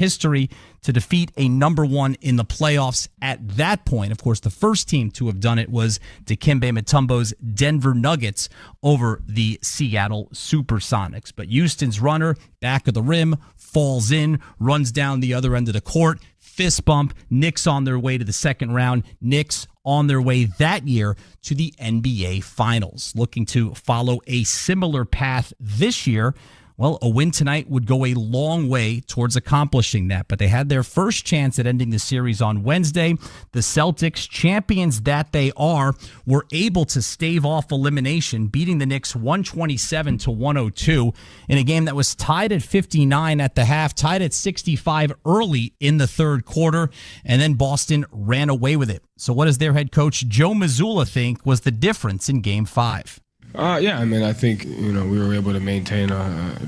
history to defeat a number one in the playoffs at that point. Of course, the first team to have done it was Dikembe Mutombo's Denver Nuggets over the Seattle Supersonics. But Houston's runner, back of the rim, falls in, runs down the other end of the court, fist bump. Knicks on their way to the second round. Knicks on their way that year to the NBA Finals. Looking to follow a similar path this year. Well, a win tonight would go a long way towards accomplishing that, but they had their first chance at ending the series on Wednesday. The Celtics, champions that they are, were able to stave off elimination, beating the Knicks 127-102 in a game that was tied at 59 at the half, tied at 65 early in the third quarter, and then Boston ran away with it. So what does their head coach Joe Mazzulla think was the difference in Game 5? I think, we were able to maintain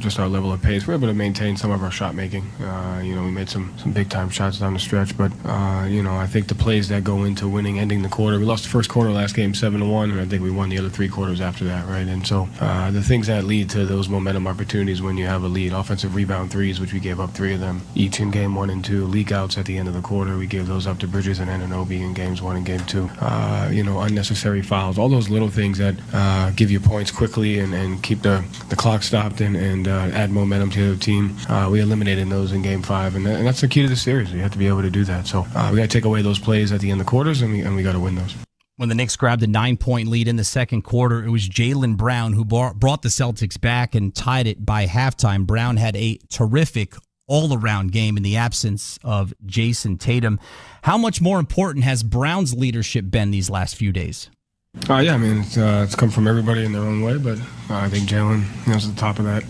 just our level of pace. We were able to maintain some of our shot making. We made some big-time shots down the stretch. But, I think the plays that go into winning, ending the quarter. We lost the first quarter last game 7-1, and I think we won the other 3 quarters after that, right? And so the things that lead to those momentum opportunities when you have a lead, offensive rebound threes, which we gave up 3 of them each in Game 1 and 2, leak outs at the end of the quarter. We gave those up to Bridges and Anunoby in Games 1 and Game 2. Unnecessary fouls, all those little things that give you points quickly and keep the clock stopped and add momentum to the team. We eliminated those in Game 5, and that's the key to the series. You have to be able to do that. So we got to take away those plays at the end of the quarters, and we got to win those. When the Knicks grabbed a 9-point lead in the second quarter, it was Jalen Brown who brought the Celtics back and tied it by halftime. Brown had a terrific all-around game in the absence of Jason Tatum. How much more important has Brown's leadership been these last few days? It's come from everybody in their own way, but I think Jalen is at the top of that.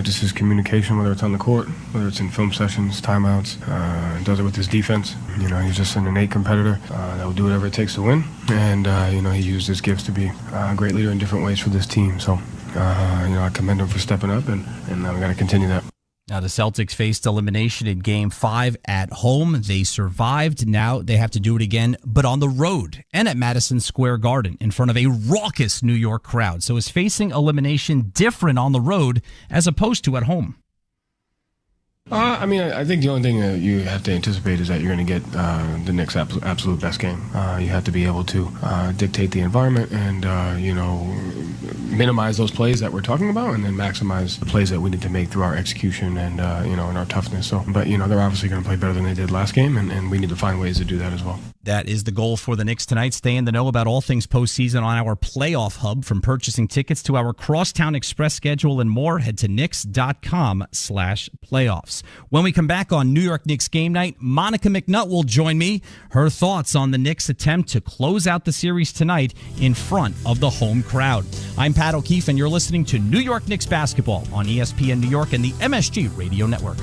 Just his communication, whether it's on the court, whether it's in film sessions, timeouts, does it with his defense. He's just an innate competitor that will do whatever it takes to win, and he used his gifts to be a great leader in different ways for this team. So, I commend him for stepping up, and we got to continue that. Now, the Celtics faced elimination in Game 5 at home. They survived. Now they have to do it again, but on the road and at Madison Square Garden in front of a raucous New York crowd. So is facing elimination different on the road as opposed to at home? I think the only thing that you have to anticipate is that you're going to get the Knicks' absolute best game. You have to be able to dictate the environment and, minimize those plays that we're talking about and then maximize the plays that we need to make through our execution and, and our toughness. So, but, they're obviously going to play better than they did last game, and we need to find ways to do that as well. That is the goal for the Knicks tonight. Stay in the know about all things postseason on our playoff hub. From purchasing tickets to our Crosstown Express schedule and more, head to Knicks.com/playoffs. When we come back on New York Knicks game night, Monica McNutt will join me. Her thoughts on the Knicks' attempt to close out the series tonight in front of the home crowd. I'm Pat O'Keefe, and you're listening to New York Knicks basketball on ESPN New York and the MSG Radio Network.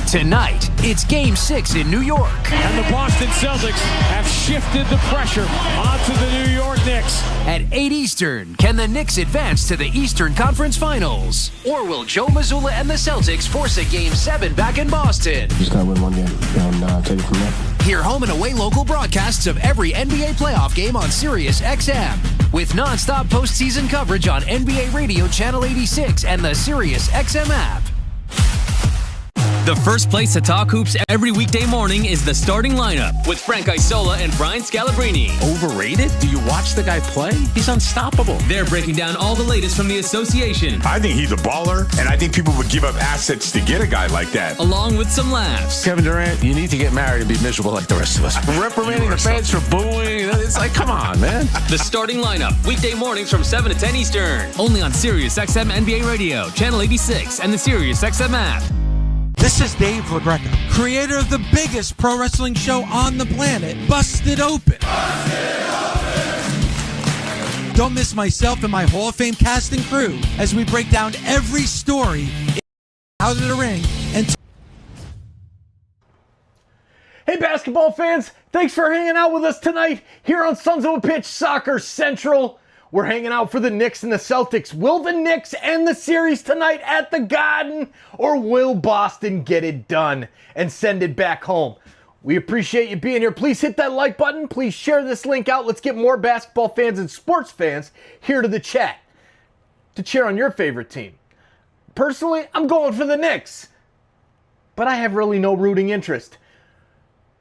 Tonight, it's Game 6 in New York. And the Boston Celtics have shifted the pressure onto the New York Knicks. At 8 Eastern, can the Knicks advance to the Eastern Conference Finals? Or will Joe Mazzulla and the Celtics force a Game 7 back in Boston? Just got to win one game and take it from there. Hear home and away local broadcasts of every NBA playoff game on Sirius XM. With nonstop postseason coverage on NBA Radio Channel 86 and the Sirius XM app. The first place to talk hoops every weekday morning is The Starting Lineup with Frank Isola and Brian Scalabrine. Overrated? Do you watch the guy play? He's unstoppable. They're breaking down all the latest from the association. I think he's a baller, and I think people would give up assets to get a guy like that. Along with some laughs. Kevin Durant, you need to get married and be miserable like the rest of us. Reprimanding the fans for booing. It's like, come on, man. The Starting Lineup, weekday mornings from 7 to 10 Eastern. Only on Sirius XM NBA Radio, Channel 86, and the Sirius XM app. This is Dave LaGreca, creator of the biggest pro wrestling show on the planet, Busted Open. Don't miss myself and my Hall of Fame cast and crew as we break down every story out of the ring. Hey basketball fans, thanks for hanging out with us tonight here on Sons of a Pitch Soccer Central. We're hanging out for the Knicks and the Celtics. Will the Knicks end the series tonight at the Garden, or will Boston get it done and send it back home? We appreciate you being here. Please hit that like button. Please share this link out. Let's get more basketball fans and sports fans here to the chat to cheer on your favorite team. Personally, I'm going for the Knicks. But I have really no rooting interest.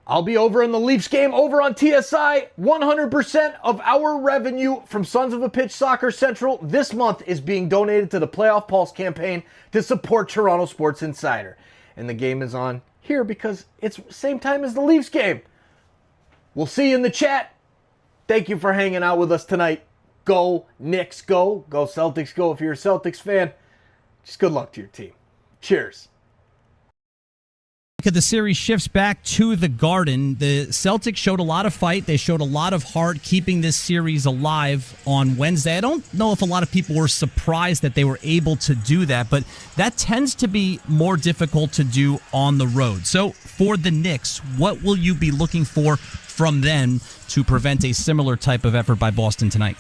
I'll be over in the Leafs game over on TSI. 100% of our revenue from Sons of a Pitch Soccer Central this month is being donated to the Playoff Pulse campaign to support Toronto Sports Insider. And the game is on here because it's same time as the Leafs game. We'll see you in the chat. Thank you for hanging out with us tonight. Go Knicks, go. Go Celtics, go if you're a Celtics fan. Just good luck to your team. Cheers. The series shifts back to the Garden. The Celtics showed a lot of fight. They showed a lot of heart keeping this series alive on Wednesday. I don't know if a lot of people were surprised that they were able to do that, but that tends to be more difficult to do on the road. So for the Knicks, what will you be looking for from them to prevent a similar type of effort by Boston tonight?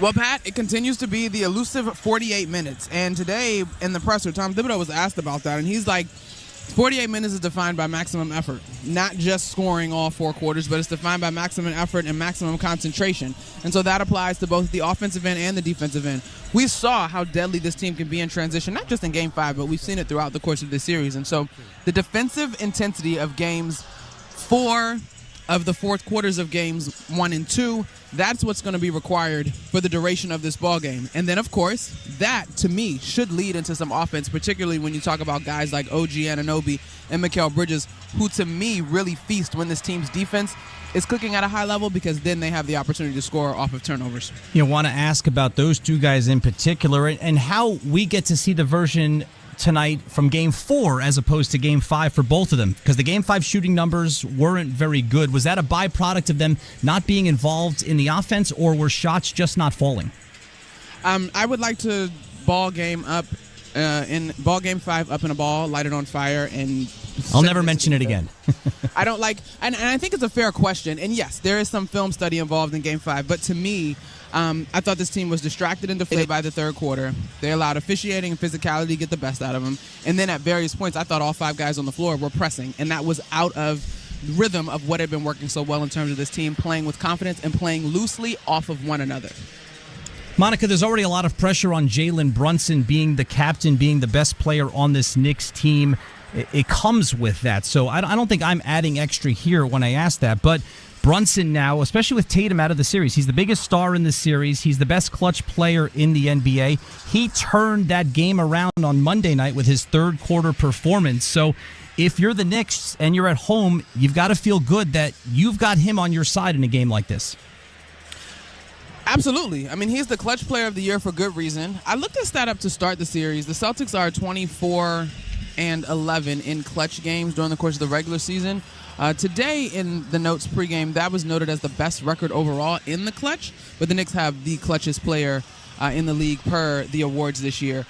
Well, Pat, it continues to be the elusive 48 minutes. And today in the presser, Tom Thibodeau was asked about that, and he's like, 48 minutes is defined by maximum effort, not just scoring all four quarters, but it's defined by maximum effort and maximum concentration. And so that applies to both the offensive end and the defensive end. We saw how deadly this team can be in transition, not just in Game 5, but we've seen it throughout the course of this series. And so the defensive intensity of Games 4 of the fourth quarters of Games 1 and 2, that's what's going to be required for the duration of this ball game. And then, of course, that, to me, should lead into some offense, particularly when you talk about guys like OG Anunoby and Mikal Bridges, who, to me, really feast when this team's defense is clicking at a high level, because then they have the opportunity to score off of turnovers. You want to ask about those two guys in particular and how we get to see the version tonight from Game 4 as opposed to Game 5 for both of them, because the Game 5 shooting numbers weren't very good. Was that a byproduct of them not being involved in the offense, or were shots just not falling? I would like to ball game 5 up in a ball, light it on fire, and I'll never mention it again. I don't like, and I think it's a fair question. And yes, there is some film study involved in Game 5, but to me, I thought this team was distracted and deflated by the third quarter. They allowed officiating and physicality to get the best out of them. And then at various points, I thought all 5 guys on the floor were pressing, and that was out of rhythm of what had been working so well in terms of this team playing with confidence and playing loosely off of one another. Monica, there's already a lot of pressure on Jalen Brunson being the captain, being the best player on this Knicks team. It comes with that. So I don't think I'm adding extra here when I ask that, but Brunson now, especially with Tatum out of the series, he's the biggest star in the series. He's the best clutch player in the NBA. He turned that game around on Monday night with his third quarter performance. So if you're the Knicks and you're at home, you've got to feel good that you've got him on your side in a game like this. Absolutely. I mean, he's the clutch player of the year for good reason. I looked this stat up to start the series. The Celtics are 24-11 in clutch games during the course of the regular season. Today in the notes pregame, that was noted as the best record overall in the clutch, but the Knicks have the clutchest player in the league per the awards this year.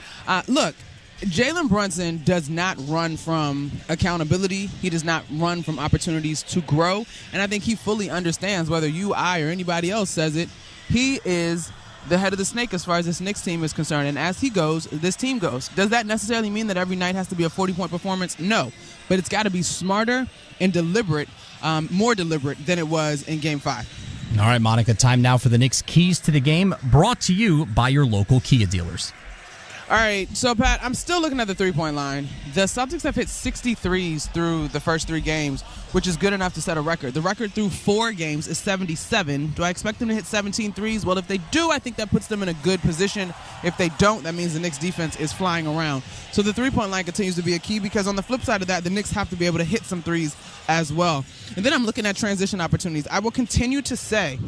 Look, Jalen Brunson does not run from accountability. He does not run from opportunities to grow, and I think he fully understands, whether you, I, or anybody else says it, he is the head of the snake as far as this Knicks team is concerned, and as he goes, this team goes. Does that necessarily mean that every night has to be a 40-point performance? No, but it's got to be smarter and deliberate, more deliberate than it was in Game 5. All right, Monica, time now for the Knicks keys to the game, brought to you by your local Kia dealers. All right, so, Pat, I'm still looking at the three-point line. The Celtics have hit 63s through the first 3 games, which is good enough to set a record. The record through 4 games is 77. Do I expect them to hit 17 threes? Well, if they do, I think that puts them in a good position. If they don't, that means the Knicks defense is flying around. So the three-point line continues to be a key, because on the flip side of that, the Knicks have to be able to hit some threes as well. And then I'm looking at transition opportunities. I will continue to say,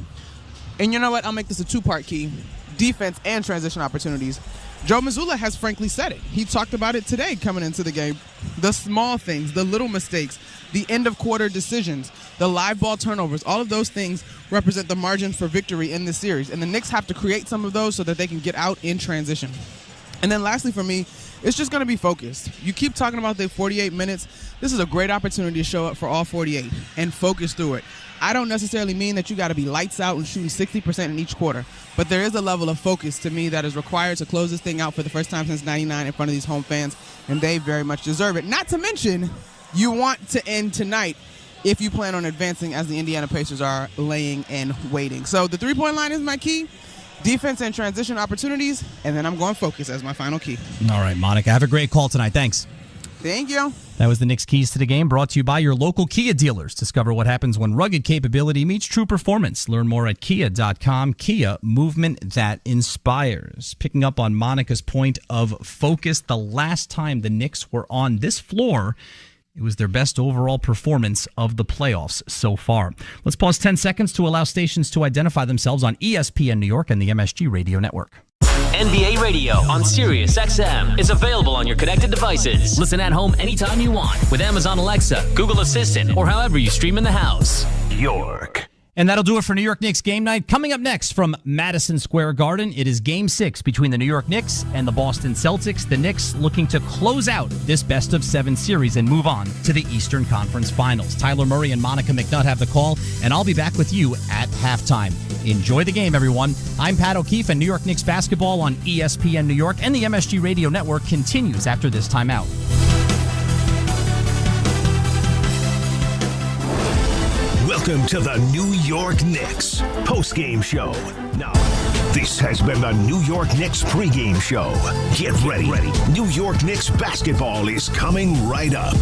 and you know what? I'll make this a 2-part key, defense and transition opportunities. Joe Mazzulla has frankly said it. He talked about it today coming into the game. The small things, the little mistakes, the end-of-quarter decisions, the live ball turnovers, all of those things represent the margin for victory in this series. And the Knicks have to create some of those so that they can get out in transition. And then lastly for me, it's just going to be focused. You keep talking about the 48 minutes. This is a great opportunity to show up for all 48 and focus through it. I don't necessarily mean that you got to be lights out and shooting 60% in each quarter, but there is a level of focus to me that is required to close this thing out for the first time since '99 in front of these home fans, and they very much deserve it. Not to mention, you want to end tonight if you plan on advancing as the Indiana Pacers are laying and waiting. So the three-point line is my key. defense and transition opportunities, and then I'm going focus as my final key. All right, Monica, have a great call tonight. Thanks. Thank you. That was the Knicks Keys to the Game, brought to you by your local Kia dealers. Discover what happens when rugged capability meets true performance. Learn more at kia.com. Kia, movement that inspires. Picking up on Monica's point of focus, the last time the Knicks were on this floor, it was their best overall performance of the playoffs so far. Let's pause 10 seconds to allow stations to identify themselves on ESPN New York and the MSG Radio Network. NBA Radio on Sirius XM is available on your connected devices. Listen at home anytime you want with Amazon Alexa, Google Assistant, or however you stream in the house. York. And that'll do it for New York Knicks game night. Coming up next from Madison Square Garden, it is Game 6 between the New York Knicks and the Boston Celtics. The Knicks looking to close out this best-of-7 series and move on to the Eastern Conference Finals. Tyler Murray and Monica McNutt have the call, and I'll be back with you at halftime. Enjoy the game, everyone. I'm Pat O'Keefe, and New York Knicks basketball on ESPN New York and the MSG Radio Network continues after this timeout. Welcome to the New York Knicks post-game show. Now, this has been the New York Knicks pregame show. Get ready. New York Knicks basketball is coming right up.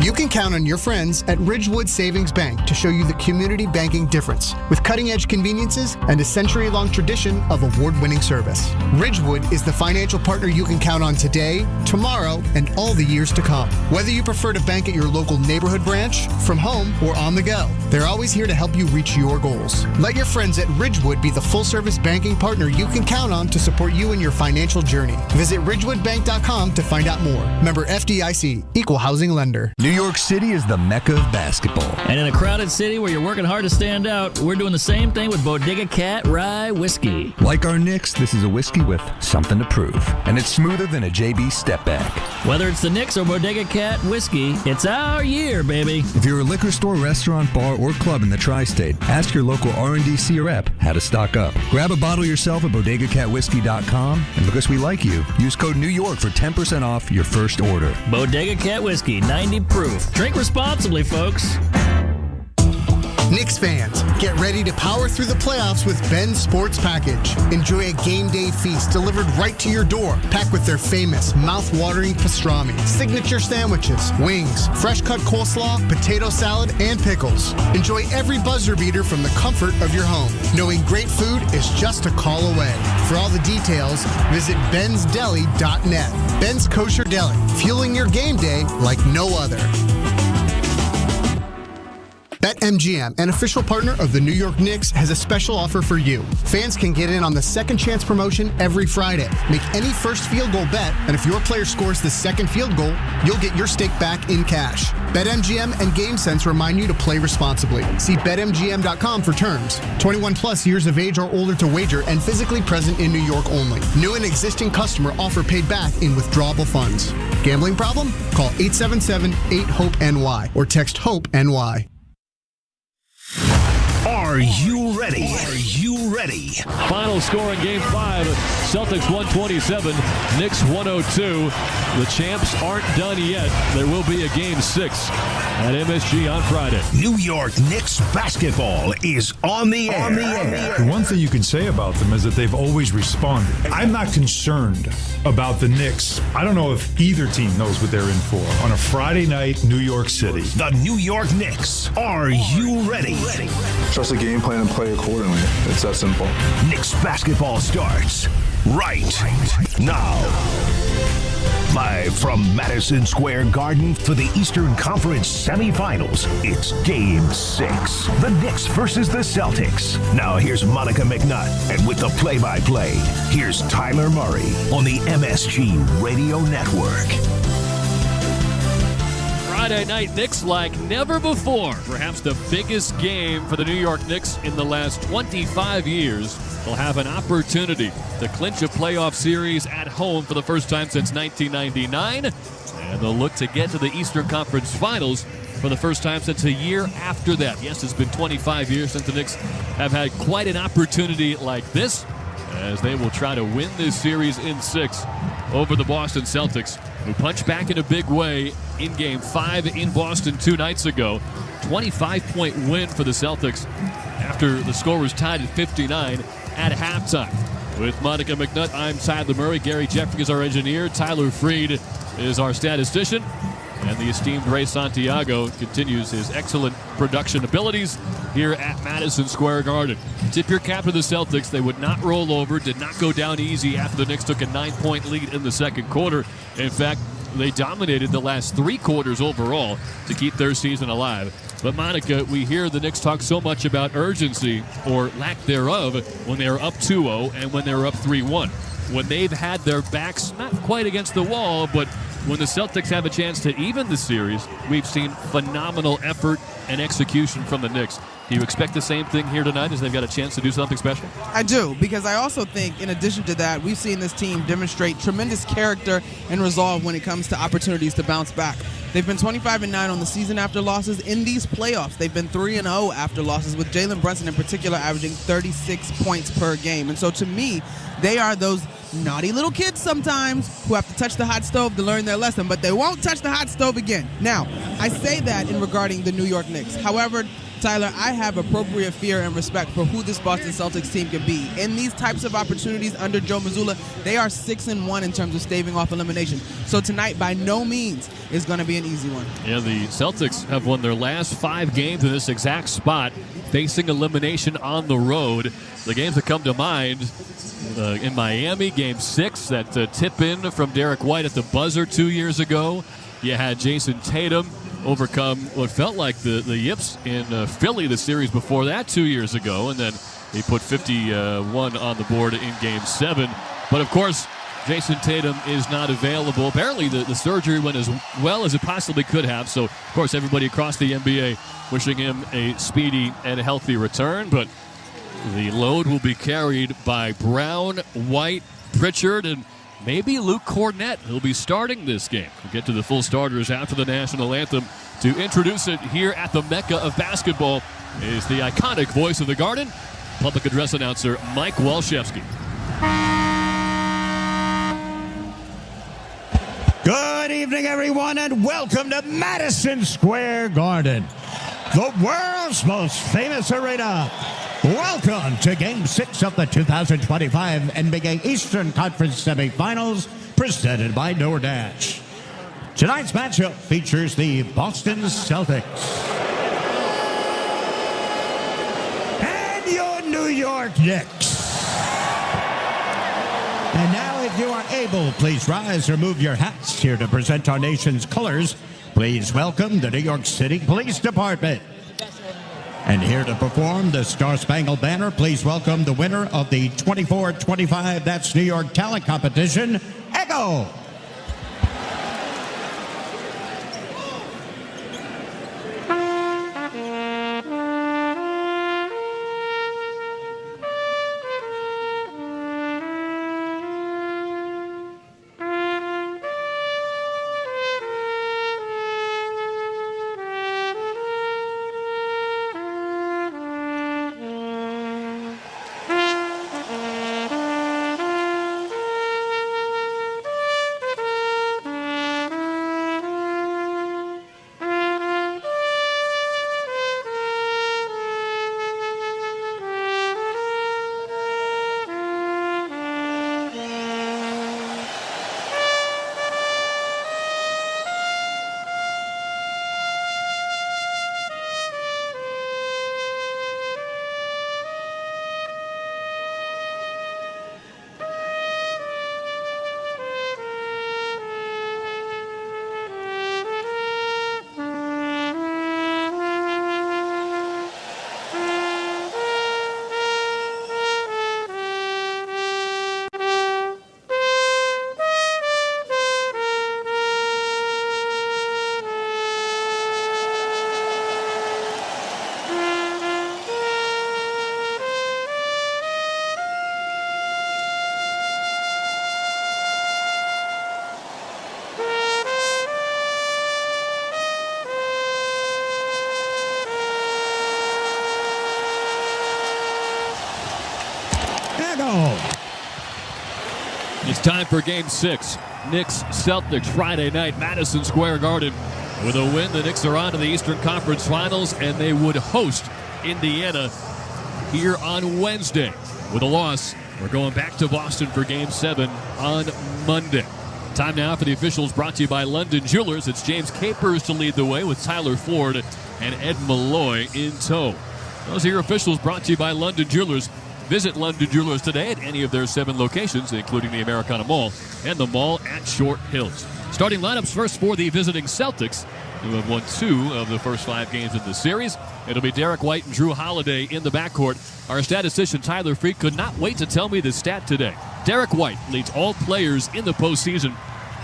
You can count on your friends at Ridgewood Savings Bank to show you the community banking difference with cutting-edge conveniences and a century-long tradition of award-winning service. Ridgewood is the financial partner you can count on today, tomorrow, and all the years to come. Whether you prefer to bank at your local neighborhood branch, from home, or on the go, they're always here to help you reach your goals. Let your friends at Ridgewood be the full-service banking partner you can count on to support you in your financial journey. Visit ridgewoodbank.com to find out more. Member FDIC, Equal Housing Lender. New York City is the mecca of basketball. And in a crowded city where you're working hard to stand out, we're doing the same thing with Bodega Cat Rye Whiskey. Like our Knicks, this is a whiskey with something to prove. And it's smoother than a JB step back. Whether it's the Knicks or Bodega Cat Whiskey, it's our year, baby. If you're a liquor store, restaurant, bar, or club in the tri-state, ask your local R&DC rep how to stock up. Grab a bottle yourself at bodegacatwhiskey.com, and because we like you, use code New York for 10% off your first order. Bodega Cat Whiskey, 90 proof. Drink responsibly, folks. Knicks fans, get ready to power through the playoffs with Ben's Sports Package. Enjoy a game day feast delivered right to your door, packed with their famous mouth-watering pastrami, signature sandwiches, wings, fresh-cut coleslaw, potato salad, and pickles. Enjoy every buzzer beater from the comfort of your home, knowing great food is just a call away. For all the details, visit bensdeli.net. Ben's Kosher Deli, fueling your game day like no other. BetMGM, an official partner of the New York Knicks, has a special offer for you. Fans can get in on the second chance promotion every Friday. Make any first field goal bet, and if your player scores the second field goal, you'll get your stake back in cash. BetMGM and GameSense remind you to play responsibly. See BetMGM.com for terms. 21 plus years of age or older to wager and physically present in New York only. New and existing customer offer paid back in withdrawable funds. Gambling problem? Call 877-8-HOPE-NY or text HOPE-NY. Are you ready? Are you ready? Final score in Game 5, Celtics 127, Knicks 102. The champs aren't done yet. There will be a Game 6 at MSG on Friday. New York Knicks basketball is on the air. The one thing you can say about them is that they've always responded. I'm not concerned about the Knicks. I don't know if either team knows what they're in for on a Friday night, New York City. The New York Knicks. Are you ready? Trust the game plan and play accordingly. It's that simple. Knicks basketball starts right now. Live from Madison Square Garden for the Eastern Conference semifinals, it's Game 6. The Knicks versus the Celtics. Now here's Monica McNutt, and with the play-by-play, here's Tyler Murray on the MSG Radio Network. Friday night, Knicks like never before. Perhaps the biggest game for the New York Knicks in the last 25 years. They'll have an opportunity to clinch a playoff series at home for the first time since 1999. And they'll look to get to the Eastern Conference Finals for the first time since a year after that. Yes, it's been 25 years since the Knicks have had quite an opportunity like this, as they will try to win this series in 6 over the Boston Celtics, who punched back in a big way in Game 5 in Boston 2 nights ago. 25-point win for the Celtics after the score was tied at 59 at halftime. With Monica McNutt, I'm Tyler Murray. Gary Jeffrey is our engineer. Tyler Freed is our statistician. And the esteemed Ray Santiago continues his excellent production abilities here at Madison Square Garden. Tip your cap to the Celtics. They would not roll over, did not go down easy after the Knicks took a 9-point lead in the second quarter. In fact, they dominated the last 3 quarters overall to keep their season alive. But Monica, we hear the Knicks talk so much about urgency, or lack thereof, when they are up 2-0 and when they were up 3-1. When they've had their backs not quite against the wall, but when the Celtics have a chance to even the series, we've seen phenomenal effort and execution from the Knicks. Do you expect the same thing here tonight as they've got a chance to do something special? I do, because I also think, in addition to that, we've seen this team demonstrate tremendous character and resolve when it comes to opportunities to bounce back. They've been 25-9 on the season after losses. In these playoffs, they've been 3-0 after losses, with Jalen Brunson in particular averaging 36 points per game. And so to me, they are those naughty little kids sometimes who have to touch the hot stove to learn their lesson, but they won't touch the hot stove again. Now, I say that in regarding the New York Knicks. However, Tyler, I have appropriate fear and respect for who this Boston Celtics team can be. In these types of opportunities under Joe Mazzulla, they are 6-1 in terms of staving off elimination. So tonight, by no means, is going to be an easy one. Yeah, the Celtics have won their last 5 games in this exact spot, facing elimination on the road. The games that come to mind in Miami, Game 6, that tip-in from Derek White at the buzzer 2 years ago. You had Jason Tatum overcome what felt like the yips in Philly the series before that 2 years ago, and then he put 51 on the board in Game 7. But, of course, Jason Tatum is not available. Apparently, the surgery went as well as it possibly could have. So, of course, everybody across the NBA wishing him a speedy and healthy return. But the load will be carried by Brown, White, Pritchard, and maybe Luke Cornett, who'll be starting this game. We'll get to the full starters after the national anthem. To introduce it here at the Mecca of basketball is the iconic voice of the Garden, public address announcer Mike Walshewski. Good evening, everyone, and welcome to Madison Square Garden, the world's most famous arena. Welcome to Game 6 of the 2025 NBA Eastern Conference semifinals, presented by DoorDash. Tonight's matchup features the Boston Celtics and your New York Knicks. And now, if you are able, please rise or move your hats here to present our nation's colors. Please welcome the New York City Police Department. And here to perform the Star-Spangled Banner, please welcome the winner of the 24-25 That's New York Talent Competition, Echo. It's time for Game 6. Knicks Celtics Friday night, Madison Square Garden. With a win, the Knicks are on to the Eastern Conference Finals, and they would host Indiana here on Wednesday. With a loss, we're going back to Boston for Game 7 on Monday. Time now for the officials, brought to you by London Jewelers. It's James Capers to lead the way with Tyler Ford and Ed Malloy in tow. Those are your officials, brought to you by London Jewelers. Visit London Jewelers today at any of their 7 locations, including the Americana Mall and the mall at Short Hills. Starting lineups first for the visiting Celtics, who have won 2 of the first 5 games in the series. It'll be Derek White and Drew Holiday in the backcourt. Our statistician Tyler Freak could not wait to tell me the stat today. Derek White leads all players in the postseason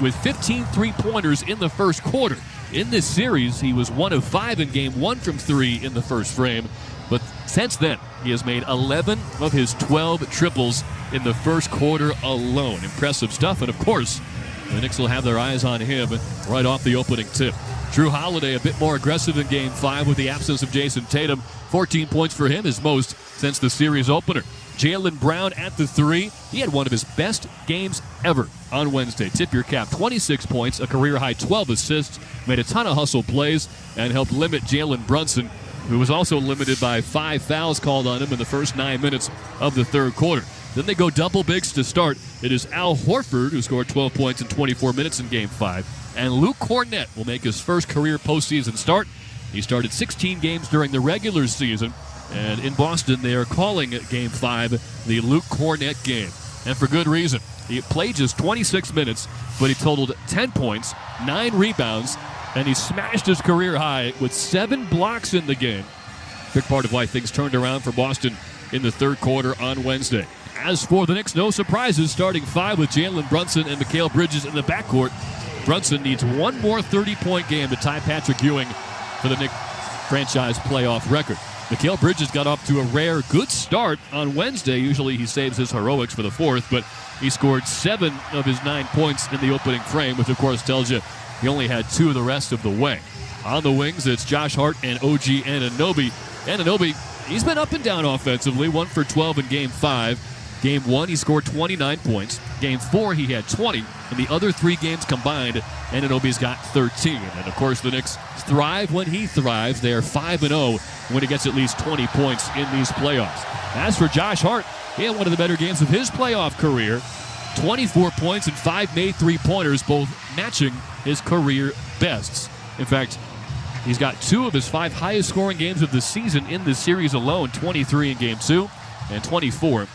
with 15 3-pointers in the first quarter. In this series, he was 1 of 5 in Game 1 from 3 in the first frame. But since then, he has made 11 of his 12 triples in the first quarter alone. Impressive stuff, and of course, the Knicks will have their eyes on him right off the opening tip. Drew Holiday a bit more aggressive in Game 5 with the absence of Jason Tatum. 14 points for him, his most since the series opener. Jalen Brown at the 3. He had one of his best games ever on Wednesday. Tip your cap, 26 points, a career-high 12 assists, made a ton of hustle plays, and helped limit Jalen Brunson, who was also limited by 5 fouls called on him in the first 9 minutes of the third quarter. Then they go double bigs to start. It is Al Horford, who scored 12 points in 24 minutes in Game 5. And Luke Cornett will make his first career postseason start. He started 16 games during the regular season. And in Boston, they are calling Game 5 the Luke Cornett game. And for good reason. He played just 26 minutes, but he totaled 10 points, 9 rebounds, and he smashed his career high with 7 blocks in the game. Big part of why things turned around for Boston in the third quarter on Wednesday. As for the Knicks, no surprises, starting 5 with Jalen Brunson and Mikal Bridges in the backcourt. Brunson needs one more 30-point game to tie Patrick Ewing for the Knicks franchise playoff record. Mikal Bridges got off to a rare good start on Wednesday. Usually he saves his heroics for the fourth, but he scored 7 of his 9 points in the opening frame, which of course tells you he only had 2 the rest of the way. On the wings, it's Josh Hart and OG Anunoby. Anunoby, he's been up and down offensively, 1 for 12 in Game 5. Game 1, he scored 29 points. Game 4, he had 20. In the other 3 games combined, Anunoby's got 13. And, of course, the Knicks thrive when he thrives. They are 5-0 when he gets at least 20 points in these playoffs. As for Josh Hart, he had one of the better games of his playoff career. 24 points and 5 made 3-pointers, both matching his career bests. In fact, he's got 2 of his 5 highest scoring games of the season in this series alone, 23 in Game 2 and 24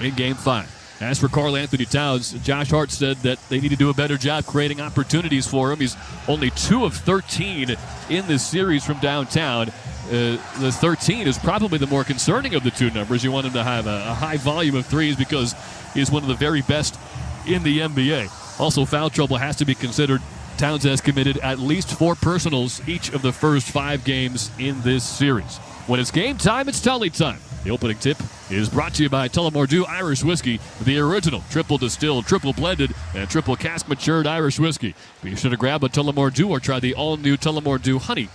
in Game 5. As for Karl Anthony Towns, Josh Hart said that they need to do a better job creating opportunities for him. He's only 2 of 13 in this series from downtown. The 13 is probably the more concerning of the 2 numbers. You want him to have a high volume of threes because he's one of the very best in the NBA. Also, foul trouble has to be considered. Towns has committed at least 4 personals each of the first 5 games in this series. When it's game time, it's Tully time. The opening tip is brought to you by Tullamore Dew Irish Whiskey, the original triple distilled, triple blended, and triple cask matured Irish whiskey. Be sure to grab a Tullamore Dew or try the all-new Tullamore Dew Honey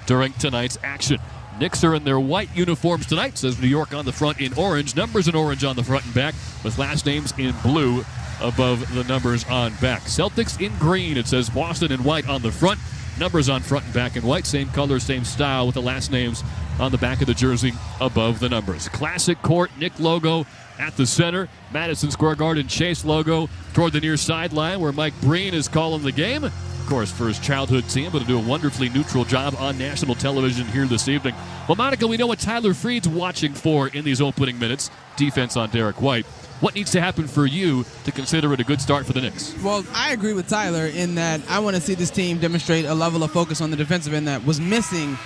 during tonight's action. Knicks are in their white uniforms tonight, says New York on the front in orange, numbers in orange on the front and back, with last names in blue above the numbers on back. Celtics in green, it says Boston in white on the front, numbers on front and back in white, same color, same style, with the last names on the back of the jersey above the numbers. Classic court, Knick logo at the center, Madison Square Garden Chase logo toward the near sideline where Mike Breen is calling the game. Of course, for his childhood team, but to do a wonderfully neutral job on national television here this evening. Well, Monica, we know what Tyler Freed's watching for in these opening minutes. Defense on Derek White. What needs to happen for you to consider it a good start for the Knicks? Well, I agree with Tyler in that I want to see this team demonstrate a level of focus on the defensive end that was missing,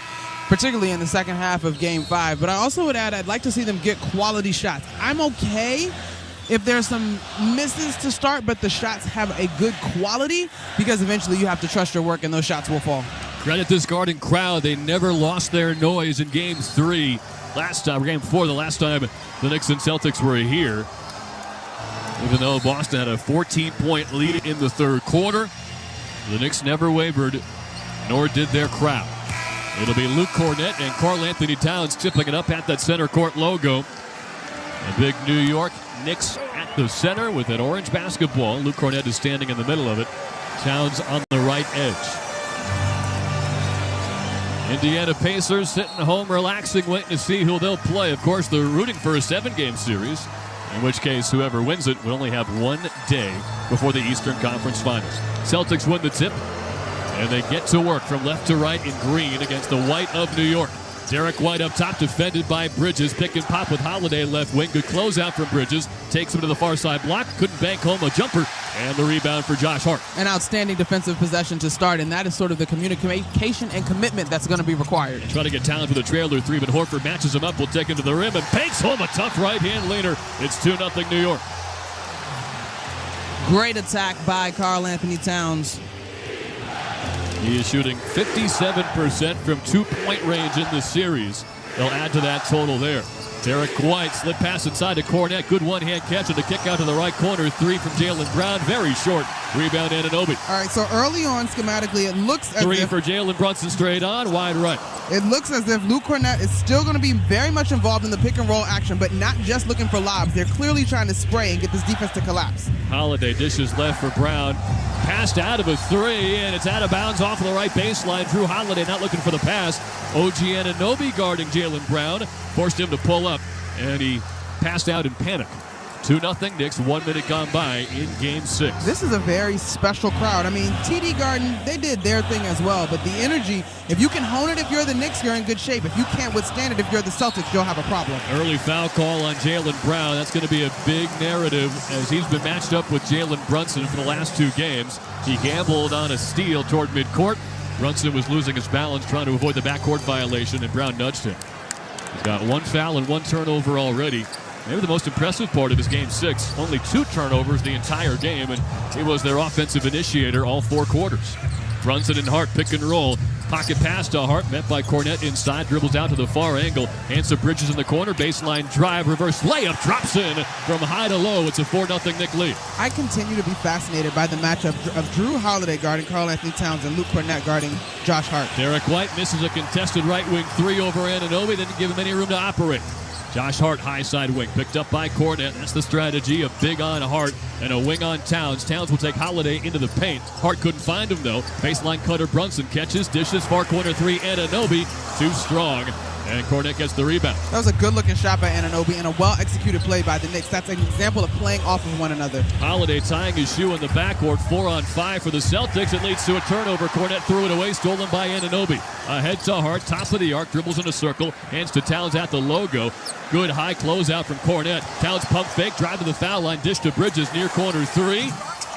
particularly in the second half of Game 5. But I also would add I'd like to see them get quality shots. I'm okay if there's some misses to start, but the shots have a good quality because eventually you have to trust your work and those shots will fall. Credit this Garden crowd. They never lost their noise in Game 3. Game 4, the last time the Knicks and Celtics were here. Even though Boston had a 14-point lead in the third quarter, the Knicks never wavered, nor did their crowd. It'll be Luke Cornett and Karl Anthony Towns tipping it up at that center court logo. A big New York Knicks at the center with an orange basketball. Luke Cornett is standing in the middle of it. Towns on the right edge. Indiana Pacers sitting home, relaxing, waiting to see who they'll play. Of course, they're rooting for a 7-game series, in which case whoever wins it will only have 1 day before the Eastern Conference Finals. Celtics win the tip, and they get to work from left to right in green against the white of New York. Derek White up top, defended by Bridges. Pick and pop with Holiday left wing. Good closeout from Bridges. Takes him to the far side block. Couldn't bank home a jumper. And the rebound for Josh Hart. An outstanding defensive possession to start, and that is sort of the communication and commitment that's going to be required. Try to get Towns with a trailer 3, but Horford matches him up. Will take him to the rim and banks home a tough right-hand leaner. It's 2-0 New York. Great attack by Karl Anthony Towns. He is shooting 57% from 2-point range in this series. They'll add to that total there. Derek White slip pass inside to Cornette. Good one-hand catch and a kick out to the right corner. 3 from Jalen Brown. Very short. Rebound Anunoby. All right, so early on, schematically, it looks as 3 if... for Jalen Brunson straight on. Wide right. It looks as if Luke Cornette is still going to be very much involved in the pick-and-roll action, but not just looking for lobs. They're clearly trying to spray and get this defense to collapse. Holiday dishes left for Brown. Passed out of a 3, and it's out of bounds off of the right baseline. Drew Holiday not looking for the pass. OG Anunoby guarding Jalen Brown. Forced him to pull up, and he passed out in panic. 2-0 Knicks, 1 minute gone by in Game 6. This is a very special crowd. I mean, TD Garden, they did their thing as well, but the energy, if you can hone it if you're the Knicks, you're in good shape. If you can't withstand it if you're the Celtics, you'll have a problem. Early foul call on Jalen Brown. That's going to be a big narrative as he's been matched up with Jalen Brunson for the last 2 games. He gambled on a steal toward midcourt. Brunson was losing his balance trying to avoid the backcourt violation, and Brown nudged him. He's got 1 foul and 1 turnover already. Maybe the most impressive part of his Game 6, only 2 turnovers the entire game, and he was their offensive initiator all 4 quarters. Brunson and Hart pick and roll. Pocket pass to Hart, met by Cornette inside, dribbles out to the far angle, hands to Bridges in the corner, baseline drive, reverse layup, drops in from high to low. It's a 4-0 Knick lead. I continue to be fascinated by the matchup of Drew Holiday guarding Karl Anthony Towns and Luke Cornette guarding Josh Hart. Derek White misses a contested right wing 3 over Anunoby, didn't give him any room to operate. Josh Hart, high side wing, picked up by Cornette. That's the strategy, a big on Hart and a wing on Towns. Towns will take Holiday into the paint. Hart couldn't find him, though. Baseline cutter Brunson catches, dishes, far corner 3, Anunoby, too strong. And Cornette gets the rebound. That was a good-looking shot by Anunoby and a well-executed play by the Knicks. That's an example of playing off of one another. Holiday tying his shoe in the backcourt, 4-on-5 for the Celtics. It leads to a turnover. Cornette threw it away, stolen by Anunoby. Ahead to Hart, top of the arc, dribbles in a circle, hands to Towns at the logo. Good high closeout from Cornette. Towns pump fake, drive to the foul line, dish to Bridges, near corner 3.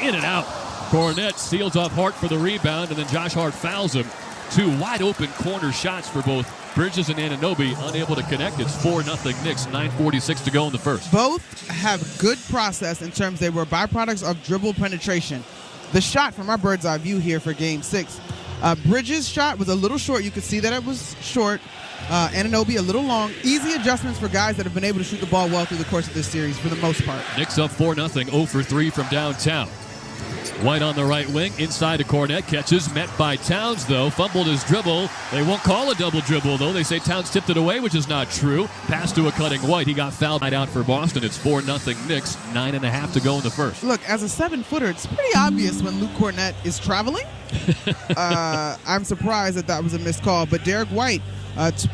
In and out. Cornette seals off Hart for the rebound, and then Josh Hart fouls him. 2 wide-open corner shots for both Bridges and Anunoby, unable to connect. It's 4-0 Knicks, 9:46 to go in the first. Both have good process in terms they were byproducts of dribble penetration. The shot from our bird's eye view here for Game 6. Bridges' shot was a little short. You could see that it was short. Anunoby a little long. Easy adjustments for guys that have been able to shoot the ball well through the course of this series for the most part. Knicks up 4-0, 0 for 3 from downtown. White on the right wing, inside to Cornette, catches, met by Towns, though, fumbled his dribble. They won't call a double dribble, though. They say Towns tipped it away, which is not true. Pass to a cutting White. He got fouled out for Boston. It's 4-0 Knicks, 9.5 to go in the first. Look, as a 7-footer, it's pretty obvious when Luke Cornette is traveling. I'm surprised that was a missed call, but Derek White,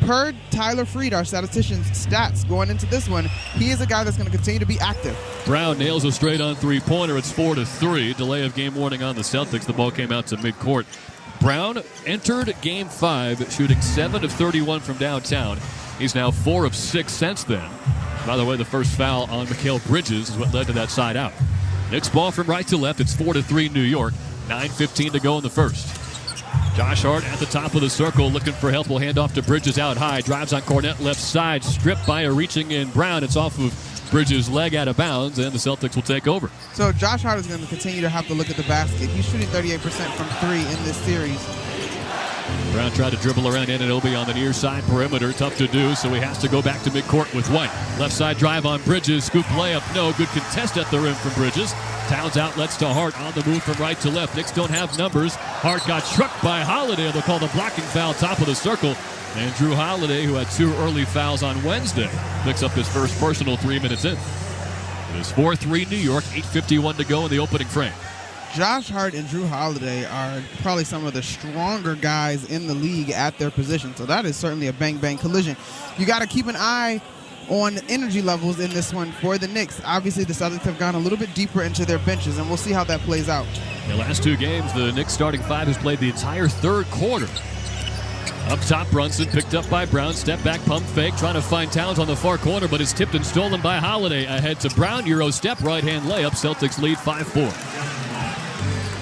per Tyler Freed, our statistician's stats going into this one, he is a guy that's going to continue to be active. Brown nails a straight-on three-pointer. It's 4-3. Delay of game warning on the Celtics. The ball came out to midcourt. Brown entered Game 5 shooting 7 of 31 from downtown. He's now 4 of 6 since then. By the way, the first foul on Mikal Bridges is what led to that side out. Knicks ball from right to left. It's 4-3 New York. 9:15 to go in the first. Josh Hart at the top of the circle looking for help. Will hand off to Bridges out high. Drives on Cornette left side. Stripped by a reaching in Brown. It's off of Bridges' leg out of bounds, and the Celtics will take over. So Josh Hart is going to continue to have to look at the basket. He's shooting 38% from 3 in this series. Brown tried to dribble around Anunoby on the near side perimeter. Tough to do, so he has to go back to midcourt with White. Left side drive on Bridges. Scoop layup. No. Good contest at the rim from Bridges. Towns outlets to Hart on the move from right to left. Knicks don't have numbers. Hart got struck by Holiday. They'll call the blocking foul top of the circle. And Drew Holiday, who had 2 early fouls on Wednesday, picks up his first personal 3 minutes in. It is 4-3 New York, 8:51 to go in the opening frame. Josh Hart and Drew Holiday are probably some of the stronger guys in the league at their position. So that is certainly a bang-bang collision. You got to keep an eye on energy levels in this one for the Knicks. Obviously, the Celtics have gone a little bit deeper into their benches, and we'll see how that plays out. The last 2 games, the Knicks starting 5 has played the entire third quarter. Up top, Brunson picked up by Brown. Step back, pump fake, trying to find Towns on the far corner, but is tipped and stolen by Holiday. Ahead to Brown, Euro step, right-hand layup. Celtics lead 5-4.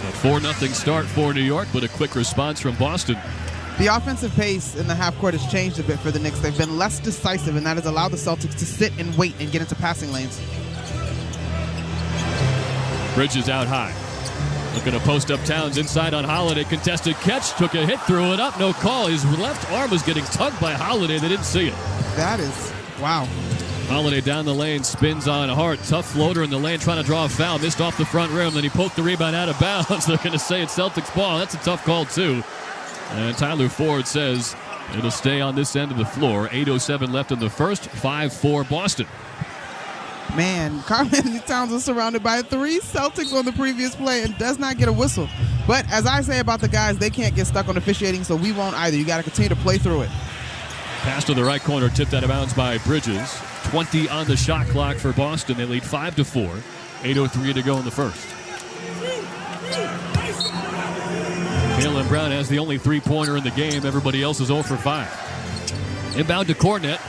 A 4-0 start for New York, but a quick response from Boston. The offensive pace in the half court has changed a bit for the Knicks. They've been less decisive, and that has allowed the Celtics to sit and wait and get into passing lanes. Bridges out high. Looking to post up Towns inside on Holiday. Contested catch. Took a hit, threw it up. No call. His left arm was getting tugged by Holiday. They didn't see it. That is, wow. Holiday down the lane, spins on Hart. Tough floater in the lane, trying to draw a foul. Missed off the front rim. Then he poked the rebound out of bounds. They're going to say it's Celtics ball. That's a tough call, too. And Tyler Ford says it'll stay on this end of the floor. 8:07 left in the first. 5-4 Boston. Man, Karl-Anthony Towns was surrounded by 3 Celtics on the previous play and does not get a whistle. But as I say about the guys, they can't get stuck on officiating, so we won't either. You got to continue to play through it. Pass to the right corner, tipped out of bounds by Bridges. 20 on the shot clock for Boston. They lead 5-4. 8:03 to go in the first. Jalen Brown has the only 3-pointer in the game. Everybody else is 0 for 5. Inbound to Cornette.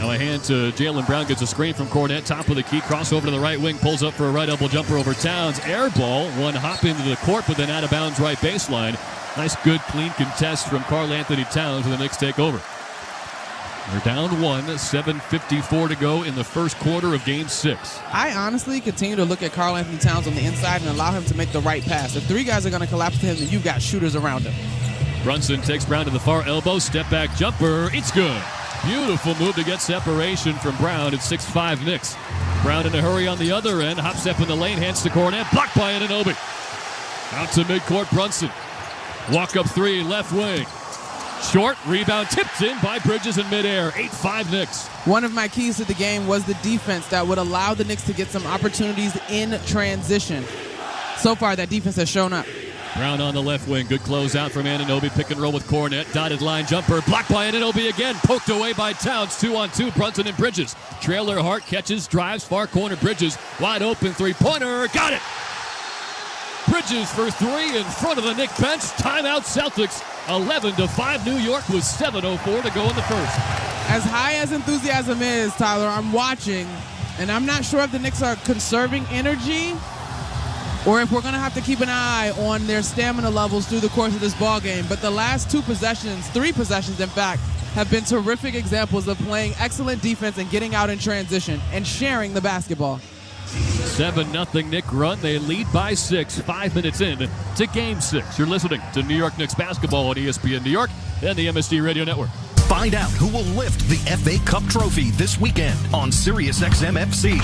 Now a hand to Jalen Brown, gets a screen from Cornette. Top of the key, crossover to the right wing, pulls up for a right elbow jumper over Towns. Air ball, one hop into the court, but then out of bounds right baseline. Nice, good, clean contest from Karl-Anthony Towns, and the Knicks take over. They're down 1, 7:54 to go in the first quarter of Game 6. I honestly continue to look at Karl-Anthony Towns on the inside and allow him to make the right pass. If 3 guys are going to collapse to him, then you've got shooters around him. Brunson takes Brown to the far elbow, step back jumper, it's good. Beautiful move to get separation from Brown at 6'5" Knicks. Brown in a hurry on the other end, hop step in the lane, hands to Cornette, blocked by Anunoby. Out to midcourt, Brunson. Walk up 3, left wing. Short, rebound tipped in by Bridges in midair. 8-5 Knicks. One of my keys to the game was the defense that would allow the Knicks to get some opportunities in transition. So far, that defense has shown up. Brown on the left wing. Good closeout from Anunoby. Pick and roll with Cornette. Dotted line jumper. Blocked by Anunoby again. Poked away by Towns. 2-on-2. Brunson and Bridges. Trailer Hart catches, drives, far corner. Bridges. Wide open 3-pointer. Got it! Bridges for 3 in front of the Knicks bench. Timeout Celtics. 11-5 New York with 7:04 to go in the first. As high as enthusiasm is, Tyler, I'm watching, and I'm not sure if the Knicks are conserving energy or if we're going to have to keep an eye on their stamina levels through the course of this ball game. But the last 3 possessions, in fact, have been terrific examples of playing excellent defense and getting out in transition and sharing the basketball. 7-0 Knick run. They lead by 6, 5 minutes in to Game 6. You're listening to New York Knicks basketball on ESPN New York and the MSD Radio Network. Find out who will lift the FA Cup trophy this weekend on SiriusXM FC.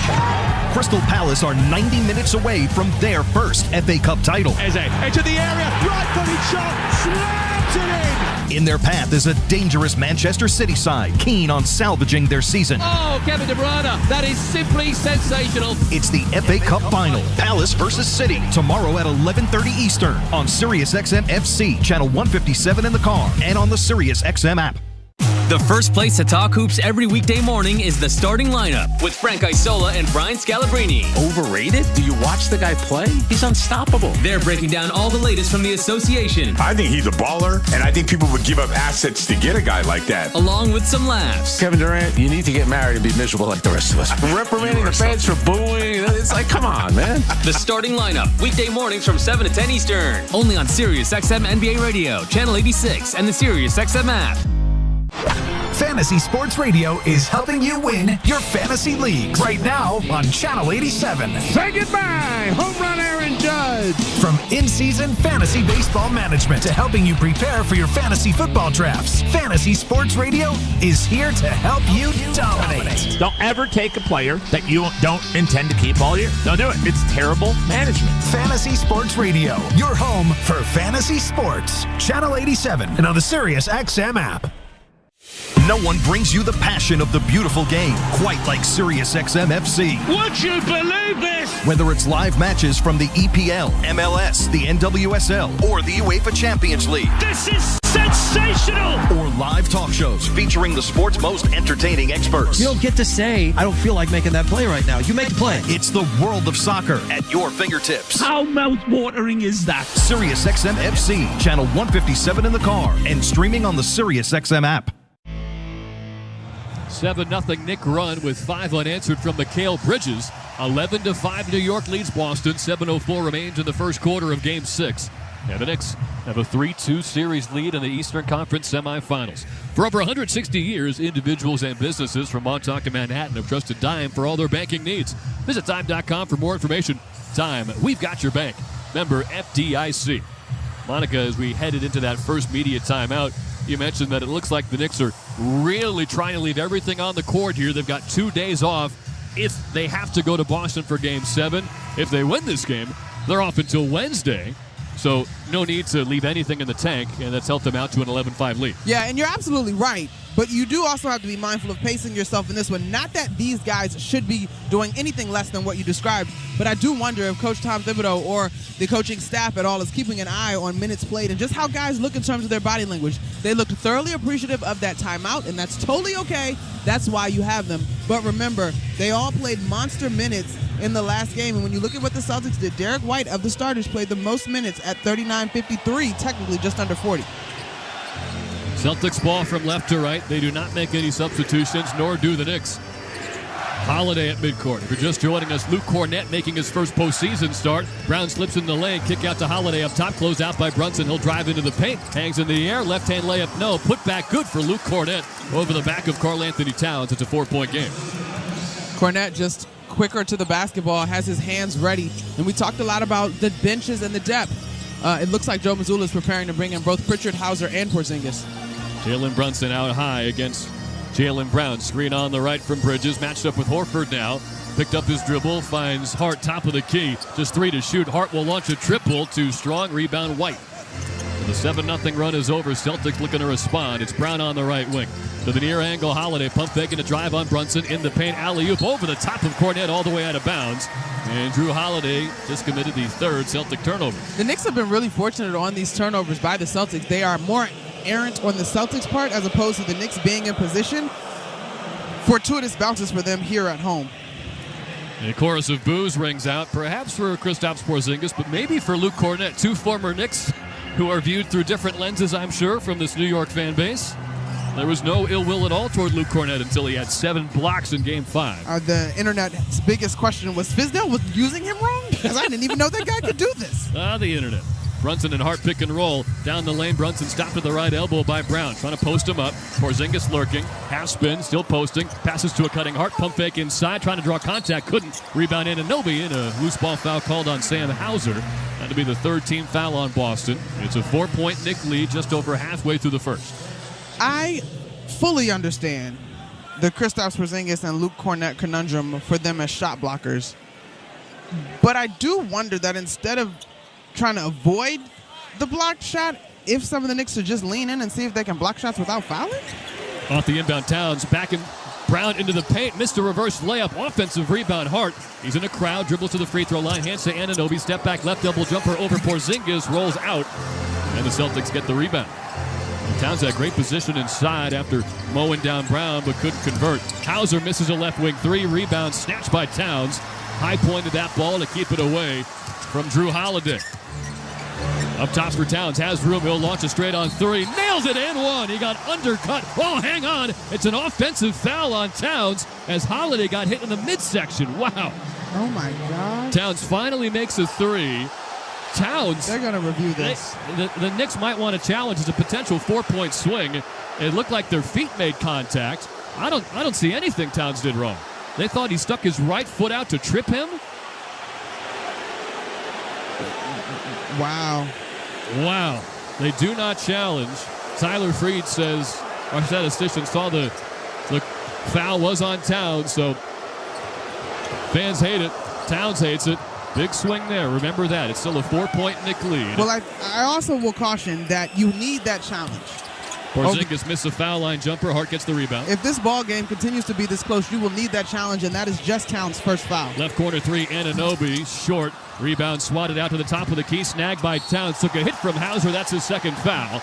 Crystal Palace are 90 minutes away from their first FA Cup title. Eze into the area, right-footed shot, slams it in. In their path is a dangerous Manchester City side, keen on salvaging their season. Oh, Kevin De Bruyne, that is simply sensational. It's the FA Cup final, Palace versus City, tomorrow at 11:30 Eastern on SiriusXM FC, channel 157 in the car, and on the SiriusXM app. The first place to talk hoops every weekday morning is the starting lineup with Frank Isola and Brian Scalabrine. Overrated? Do you watch the guy play? He's unstoppable. They're breaking down all the latest from the association. I think he's a baller, and I think people would give up assets to get a guy like that. Along with some laughs. Kevin Durant, you need to get married and be miserable like the rest of us. Reprimanding the fans for booing. It's like, come on, man. The starting lineup, weekday mornings from 7 to 10 Eastern. Only on SiriusXM NBA Radio, channel 86, and the SiriusXM app. Fantasy Sports Radio is helping you win your fantasy leagues right now on Channel 87. Say goodbye, home run Aaron Judge. From in-season fantasy baseball management to helping you prepare for your fantasy football drafts, Fantasy Sports Radio is here to help you dominate. Don't ever take a player that you don't intend to keep all year. Don't do it. It's terrible management. Fantasy Sports Radio, your home for fantasy sports. Channel 87 and on the SiriusXM app. No one brings you the passion of the beautiful game quite like Sirius XM FC. Would you believe this? Whether it's live matches from the EPL, MLS, the NWSL, or the UEFA Champions League. This is sensational! Or live talk shows featuring the sport's most entertaining experts. You don't get to say, I don't feel like making that play right now. You make the play. It's the world of soccer at your fingertips. How mouth-watering is that? Sirius XM FC, channel 157 in the car, and streaming on the Sirius XM app. 7-0 Knick run with 5 unanswered from Mikal Bridges. 11-5 New York leads Boston. 7:04 remains in the first quarter of Game 6. And the Knicks have a 3-2 series lead in the Eastern Conference semifinals. For over 160 years, individuals and businesses from Montauk to Manhattan have trusted Dime for all their banking needs. Visit Dime.com for more information. Dime, we've got your bank. Member FDIC. Monica, as we headed into that first media timeout, you mentioned that it looks like the Knicks are really trying to leave everything on the court here. They've got 2 days off if they have to go to Boston for Game 7. If they win this game, they're off until Wednesday. So no need to leave anything in the tank, and that's helped them out to an 11-5 lead. Yeah, and you're absolutely right. But you do also have to be mindful of pacing yourself in this one. Not that these guys should be doing anything less than what you described, but I do wonder if Coach Tom Thibodeau or the coaching staff at all is keeping an eye on minutes played and just how guys look in terms of their body language. They looked thoroughly appreciative of that timeout, and that's totally okay. That's why you have them. But remember, they all played monster minutes in the last game, and when you look at what the Celtics did, Derek White of the starters played the most minutes at 39:53, technically just under 40. Celtics ball from left to right. They do not make any substitutions, nor do the Knicks. Holiday at midcourt. If you're just joining us, Luke Cornett making his first postseason start. Brown slips in the lane, kick out to Holiday up top, closed out by Brunson. He'll drive into the paint, hangs in the air, left-hand layup, no. Put back good for Luke Cornett over the back of Karl Anthony Towns. It's a 4-point game. Cornett just quicker to the basketball, has his hands ready. And we talked a lot about the benches and the depth. It looks like Joe Mazzulla is preparing to bring in both Pritchard, Hauser, and Porzingis. Jalen Brunson out high against Jalen Brown. Screen on the right from Bridges. Matched up with Horford now. Picked up his dribble. Finds Hart top of the key. Just 3 to shoot. Hart will launch a triple to Strong. Rebound White. The 7-0 run is over. Celtics looking to respond. It's Brown on the right wing. To the near angle, Holiday pump faking a drive on Brunson in the paint. Alley-oop over the top of Cornett all the way out of bounds. And Drew Holiday just committed the third Celtic turnover. The Knicks have been really fortunate on these turnovers by the Celtics. They are more errant on the Celtics part as opposed to the Knicks being in position. Fortuitous bounces for them here at home. And a chorus of boos rings out, perhaps for Kristaps Porzingis, but maybe for Luke Cornett, 2 former Knicks who are viewed through different lenses, I'm sure, from this New York fan base. There was no ill will at all toward Luke Cornett until he had 7 blocks in Game 5. The internet's biggest question was Fizdale was using him wrong? Because I didn't even know that guy could do this. The internet. Brunson and Hart pick and roll. Down the lane, Brunson stopped at the right elbow by Brown. Trying to post him up. Porzingis lurking. Half spin, still posting. Passes to a cutting Hart. Pump fake inside. Trying to draw contact. Couldn't. Rebound Anunoby in a loose ball foul called on Sam Hauser. That to be the 3rd team foul on Boston. It's a 4-point Knick lead just over halfway through the first. I fully understand the Kristaps Porzingis and Luke Cornett conundrum for them as shot blockers. But I do wonder that instead of trying to avoid the blocked shot, if some of the Knicks should just lean in and see if they can block shots without fouling. Off the inbound, Towns back in. Brown into the paint, missed a reverse layup, offensive rebound. Hart, he's in a crowd, dribbles to the free throw line, hands to Anunoby, step back, left double jumper over Porzingis, rolls out, and the Celtics get the rebound. And Towns had great position inside after mowing down Brown, but couldn't convert. Hauser misses a left wing 3, rebound snatched by Towns. High pointed that ball to keep it away from Drew Holiday. Up top for Towns, has room, he'll launch a straight on 3, nails it and 1. He got undercut. Oh, hang on, it's an offensive foul on Towns as Holiday got hit in the midsection. Wow. Oh my God. Towns finally makes a 3. Towns. They're going to review this. The Knicks might want to challenge as a potential 4-point swing. It looked like their feet made contact. I don't see anything Towns did wrong. They thought he stuck his right foot out to trip him. Wow. They do not challenge. Tyler Freed says, our statistician saw the foul was on Towns, so fans hate it. Towns hates it. Big swing there. Remember that. It's still a 4-point Knick lead. Well, I also will caution that you need that challenge. Porzingis missed a foul line jumper. Hart gets the rebound. If this ball game continues to be this close, you will need that challenge, and that is just Towns' first foul. Left corner three, Anunoby, short. Rebound swatted out to the top of the key. Snagged by Towns. Took a hit from Hauser. That's his second foul.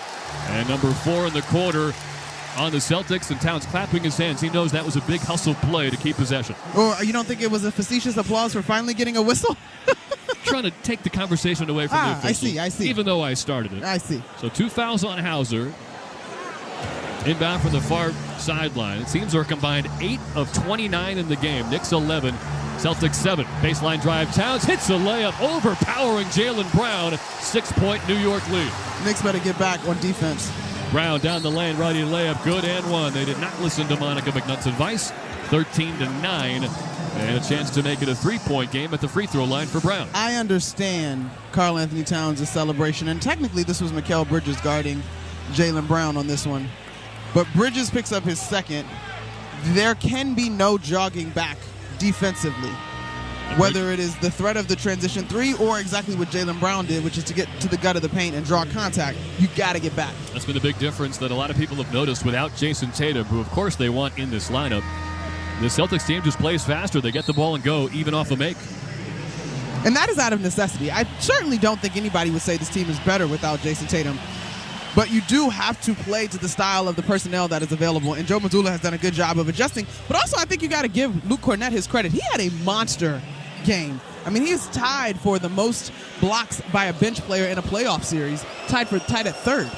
And number 4 in the quarter on the Celtics, and Towns clapping his hands. He knows that was a big hustle play to keep possession. Or you don't think it was a facetious applause for finally getting a whistle? Trying to take the conversation away from the officials. I see. Even though I started it. I see. So 2 fouls on Hauser. Inbound from the far sideline. Teams are combined 8 of 29 in the game. Knicks 11, Celtics 7. Baseline drive. Towns hits a layup, overpowering Jalen Brown. 6-point New York lead. Knicks better get back on defense. Brown down the lane, righty layup, good and one. They did not listen to Monica McNutt's advice. 13-9, and a chance to make it a 3-point game at the free throw line for Brown. I understand Karl Anthony Towns' celebration, and technically this was Mikal Bridges guarding Jalen Brown on this one. But Bridges picks up his second. There can be no jogging back defensively, whether it is the threat of the transition 3 or exactly what Jalen Brown did, which is to get to the gut of the paint and draw contact. You got to get back. That's been the big difference that a lot of people have noticed without Jason Tatum, who of course they want in this lineup. The Celtics team just plays faster. They get the ball and go, even off a make. And that is out of necessity. I certainly don't think anybody would say this team is better without Jason Tatum. But you do have to play to the style of the personnel that is available. And Joe Mazzulla has done a good job of adjusting. But also I think you got to give Luke Cornett his credit. He had a monster game. I mean, he is tied for the most blocks by a bench player in a playoff series, tied at third.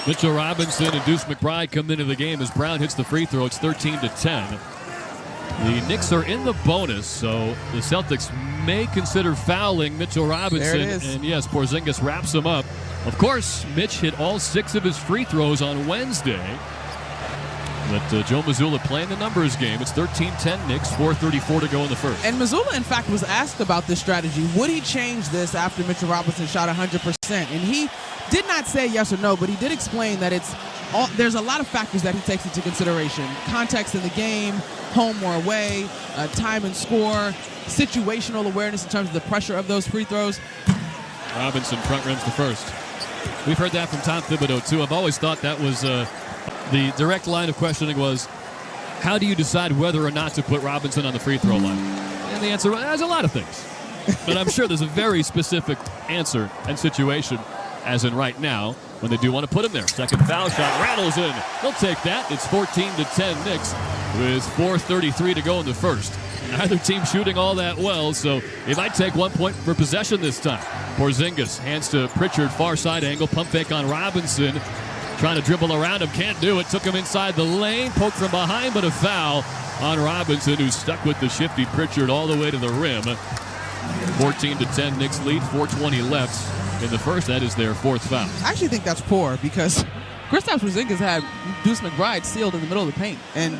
Mitchell Robinson and Deuce McBride come into the game as Brown hits the free throw. It's 13-10. The Knicks are in the bonus, so the Celtics may consider fouling Mitchell Robinson. There it is. And yes, Porzingis wraps him up. Of course, Mitch hit all 6 of his free throws on Wednesday. But Joe Mazzulla playing the numbers game. It's 13-10 Knicks, 4:34 to go in the first. And Mazzulla, in fact, was asked about this strategy. Would he change this after Mitchell Robinson shot 100%? And he did not say yes or no, but he did explain that there's a lot of factors that he takes into consideration. Context in the game, home or away, time and score, situational awareness in terms of the pressure of those free throws. Robinson front rims the first. We've heard that from Tom Thibodeau, too. I've always thought that was the direct line of questioning was, how do you decide whether or not to put Robinson on the free throw line? And the answer, there's a lot of things. But I'm sure there's a very specific answer and situation, as in right now, when they do want to put him there. Second foul shot rattles in. They'll take that. It's 14-10 Knicks with 4:33 to go in the first. Neither team shooting all that well, so it might take 1 point per possession this time. Porzingis hands to Pritchard, far side angle, pump fake on Robinson. Trying to dribble around him, can't do it. Took him inside the lane, poked from behind, but a foul on Robinson, who's stuck with the shifty Pritchard all the way to the rim. 14-10 Knicks lead, 4:20 left in the first. That is their 4th foul. I actually think that's poor because Kristaps Porzingis had Deuce McBride sealed in the middle of the paint, and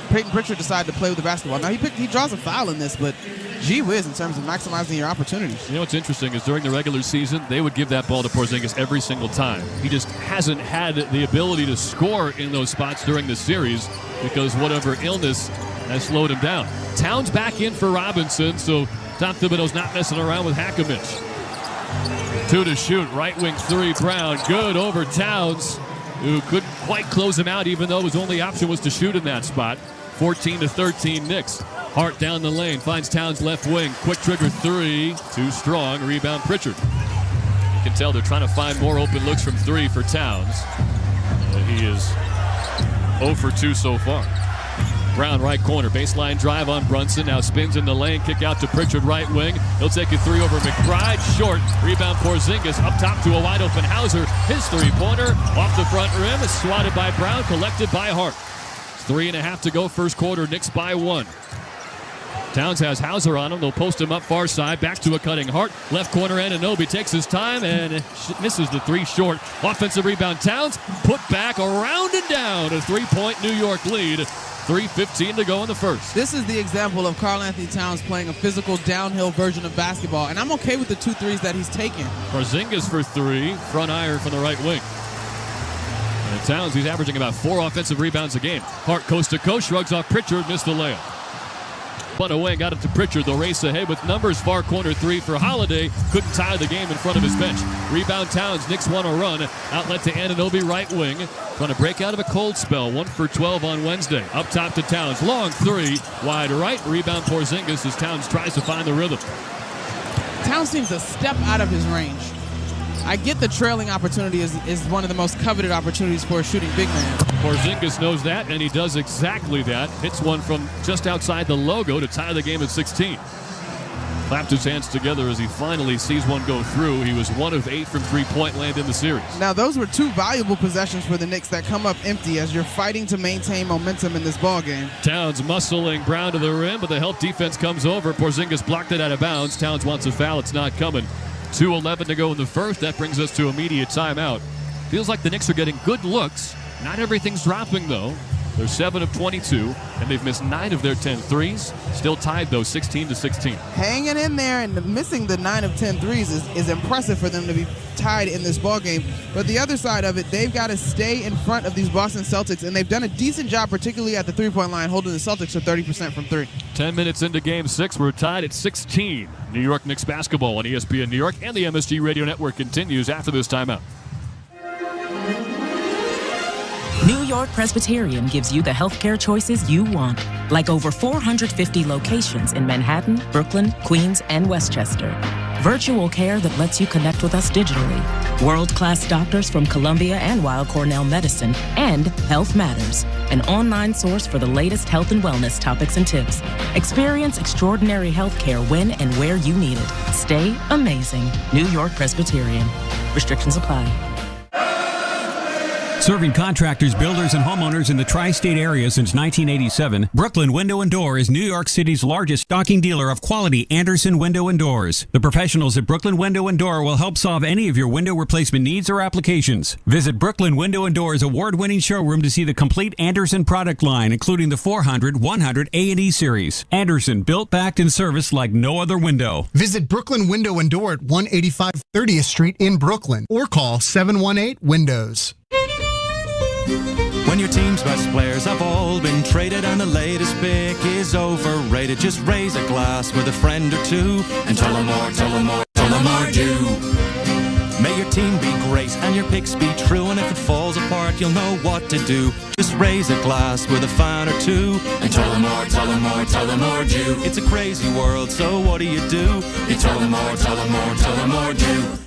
Peyton Pritchard decided to play with the basketball. Now, he draws a foul in this, but gee whiz in terms of maximizing your opportunities. You know what's interesting is during the regular season, they would give that ball to Porzingis every single time. He just hasn't had the ability to score in those spots during the series because whatever illness has slowed him down. Towns back in for Robinson, so Tom Thibodeau's not messing around with Hackimich. 2 to shoot, right wing 3, Brown, good over Towns, who couldn't quite close him out even though his only option was to shoot in that spot. 14-13 Knicks. Hart down the lane, finds Towns left wing. Quick trigger 3, too strong. Rebound Pritchard. You can tell they're trying to find more open looks from 3 for Towns. He is 0 for 2 so far. Brown right corner, baseline drive on Brunson. Now spins in the lane, kick out to Pritchard right wing. He'll take a 3 over McBride. Short, rebound Porzingis up top to a wide open Hauser. His 3-pointer off the front rim is swatted by Brown, collected by Hart. 3.5 to go first quarter, Knicks by 1. Towns has Hauser on him. They'll post him up far side. Back to a cutting Hart. Left corner, Anunoby takes his time and misses the 3 short. Offensive rebound, Towns. Put back, around and down. A 3-point New York lead. 3:15 to go in the first. This is the example of Karl Anthony Towns playing a physical downhill version of basketball. And I'm okay with the 2 threes that he's taken. Porzingis for 3. Front iron from the right wing. And Towns, he's averaging about 4 offensive rebounds a game. Hart coast to coast, shrugs off Pritchard, missed the layup. spun away and got it to Pritchard. They'll race ahead with numbers. Far corner three for Holiday. Couldn't tie the game in front of his bench. Rebound Towns. Knicks want to run. Outlet to Anunoby, right wing. Trying to break out of a cold spell. 1 for 12 on Wednesday. Up top to Towns. Long three. Wide right. Rebound Porzingis as Towns tries to find the rhythm. Towns seems to step out of his range. I get the trailing opportunity is one of the most coveted opportunities for a shooting big man. Porzingis knows that, and he does exactly that. Hits one from just outside the logo to tie the game at 16. Clapped his hands together as he finally sees one go through. He was 1 of 8 from three-point land in the series. Now, those were 2 valuable possessions for the Knicks that come up empty as you're fighting to maintain momentum in this ballgame. Towns muscling Brown to the rim, but the help defense comes over. Porzingis blocked it out of bounds. Towns wants a foul. It's not coming. 2:11 to go in the first. That brings us to immediate timeout. Feels like the Knicks are getting good looks. Not everything's dropping, though. They're 7 of 22, and they've missed 9 of their 10 threes. Still tied, though, 16-16. Hanging in there and missing the 9 of 10 threes is impressive for them to be tied in this ballgame. But the other side of it, they've got to stay in front of these Boston Celtics, and they've done a decent job, particularly at the three-point line, holding the Celtics to 30% from 3. 10 minutes into Game 6, we're tied at 16. New York Knicks basketball on ESPN New York, and the MSG Radio Network continues after this timeout. New York Presbyterian gives you the healthcare choices you want, like over 450 locations in Manhattan, Brooklyn, Queens, and Westchester. Virtual care that lets you connect with us digitally. World-class doctors from Columbia and Weill Cornell Medicine, and Health Matters, an online source for the latest health and wellness topics and tips. Experience extraordinary healthcare when and where you need it. Stay amazing. New York Presbyterian. Restrictions apply. Serving contractors, builders, and homeowners in the tri-state area since 1987, Brooklyn Window & Door is New York City's largest stocking dealer of quality Andersen window and doors. The professionals at Brooklyn Window & Door will help solve any of your window replacement needs or applications. Visit Brooklyn Window & Door's award-winning showroom to see the complete Andersen product line, including the 400, 100, A&E series. Andersen, built, backed, and serviced like no other window. Visit Brooklyn Window & Door at 185 30th Street in Brooklyn or call 718-WINDOWS. When your team's best players have all been traded and the latest pick is overrated, just raise a glass with a friend or two and tell them more, tell them more, tell them more do. May your team be great and your picks be true, and if it falls apart, you'll know what to do. Just raise a glass with a fan or two and tell them more, tell them more, tell them more do. It's a crazy world, so what do? You tell them more, tell them more, tell them more do.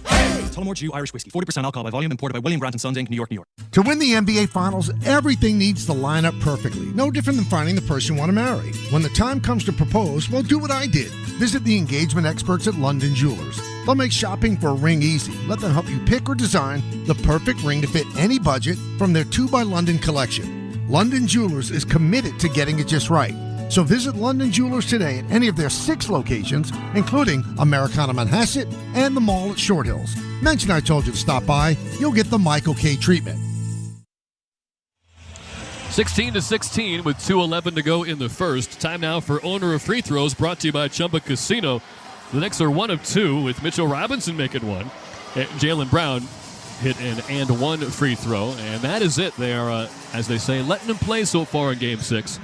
Tullamore Dew Irish Whiskey, 40% alcohol by volume, imported by William Grant & Sons, Inc., New York, New York. To win the NBA Finals, everything needs to line up perfectly. No different than finding the person you want to marry. When the time comes to propose, well, do what I did. Visit the engagement experts at London Jewelers. They'll make shopping for a ring easy. Let them help you pick or design the perfect ring to fit any budget from their 2 by London collection. London Jewelers is committed to getting it just right. So visit London Jewelers today at any of their 6 locations, including Americana Manhasset and the mall at Short Hills. Mention I told you to stop by. You'll get the Michael K. treatment. 16-16 with 2:11 to go in the first. Time now for Owner of Free Throws, brought to you by Chumba Casino. The Knicks are 1 of 2 with Mitchell Robinson making one. Jalen Brown hit an and 1 free throw, and that is it. They are, as they say, letting him play so far in Game 6.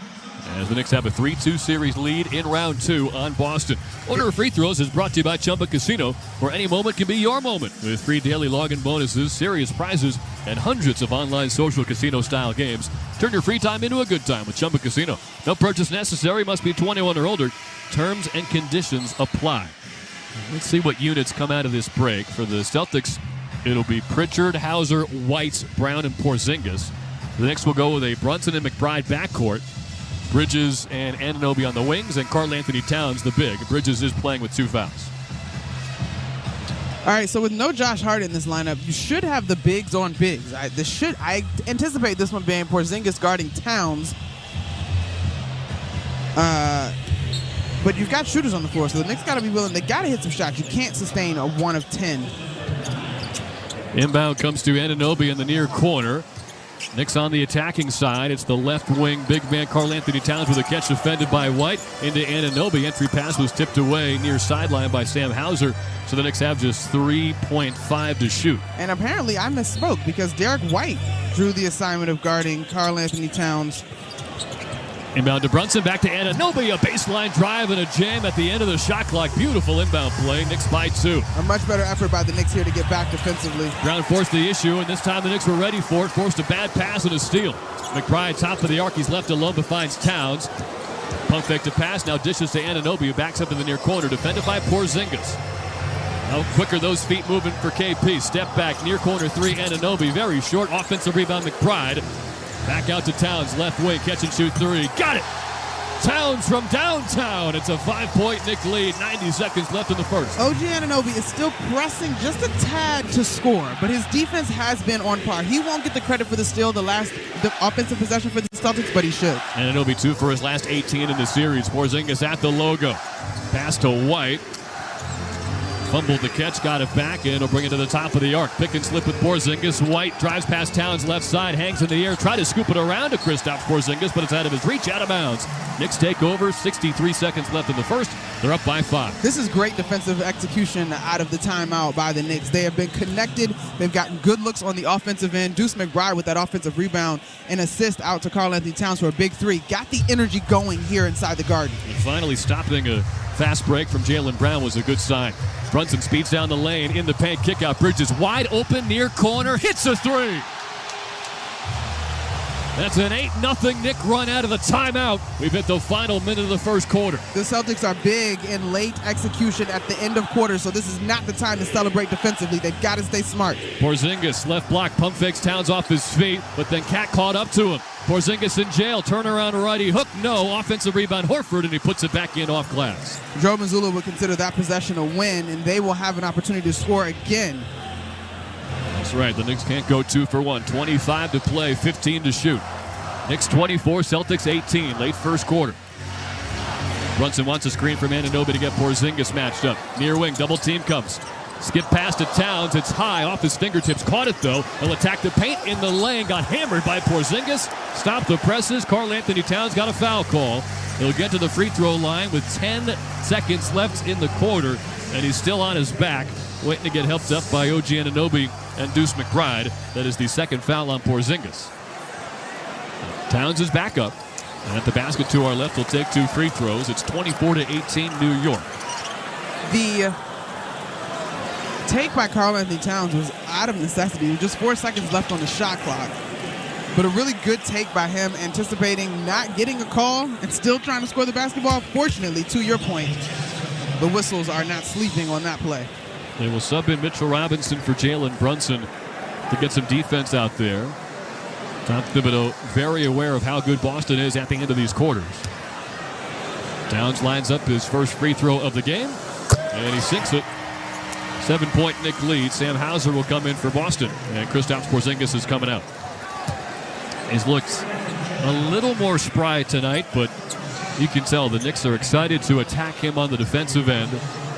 As the Knicks have a 3-2 series lead in round 2 on Boston. Owner of Free Throws is brought to you by Chumba Casino, where any moment can be your moment. With free daily login bonuses, serious prizes, and hundreds of online social casino-style games. Turn your free time into a good time with Chumba Casino. No purchase necessary. Must be 21 or older. Terms and conditions apply. Let's see what units come out of this break. For the Celtics, it'll be Pritchard, Hauser, White, Brown, and Porzingis. The Knicks will go with a Brunson and McBride backcourt. Bridges and Anunoby on the wings, and Karl Anthony Towns the big. Bridges is playing with 2 fouls. All right, so with no Josh Hart in this lineup, you should have the bigs on bigs. I anticipate this one being Porzingis guarding Towns. But you've got shooters on the floor, so the Knicks got to be willing. They got to hit some shots. You can't sustain a 1 of 10. Inbound comes to Anunoby in the near corner. Knicks on the attacking side. It's the left wing big man Karl Anthony Towns with a catch defended by White into Anunoby. Entry pass was tipped away near sideline by Sam Hauser. So the Knicks have just 3.5 to shoot. And apparently I misspoke because Derek White drew the assignment of guarding Karl Anthony Towns. Inbound to Brunson, back to Anunoby. A baseline drive and a jam at the end of the shot clock. Beautiful inbound play. Knicks by 2. A much better effort by the Knicks here to get back defensively. Brown forced the issue, and this time the Knicks were ready for it. Forced a bad pass and a steal. McBride, top of the arc. He's left alone but finds Towns. Pump fake to pass. Now dishes to Anunoby, who backs up in the near corner. Defended by Porzingis. How quicker those feet moving for KP. Step back, near corner 3, Anunoby. Very short. Offensive rebound, McBride. Back out to Towns, left wing, catch and shoot 3. Got it! Towns from downtown. It's a 5-point Knick lead. 90 seconds left in the first. OG Anunoby is still pressing just a tad to score, but his defense has been on par. He won't get the credit for the steal, the offensive possession for the Celtics, but he should. Anunoby 2 for his last 18 in the series. Porzingis at the logo. Pass to White. Fumbled the catch, got it back, and he'll bring it to the top of the arc. Pick and slip with Porzingis. White drives past Towns left side, hangs in the air, try to scoop it around to Kristaps Porzingis, but it's out of his reach, out of bounds. Knicks take over, 63 seconds left in the first. They're up by 5. This is great defensive execution out of the timeout by the Knicks. They have been connected. They've gotten good looks on the offensive end. Deuce McBride with that offensive rebound and assist out to Karl-Anthony Towns for a big 3. Got the energy going here inside the Garden. And finally stopping a fast break from Jalen Brown was a good sign. Brunson speeds down the lane, in the paint, kick out. Bridges wide open, near corner, hits a 3. That's an 8-0 Knick run out of the timeout. We've hit the final minute of the first quarter. The Celtics are big in late execution at the end of quarters, so this is not the time to celebrate defensively. They've got to stay smart. Porzingis, left block, pump fakes Towns off his feet, but then Cat caught up to him. Porzingis in jail, turnaround righty hook, no. Offensive rebound, Horford, and he puts it back in off glass. Joe Mazzulla would consider that possession a win, and they will have an opportunity to score again. That's right, the Knicks can't go 2 for 1. 25 to play, 15 to shoot. Knicks 24, Celtics 18, late first quarter. Brunson wants a screen from Anunoby to get Porzingis matched up. Near wing, double team comes. Skip pass to Towns, it's high off his fingertips. Caught it though, he'll attack the paint in the lane. Got hammered by Porzingis. Stop the presses, Karl-Anthony Towns got a foul call. He'll get to the free throw line with 10 seconds left in the quarter, and he's still on his back, waiting to get helped up by OG Anunoby and Deuce McBride. That is the second foul on Porzingis. Towns is back up, and at the basket to our left will take 2 free throws. It's 24-18 New York. The take by Karl-Anthony Towns was out of necessity. With just 4 seconds left on the shot clock. But a really good take by him, anticipating not getting a call and still trying to score the basketball. Fortunately, to your point, the whistles are not sleeping on that play. They will sub in Mitchell Robinson for Jalen Brunson to get some defense out there. Tom Thibodeau very aware of how good Boston is at the end of these quarters. Towns lines up his first free throw of the game, and he sinks it. 7-point Knick lead. Sam Hauser will come in for Boston, and Kristaps Porzingis is coming out. He's looked a little more spry tonight, but you can tell the Knicks are excited to attack him on the defensive end,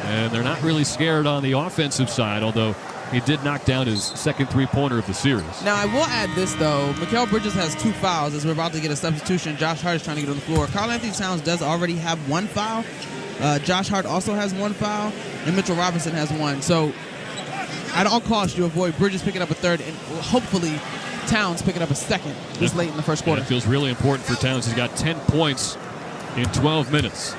and they're not really scared on the offensive side, although he did knock down his second three-pointer of the series. Now, I will add this, though. Mikal Bridges has 2 fouls as we're about to get a substitution. Josh Hart is trying to get on the floor. Karl-Anthony Towns does already have 1 foul. Josh Hart also has 1 foul, and Mitchell Robinson has 1. So, at all costs, you avoid Bridges picking up a third, and hopefully Towns picking up a second this late in the first quarter. It feels really important for Towns. He's got 10 points in 12 minutes.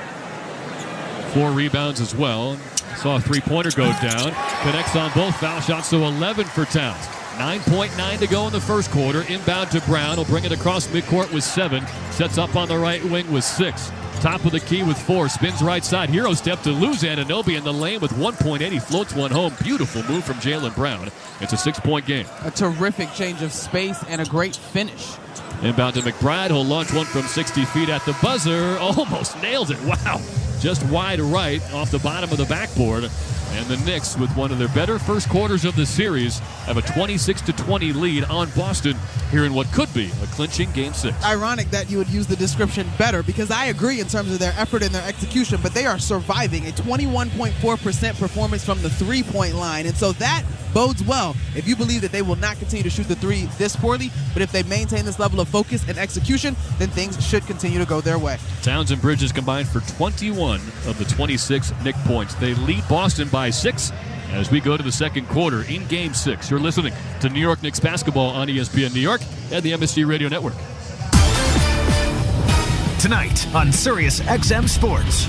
4 rebounds as well. Saw a three-pointer go down. Connects on both foul shots, so 11 for Towns. 9.9 to go in the first quarter. Inbound to Brown. He'll bring it across midcourt with 7. Sets up on the right wing with 6. Top of the key with 4. Spins right side. Hero step to lose Anunoby in the lane with 1.8. He floats one home. Beautiful move from Jalen Brown. It's a 6-point game. A terrific change of space and a great finish. Inbound to McBride. He'll launch one from 60 feet at the buzzer. Almost nails it. Wow. Just wide right off the bottom of the backboard. And the Knicks, with one of their better first quarters of the series, have a 26-20 lead on Boston here in what could be a clinching Game 6. Ironic that you would use the description better, because I agree in terms of their effort and their execution, but they are surviving a 21.4% performance from the three-point line. And so that bodes well if you believe that they will not continue to shoot the three this poorly, but if they maintain this level of focus and execution, then things should continue to go their way. Towns and Bridges combined for 21 of the 26 Knick points. They lead Boston by 6 as we go to the second quarter in Game 6. You're listening to New York Knicks basketball on ESPN New York and the MSG Radio Network. tonight on Sirius XM Sports.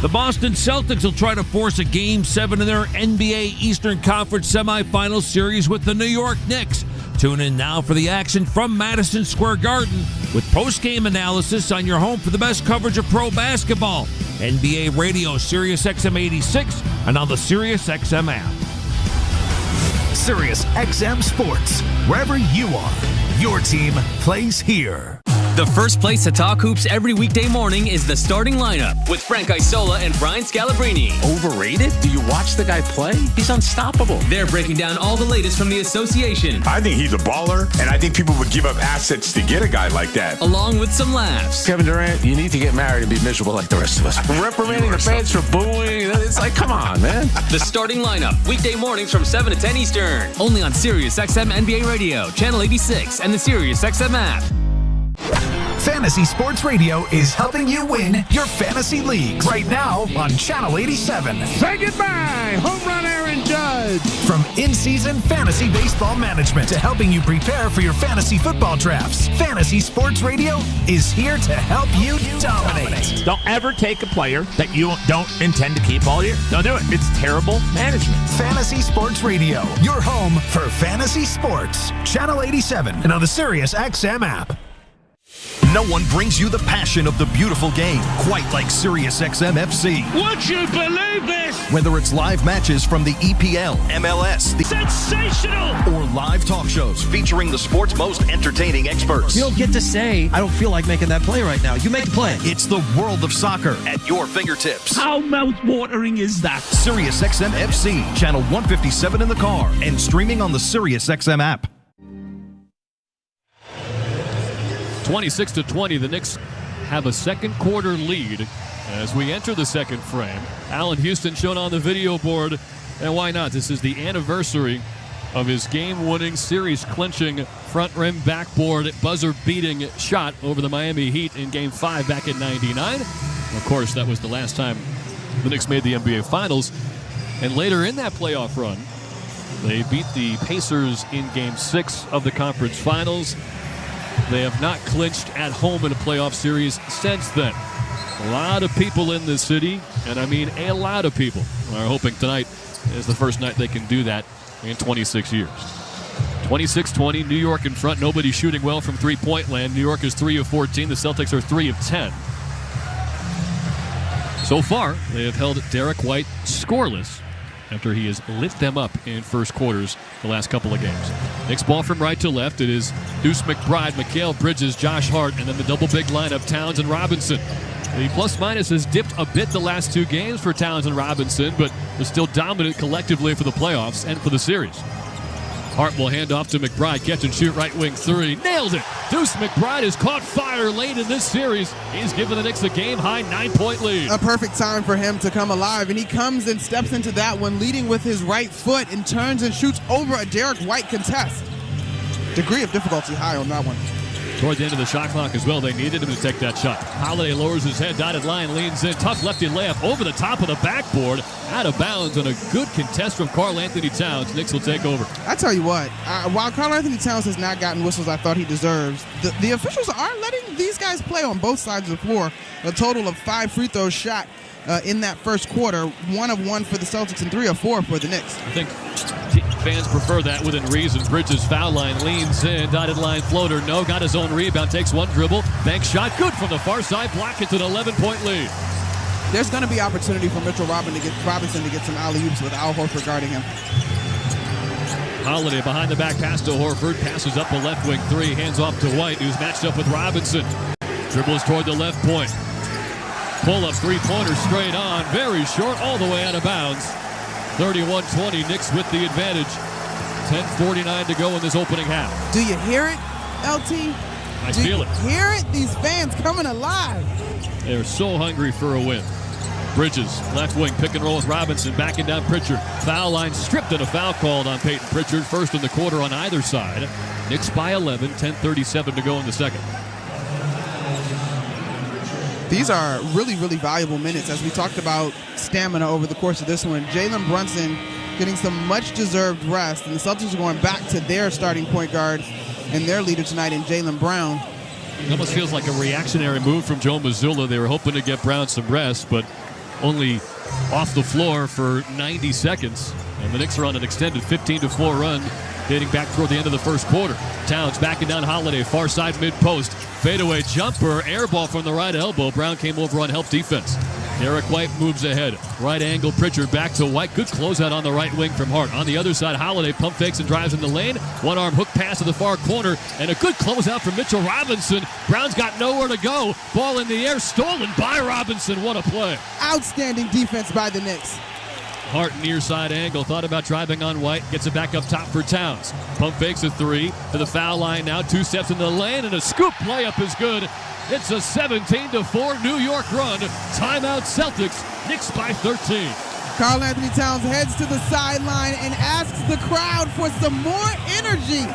The Boston Celtics will try to force a Game 7 in their NBA Eastern Conference semifinal series with the New York Knicks. Tune in now for the action from Madison Square Garden with post-game analysis on your home for the best coverage of pro basketball. NBA Radio, Sirius XM 86, and on the Sirius XM app. Sirius XM Sports. Wherever you are, your team plays here. The first place to talk hoops every weekday morning is the starting lineup with Frank Isola and Brian Scalabrine. Overrated? Do you watch the guy play? He's unstoppable. They're breaking down all the latest from the association. I think he's a baller, and I think people would give up assets to get a guy like that. Along with some laughs. Kevin Durant, you need to get married and be miserable like the rest of us. Reprimanding the fans for booing. It's like, come on, man. The starting lineup, weekday mornings from 7 to 10 Eastern. Only on Sirius XM NBA Radio, Channel 86, and the Sirius XM app. Fantasy Sports Radio is helping you win your fantasy leagues right now on Channel 87. Say goodbye, home run Aaron Judge. From in-season fantasy baseball management to helping you prepare for your fantasy football drafts, Fantasy Sports Radio is here to help you dominate. Don't ever take a player that you don't intend to keep all year. Don't do it. It's terrible management. Fantasy Sports Radio, your home for fantasy sports. Channel 87 and on the Sirius XM app. No one brings you the passion of the beautiful game quite like Sirius XM FC. Would you believe this? Whether it's live matches from the EPL, MLS, Sensational! or live talk shows featuring the sport's most entertaining experts. You don't get to say, I don't feel like making that play right now. You make the play. It's the world of soccer at your fingertips. How mouth-watering is that? Sirius XM FC, channel 157 in the car, and streaming on the Sirius XM app. 26-20, the Knicks have a second quarter lead as we enter the second frame. Allen Houston shown on the video board, and why not? This is the anniversary of his game-winning, series-clinching, front-rim backboard buzzer-beating shot over the Miami Heat in Game 5 back in '99. Of course, that was the last time the Knicks made the NBA Finals. And later in that playoff run, they beat the Pacers in Game 6 of the conference finals. They have not clinched at home in a playoff series since then. A lot of people in this city, and I mean a lot of people, are hoping tonight is the first night they can do that in 26 years. 26-20, New York in front. Nobody shooting well from three-point land. New York is 3 of 14. The Celtics are 3 of 10. So far, they have held Derek White scoreless after he has lit them up in first quarters the last couple of games. Knicks ball from right to left. It is Deuce McBride, Mikal Bridges, Josh Hart, and then the double big lineup, Towns and Robinson. The plus-minus has dipped a bit the last two games for Towns and Robinson, but they're still dominant collectively for the playoffs and for the series. Hart will hand off to McBride. Catch and shoot right wing three. Nailed it. Deuce McBride has caught fire late in this series. He's given the Knicks a game-high 9-point lead. A perfect time for him to come alive, and he comes and steps into that one, leading with his right foot and turns and shoots over a Derek White contest. Degree of difficulty high on that one. Toward the end of the shot clock as well, they needed him to take that shot. Holiday lowers his head, dotted line, leans in. Tough lefty layup over the top of the backboard. Out of bounds on a good contest from Karl Anthony Towns. Knicks will take over. I tell you what, while Karl Anthony Towns has not gotten whistles I thought he deserves, the officials are letting these guys play on both sides of the floor. A total of 5 free throws shot in that first quarter. 1 of 1 for the Celtics and 3 of 4 for the Knicks. I think fans prefer that within reason. Bridges foul line, leans in, dotted line floater. No, got his own rebound, takes one dribble. Bank shot, good from the far side. Block it to an 11-point lead. There's going to be opportunity for Mitchell Robinson to get some alley-oops with Al Horford guarding him. Holiday behind the back pass to Horford. Passes up the left wing three. Hands off to White, who's matched up with Robinson. Dribbles toward the left point. Pull-up three-pointer straight on. Very short, all the way out of bounds. 31-20, Knicks with the advantage. 10:49 to go in this opening half. Do you hear it, LT? I feel it. Hear it? These fans coming alive. They're so hungry for a win. Bridges, left wing, pick and roll with Robinson, backing down Pritchard. Foul line stripped and a foul called on Peyton Pritchard. First in the quarter on either side. Knicks by 11, 10:37 to go in the second. These are really, really valuable minutes as we talked about stamina over the course of this one. Jalen Brunson getting some much-deserved rest, and the Celtics are going back to their starting point guard and their leader tonight in Jaylen Brown. It almost feels like a reactionary move from Joe Mazzulla. They were hoping to get Brown some rest, but only off the floor for 90 seconds. And the Knicks are on an extended 15-4 run dating back toward the end of the first quarter. Towns backing down Holiday, far side mid-post. Fadeaway jumper, air ball from the right elbow. Brown came over on help defense. Derek White moves ahead. Right angle, Pritchard back to White. Good closeout on the right wing from Hart. On the other side, Holiday pump fakes and drives in the lane. One-arm hook pass to the far corner. And a good closeout from Mitchell Robinson. Brown's got nowhere to go. Ball in the air, stolen by Robinson. What a play. Outstanding defense by the Knicks. Hart near side angle. Thought about driving on White. Gets it back up top for Towns. Pump fakes a three to the foul line now. 2 steps in the lane and a scoop layup is good. It's a 17-4 New York run. Timeout Celtics. Knicks by 13. Karl Anthony Towns heads to the sideline and asks the crowd for some more energy.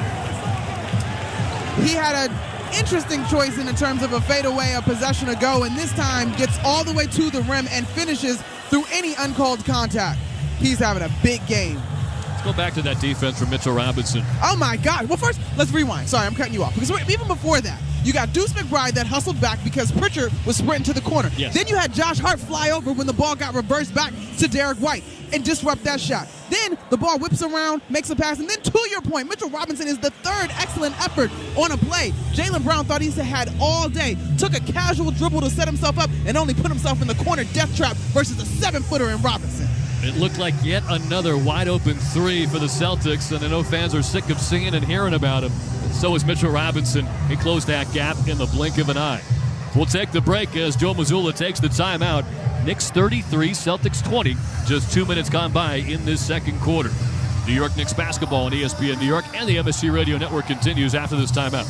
He had an interesting choice in terms of a fadeaway, a possession ago, and this time gets all the way to the rim and finishes through any uncalled contact. He's having a big game. Let's go back to that defense from Mitchell Robinson. Oh, my God. Well, first, let's rewind. Sorry, I'm cutting you off. Because even before that, you got Deuce McBride that hustled back because Pritchard was sprinting to the corner. Yes. Then you had Josh Hart fly over when the ball got reversed back to Derek White and disrupt that shot. Then the ball whips around, makes a pass, and then to your point, Mitchell Robinson is the third excellent effort on a play. Jalen Brown thought he had all day, took a casual dribble to set himself up, and only put himself in the corner death trap versus a 7-footer in Robinson. It looked like yet another wide-open three for the Celtics, and I know fans are sick of seeing and hearing about him. So is Mitchell Robinson. He closed that gap in the blink of an eye. We'll take the break as Joe Mazzulla takes the timeout. Knicks 33, Celtics 20. Just 2 minutes gone by in this second quarter. New York Knicks basketball on ESPN New York and the MSG Radio Network continues after this timeout.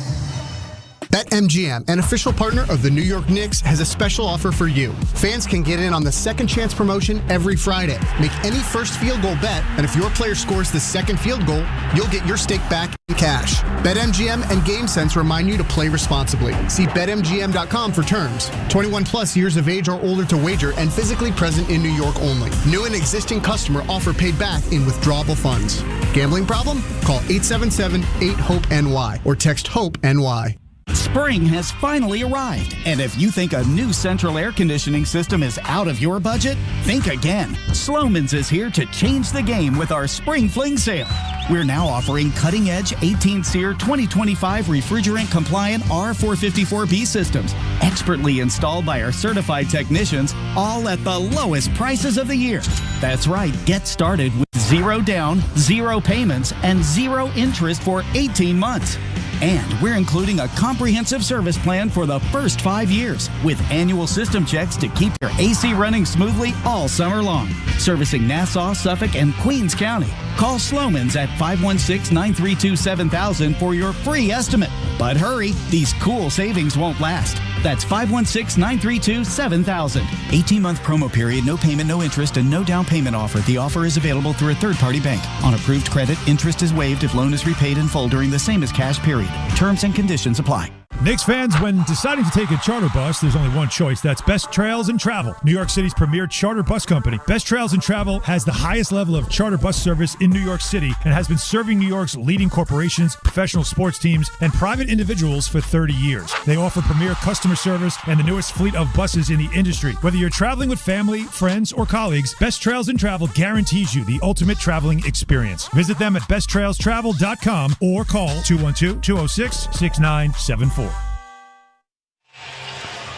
BetMGM, an official partner of the New York Knicks, has a special offer for you. Fans can get in on the second chance promotion every Friday. Make any first field goal bet, and if your player scores the second field goal, you'll get your stake back in cash. BetMGM and GameSense remind you to play responsibly. See BetMGM.com for terms. 21 plus years of age or older to wager and physically present in New York only. New and existing customer offer paid back in withdrawable funds. Gambling problem? Call 877-8-HOPE-NY or text HOPE-NY. Spring has finally arrived, and if you think a new central air conditioning system is out of your budget, think again. Sloman's is here to change the game with our Spring Fling sale. We're now offering cutting-edge 18-SEER 2025 refrigerant-compliant R454B systems, expertly installed by our certified technicians, all at the lowest prices of the year. That's right, get started with 0 down, 0 payments, and 0 interest for 18 months. And we're including a comprehensive service plan for the first 5 years with annual system checks to keep your AC running smoothly all summer long. Servicing Nassau, Suffolk, and Queens County. Call Sloman's at 516-932-7000 for your free estimate. But hurry, these cool savings won't last. That's 516-932-7000. 18-month promo period, no payment, no interest, and no down payment offer. The offer is available through a third-party bank. On approved credit, interest is waived if loan is repaid in full during the same as cash period. Terms and conditions apply. Knicks fans, when deciding to take a charter bus, there's only one choice. That's Best Trails and Travel, New York City's premier charter bus company. Best Trails and Travel has the highest level of charter bus service in New York City and has been serving New York's leading corporations, professional sports teams, and private individuals for 30 years. They offer premier customer service and the newest fleet of buses in the industry. Whether you're traveling with family, friends, or colleagues, Best Trails and Travel guarantees you the ultimate traveling experience. Visit them at besttrailstravel.com or call 212-206-6974.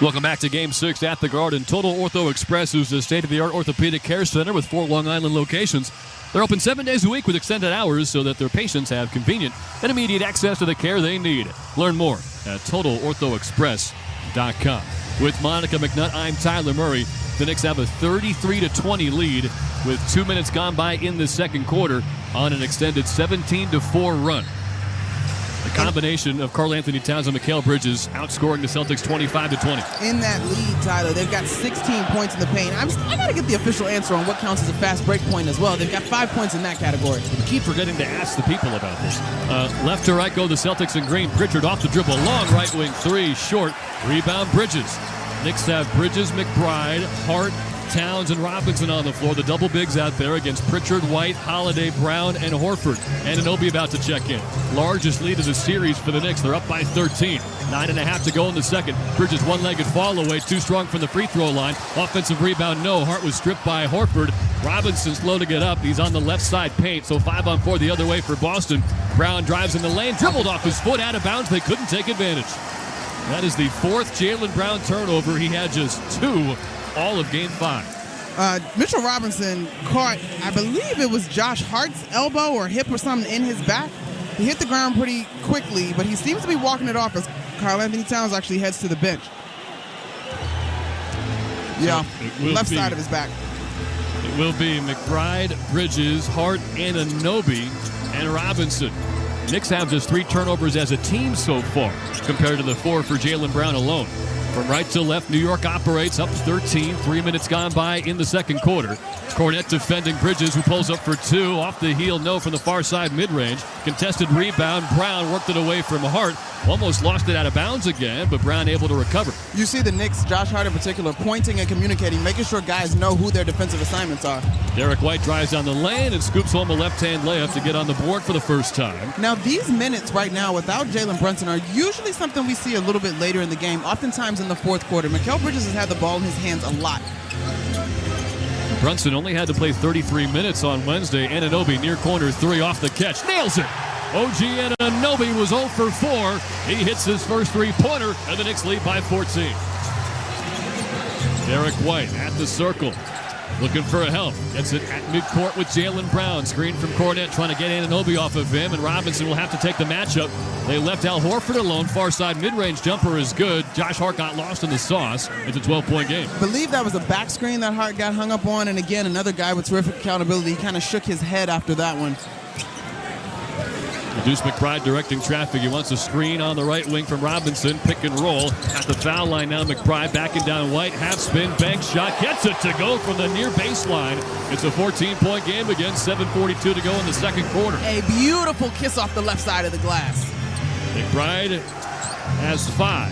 Welcome back to Game 6 at the Garden. Total Ortho Express is a state-of-the-art orthopedic care center with 4 Long Island locations. They're open 7 days a week with extended hours so that their patients have convenient and immediate access to the care they need. Learn more at TotalOrthoExpress.com. With Monica McNutt, I'm Tyler Murray. The Knicks have a 33-20 lead with 2 minutes gone by in the second quarter on an extended 17-4 run. The combination of Karl Anthony Towns and Mikal Bridges outscoring the Celtics 25-20. In that lead, Tyler, they've got 16 points in the paint. I got to get the official answer on what counts as a fast break point as well. They've got 5 points in that category. We keep forgetting to ask the people about this. Left to right go the Celtics in green. Pritchard off the dribble. Long right wing three. Short. Rebound Bridges. Knicks have Bridges, McBride, Hart, Towns and Robinson on the floor. The double bigs out there against Pritchard, White, Holiday, Brown, and Horford. Anunoby about to check in. Largest lead of the series for the Knicks. They're up by 13. 9.5 to go in the second. Bridges one-legged fall away. Too strong from the free throw line. Offensive rebound, no. Hart was stripped by Horford. Robinson slow to get up. He's on the left side paint, so 5-on-4 the other way for Boston. Brown drives in the lane, dribbled off his foot, out of bounds. They couldn't take advantage. That is the fourth Jalen Brown turnover. He had just 2 all of Game 5. Mitchell Robinson caught, I believe it was Josh Hart's elbow or hip or something in his back. He hit the ground pretty quickly, but he seems to be walking it off as Karl-Anthony Towns actually heads to the bench. Yeah, left side of his back. It will be McBride, Bridges, Hart, Anunoby, and Robinson. Knicks have just 3 turnovers as a team so far, compared to the 4 for Jalen Brown alone. From right to left, New York operates up 13. 3 minutes gone by in the second quarter. Cornette defending Bridges, who pulls up for 2. Off the heel, no from the far side mid-range. Contested rebound. Brown worked it away from Hart. Almost lost it out of bounds again, but Brown able to recover. You see the Knicks, Josh Hart in particular, pointing and communicating, making sure guys know who their defensive assignments are. Derek White drives down the lane and scoops home a left-hand layup to get on the board for the first time. Now, these minutes right now without Jalen Brunson are usually something we see a little bit later in the game, oftentimes in the fourth quarter. Mikal Bridges has had the ball in his hands a lot. Brunson only had to play 33 minutes on Wednesday. Anunoby near corner 3 off the catch. Nails it! OG Anunoby was 0 for 4. He hits his first three-pointer, and the Knicks lead by 14. Derek White at the circle. Looking for a help. Gets it at midcourt with Jalen Brown. Screen from Cornette trying to get Anunoby off of him, and Robinson will have to take the matchup. They left Al Horford alone. Far side mid-range jumper is good. Josh Hart got lost in the sauce. It's a 12-point game. I believe that was a back screen that Hart got hung up on, and again, another guy with terrific accountability. He kind of shook his head after that one. Deuce McBride directing traffic. He wants a screen on the right wing from Robinson. Pick and roll at the foul line now. McBride backing down White. Half spin, bank shot. Gets it to go from the near baseline. It's a 14-point game again. 7:42 to go in the second quarter. A beautiful kiss off the left side of the glass. McBride has 5.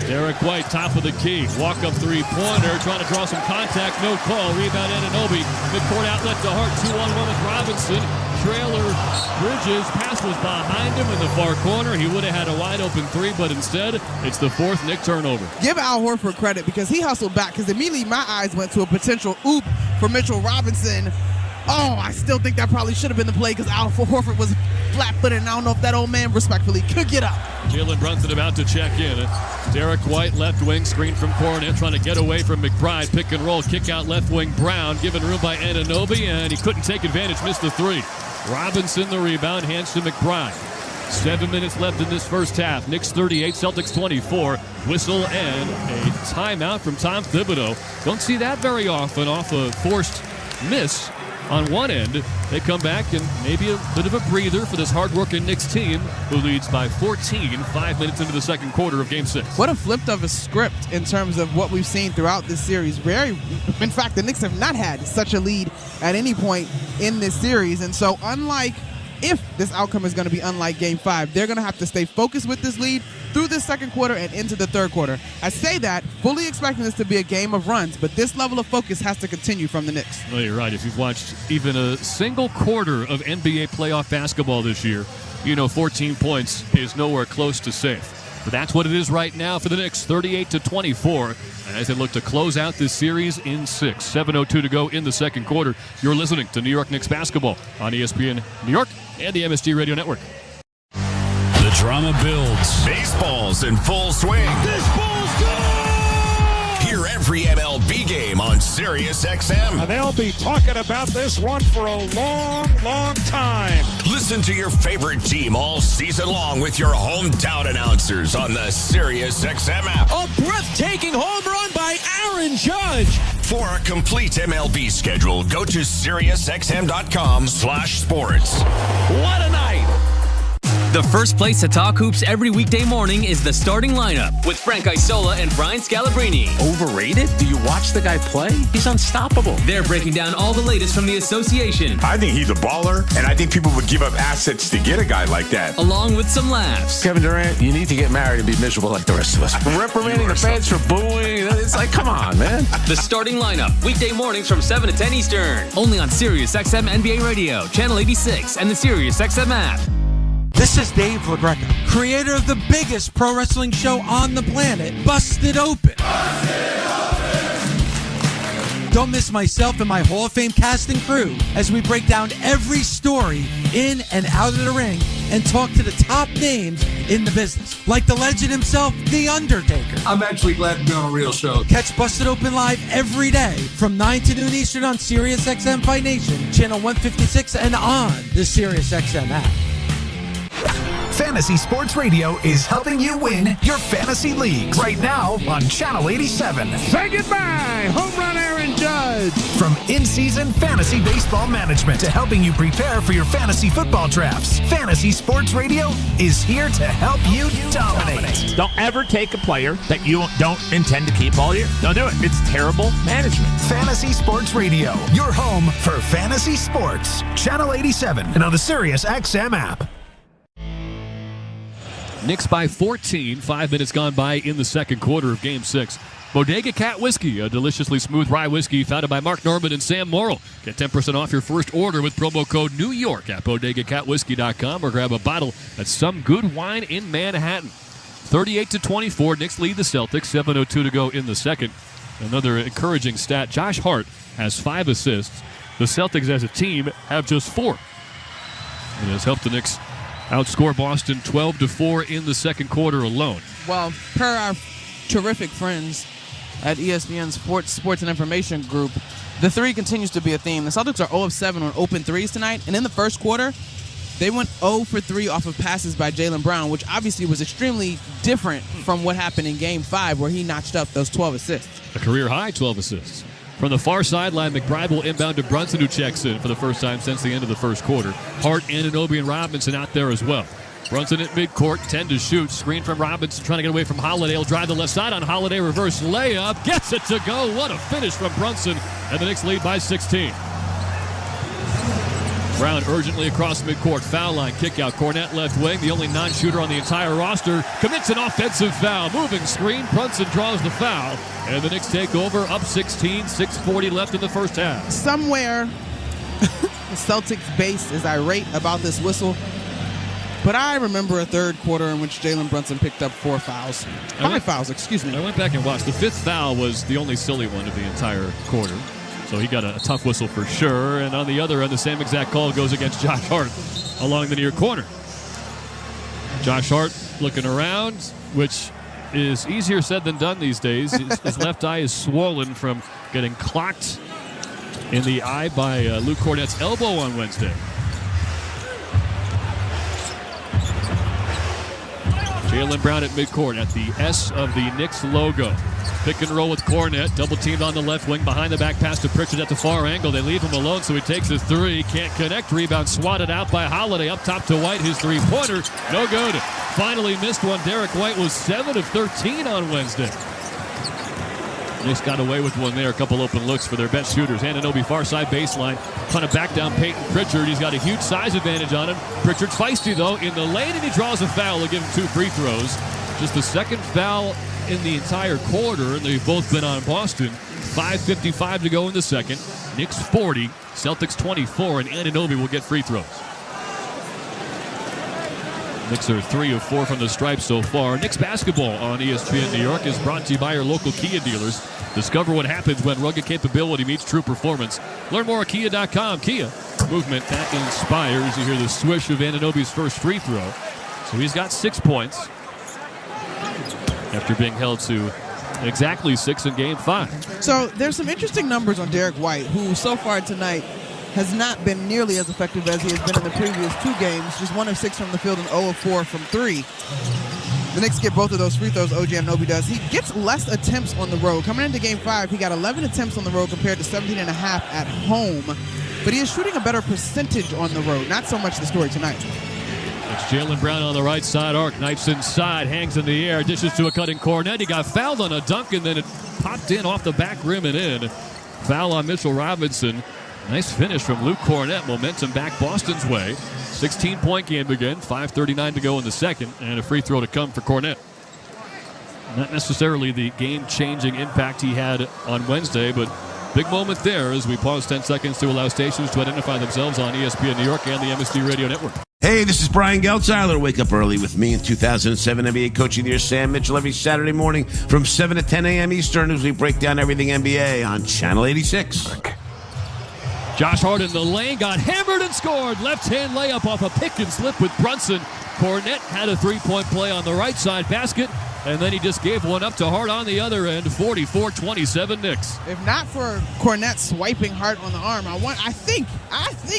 Derek White, top of the key. Walk-up three-pointer. Trying to draw some contact. No call. Rebound Anunoby. Midcourt outlet to Hart. 2-on-1 with Robinson. Trailer Bridges. Pass was behind him in the far corner. He would have had a wide-open 3, but instead, it's the 4th Knick turnover. Give Al Horford credit because he hustled back, because immediately my eyes went to a potential oop for Mitchell Robinson. Oh, I still think that probably should have been the play because Al Horford was flat-footed, and I don't know if that old man respectfully could get up. Jalen Brunson about to check in. Derek White, left wing, screen from Cornette, trying to get away from McBride. Pick and roll, kick out left wing Brown, given room by Anunoby, and he couldn't take advantage, missed the 3. Robinson the rebound, hands to McBride. 7 minutes left in this first half. Knicks 38, Celtics 24. Whistle and a timeout from Tom Thibodeau. Don't see that very often off a forced miss on one end. They come back and maybe a bit of a breather for this hard-working Knicks team, who leads by 14, 5 minutes into the second quarter of Game 6. What a flip of a script in terms of what we've seen throughout this series. In fact, the Knicks have not had such a lead at any point in this series. And so if this outcome is going to be unlike Game 5, they're going to have to stay focused with this lead through this second quarter and into the third quarter. I say that fully expecting this to be a game of runs, but this level of focus has to continue from the Knicks. Well, you're right. If you've watched even a single quarter of NBA playoff basketball this year, you know 14 points is nowhere close to safe. But that's what it is right now for the Knicks, 38-24, as they look to close out this series in 6. 7:02 to go in the second quarter. You're listening to New York Knicks basketball on ESPN New York and the MSG Radio Network. The drama builds. Baseball's in full swing. This ball's good! Hear every MLB game on Sirius XM. They'll be talking about this one for a long, long time. Listen to your favorite team all season long with your hometown announcers on the Sirius XM app. A breathtaking home run by Aaron Judge. For a complete MLB schedule, go to SiriusXM.com/sports. What a night! The first place to talk hoops every weekday morning is the starting lineup with Frank Isola and Brian Scalabrine. Overrated? Do you watch the guy play? He's unstoppable. They're breaking down all the latest from the association. I think he's a baller, and I think people would give up assets to get a guy like that. Along with some laughs. Kevin Durant, you need to get married and be miserable like the rest of us. Reprimanding the fans for booing. It's like, come on, man. The starting lineup, weekday mornings from 7 to 10 Eastern. Only on SiriusXM NBA Radio, Channel 86, and the SiriusXM app. This is Dave LaGreca, creator of the biggest pro wrestling show on the planet, Busted Open. Don't miss myself and my Hall of Fame cast and crew as we break down every story in and out of the ring and talk to the top names in the business, like the legend himself, The Undertaker. I'm actually glad to be on a real show. Catch Busted Open live every day from 9 to noon Eastern on SiriusXM Fight Nation, channel 156, and on the SiriusXM app. Fantasy Sports Radio is helping you win your fantasy leagues right now on Channel 87. Say goodbye, home run Aaron Judge. From in-season fantasy baseball management to helping you prepare for your fantasy football drafts, Fantasy Sports Radio is here to help you dominate. Don't ever take a player that you don't intend to keep all year. Don't do it. It's terrible management. Fantasy Sports Radio, your home for fantasy sports. Channel 87 and on the SiriusXM app. Knicks by 14, 5 minutes gone by in the second quarter of Game 6. Bodega Cat Whiskey, a deliciously smooth rye whiskey founded by Mark Norman and Sam Morrill. Get 10% off your first order with promo code New York at bodegacatwhiskey.com or grab a bottle at some good wine in Manhattan. 38-24, Knicks lead the Celtics, 7:02 to go in the second. Another encouraging stat, Josh Hart has 5 assists. The Celtics as a team have just 4. It has helped the Knicks outscore Boston 12-4 in the second quarter alone. Well, per our terrific friends at ESPN's Sports and Information Group, the three continues to be a theme. The Celtics are 0 of 7 on open threes tonight, and in the first quarter, they went 0 for 3 off of passes by Jalen Brown, which obviously was extremely different from what happened in Game 5, where he notched up those 12 assists. A career-high 12 assists. From the far sideline, McBride will inbound to Brunson, who checks in for the first time since the end of the first quarter. Hart, Anunoby, and Robinson out there as well. Brunson at midcourt, 10 to shoot. Screen from Robinson, trying to get away from Holiday. He'll drive the left side on Holiday. Reverse layup. Gets it to go. What a finish from Brunson. And the Knicks lead by 16. Brown urgently across midcourt. Foul line, kick out. Cornette left wing, the only non-shooter on the entire roster. Commits an offensive foul. Moving screen. Brunson draws the foul. And the Knicks take over, up 16, 6:40 left in the first half. Somewhere, the Celtics base is irate about this whistle. But I remember a third quarter in which Jalen Brunson picked up 4 fouls. 5 fouls, excuse me. I went back and watched. The 5th foul was the only silly one of the entire quarter. So he got a tough whistle for sure. And on the other end, the same exact call goes against Josh Hart along the near corner. Josh Hart looking around, which is easier said than done these days. His left eye is swollen from getting clocked in the eye by Luke Cornette's elbow on Wednesday. Jalen Brown at midcourt at the S of the Knicks logo. Pick and roll with Cornette. Double teamed on the left wing. Behind the back pass to Pritchard at the far angle. They leave him alone, so he takes a 3. Can't connect. Rebound swatted out by Holiday. Up top to White. His 3-pointer. No good. Finally missed one. Derek White was 7 of 13 on Wednesday. Knicks got away with one there. A couple open looks for their best shooters. Anunoby far side baseline. Trying to back down Peyton Pritchard. He's got a huge size advantage on him. Pritchard's feisty, though, in the lane, and he draws a foul. They'll give him 2 free throws. Just the second foul in the entire quarter, and they've both been on Boston. 5:55 to go in the second. Knicks 40, Celtics 24, and Anunoby will get free throws. Knicks are 3 of 4 from the stripe so far. Knicks basketball on ESPN New York is brought to you by your local Kia dealers. Discover what happens when rugged capability meets true performance. Learn more at Kia.com. Kia, movement that inspires. You hear the swish of Anunoby's first free throw. So he's got 6 points after being held to exactly 6 in Game 5. So there's some interesting numbers on Derek White, who so far tonight has not been nearly as effective as he has been in the previous 2 games. Just 1 of 6 from the field and 0 of 4 from 3. The Knicks get both of those free throws, OG Anunoby does. He gets less attempts on the road. Coming into Game 5, he got 11 attempts on the road compared to 17.5 at home. But he is shooting a better percentage on the road. Not so much the story tonight. It's Jalen Brown on the right side arc. Knifes inside, hangs in the air, dishes to a cutting Cornet. He got fouled on a dunk, and then it popped in off the back rim and in. Foul on Mitchell Robinson. Nice finish from Luke Cornet. Momentum back Boston's way. 16-point game again. 5:39 to go in the second, and a free throw to come for Cornet. Not necessarily the game-changing impact he had on Wednesday, but big moment there as we pause 10 seconds to allow stations to identify themselves on ESPN New York and the MSD Radio Network. Hey, this is Brian Geltzeiler. Wake up early with me in 2007 NBA Coach of the Year Sam Mitchell every Saturday morning from 7 to 10 a.m. Eastern as we break down everything NBA on Channel 86. Josh Hart in the lane, got hammered and scored. Left-hand layup off a pick and slip with Brunson. Cornet had a three-point play on the right side basket, and then he just gave one up to Hart on the other end. 44-27 Knicks. If not for Cornet swiping Hart on the arm, I think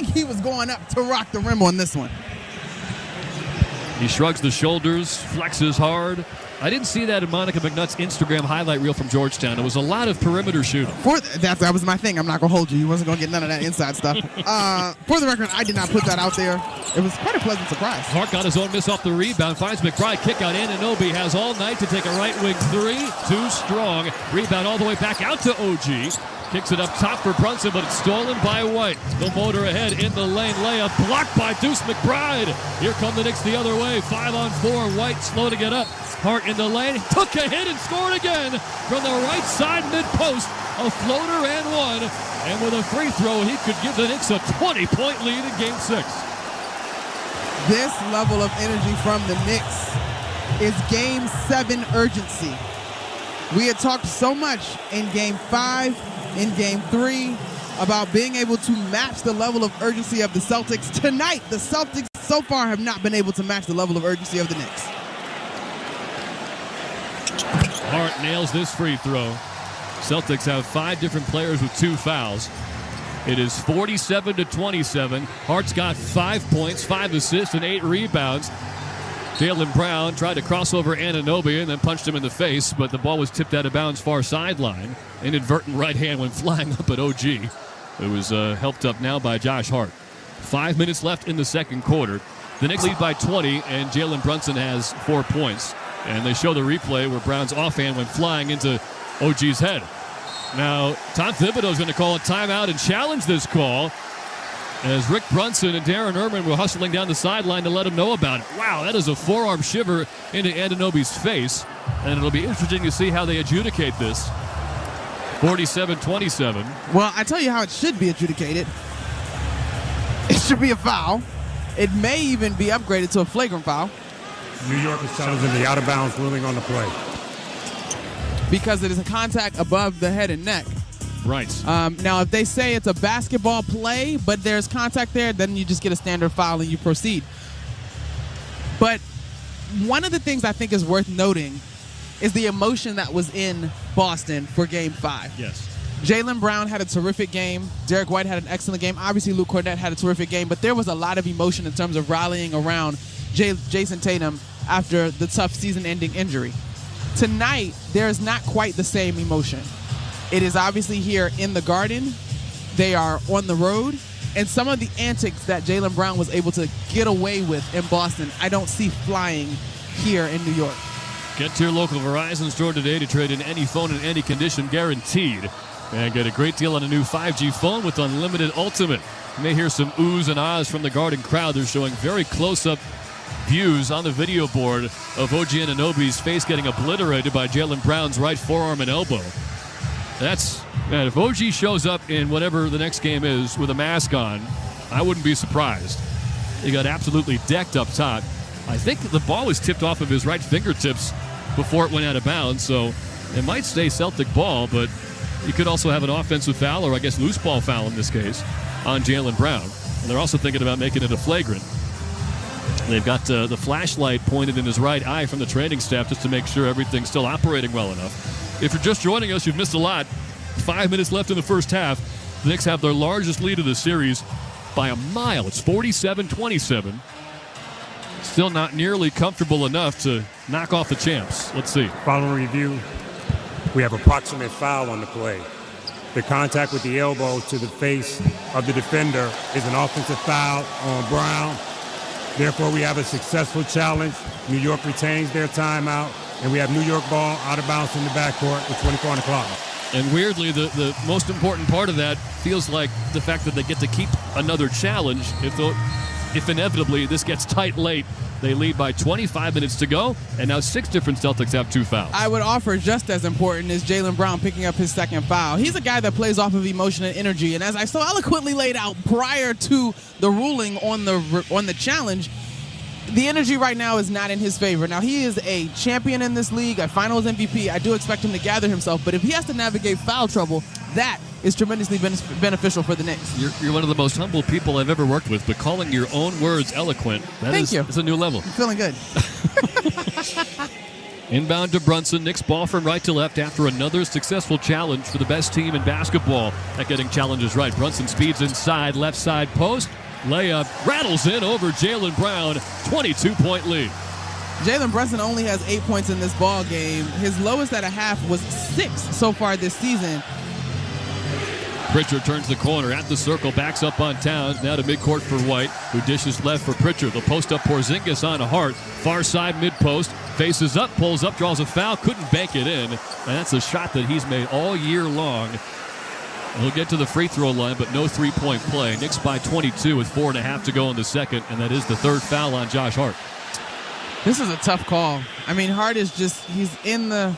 he was going up to rock the rim on this one. He shrugs the shoulders, flexes hard. I didn't see that in Monica McNutt's Instagram highlight reel from Georgetown. It was a lot of perimeter shooting. That was my thing. I'm not going to hold you. You wasn't going to get none of that inside stuff. For the record, I did not put that out there. It was quite a pleasant surprise. Hart got his own miss off the rebound. Finds McBride. Kick out. Anunoby has all night to take a right wing three. Too strong. Rebound all the way back out to OG. Kicks it up top for Brunson, but it's stolen by White. The motor ahead in the lane. Layup blocked by Deuce McBride. Here come the Knicks the other way. 5-on-4. White slow to get up. Hart in the lane. Took a hit and scored again from the right side mid-post. A floater and one. And with a free throw, he could give the Knicks a 20-point lead in Game 6. This level of energy from the Knicks is Game 7 urgency. We had talked so much in Game 5, in Game 3, about being able to match the level of urgency of the Celtics. Tonight, the Celtics so far have not been able to match the level of urgency of the Knicks. Hart nails this free throw. Celtics have 5 different players with 2 fouls. It is 47-27. Hart's got 5 points, 5 assists, and 8 rebounds. Jalen Brown tried to cross over Anunoby and then punched him in the face, but the ball was tipped out of bounds far sideline. Inadvertent right hand went flying up at OG. It was helped up now by Josh Hart. 5 minutes left in the second quarter. The Knicks lead by 20, and Jalen Brunson has 4 points. And they show the replay where Brown's offhand went flying into OG's head. Now, Tom Thibodeau's going to call a timeout and challenge this call as Rick Brunson and Darren Erman were hustling down the sideline to let him know about it. Wow, that is a forearm shiver into Anunoby's face. And it'll be interesting to see how they adjudicate this. 47-27. Well, I tell you how it should be adjudicated. It should be a foul. It may even be upgraded to a flagrant foul. New York is challenging the out-of-bounds ruling on the play. Because it is a contact above the head and neck. Right. Now, if they say it's a basketball play, but there's contact there, then you just get a standard foul and you proceed. But one of the things I think is worth noting is the emotion that was in Boston for Game 5. Yes. Jalen Brown had a terrific game. Derek White had an excellent game. Obviously, Luke Cornet had a terrific game, but there was a lot of emotion in terms of rallying around Jason Tatum after the tough season-ending injury. Tonight, there's not quite the same emotion. It is obviously here in the Garden. They are on the road. And some of the antics that Jalen Brown was able to get away with in Boston, I don't see flying here in New York. Get to your local Verizon store today to trade in any phone in any condition, guaranteed. And get a great deal on a new 5G phone with Unlimited Ultimate. You may hear some oohs and ahs from the Garden crowd. They're showing very close-up views on the video board of OG Anunoby's face getting obliterated by Jalen Brown's right forearm and elbow. Man, if OG shows up in whatever the next game is with a mask on, I wouldn't be surprised. He got absolutely decked up top. I think the ball was tipped off of his right fingertips before it went out of bounds, so it might stay Celtic ball, but you could also have an offensive foul, or I guess loose ball foul in this case, on Jalen Brown. And they're also thinking about making it a flagrant. They've got the flashlight pointed in his right eye from the training staff just to make sure everything's still operating well enough. If you're just joining us, you've missed a lot. 5 minutes left in the first half. The Knicks have their largest lead of the series by a mile. It's 47-27. Still not nearly comfortable enough to knock off the champs. Let's see. Following review, we have approximate foul on the play. The contact with the elbow to the face of the defender is an offensive foul on Brown. Therefore, we have a successful challenge. New York retains their timeout, and we have New York ball out of bounds in the backcourt with 24 on the clock. And weirdly, the most important part of that feels like the fact that they get to keep another challenge. If inevitably this gets tight late, they lead by 25 minutes to go, and now 6 different Celtics have 2 fouls. I would offer just as important is Jalen Brown picking up his second foul. He's a guy that plays off of emotion and energy, and as I so eloquently laid out prior to the ruling on the challenge, the energy right now is not in his favor. Now, he is a champion in this league, a finals MVP. I do expect him to gather himself, but if he has to navigate foul trouble, that is tremendously beneficial for the Knicks. You're one of the most humble people I've ever worked with, but calling your own words eloquent, Thank you. Is a new level. I'm feeling good. Inbound to Brunson. Knicks ball from right to left after another successful challenge for the best team in basketball at getting challenges right. Brunson speeds inside, left side post. Layup rattles in over Jalen Brown. 22-point lead. Jalen Brunson only has 8 points in this ball game. His lowest at a half was 6 so far this season. Pritchard turns the corner at the circle, backs up on Towns. Now to midcourt for White, who dishes left for Pritchard. They'll post up Porzingis on Hart. Far side mid-post. Faces up, pulls up, draws a foul. Couldn't bank it in. And that's a shot that he's made all year long. He'll get to the free throw line, but no three-point play. Knicks by 22 with 4.5 to go in the second, and that is the 3rd foul on Josh Hart. This is a tough call. I mean, Hart is he's in the...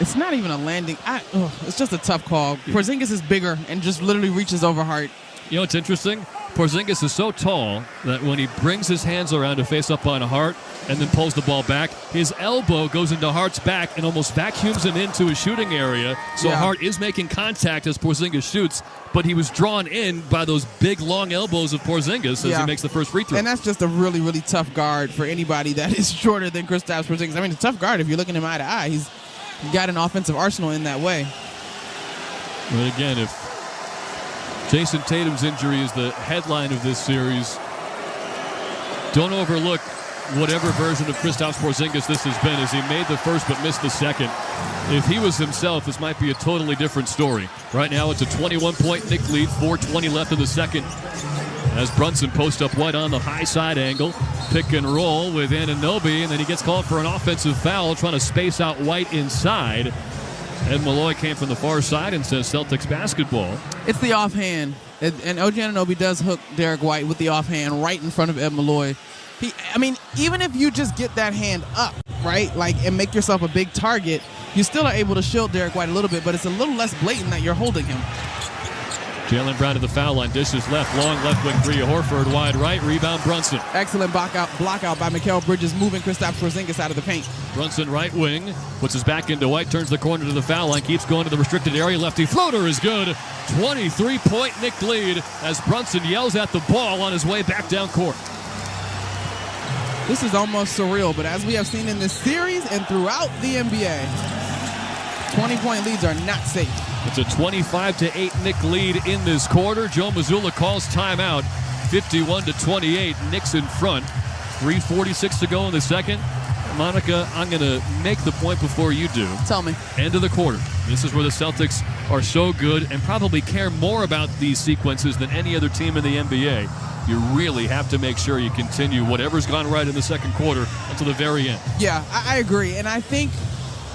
It's not even a landing. It's just a tough call. Porzingis is bigger and just literally reaches over Hart. You know what's interesting? Porzingis is so tall that when he brings his hands around to face up on Hart and then pulls the ball back, his elbow goes into Hart's back and almost vacuums him into his shooting area. So Hart is making contact as Porzingis shoots, but he was drawn in by those big, long elbows of Porzingis as he makes the first free throw. And that's just a really, really tough guard for anybody that is shorter than Kristaps Porzingis. I mean, a tough guard if you're looking him eye to eye. He's got an offensive arsenal in that way. But again, if Jason Tatum's injury is the headline of this series, don't overlook whatever version of Kristaps Porzingis this has been, as he made the first but missed the second. If he was himself, this might be a totally different story. Right now, it's a 21-point Knick lead, 4:20 left in the second. As Brunson posts up White on the high side angle, pick and roll with Anunoby, and then he gets called for an offensive foul, trying to space out White inside. Ed Malloy came from the far side and says Celtics basketball. It's the offhand, and OG Anunoby does hook Derek White with the offhand right in front of Ed Malloy. Even if you just get that hand up, right, and make yourself a big target, you still are able to shield Derek White a little bit, but it's a little less blatant that you're holding him. Jalen Brown to the foul line, dishes left, long left wing three. Horford wide right, rebound Brunson. Excellent block out by Mikal Bridges, moving Kristaps Porzingis out of the paint. Brunson right wing, puts his back into White, turns the corner to the foul line, keeps going to the restricted area. Lefty floater is good. 23-point Knick lead as Brunson yells at the ball on his way back down court. This is almost surreal, but as we have seen in this series and throughout the NBA, 20-point leads are not safe. It's a 25-8 Knick lead in this quarter. Joe Mazzulla calls timeout. 51-28. Knicks in front. 3:46 to go in the second. Monica, I'm going to make the point before you do. Tell me. End of the quarter. This is where the Celtics are so good and probably care more about these sequences than any other team in the NBA. You really have to make sure you continue whatever's gone right in the second quarter until the very end. Yeah, I agree. And I think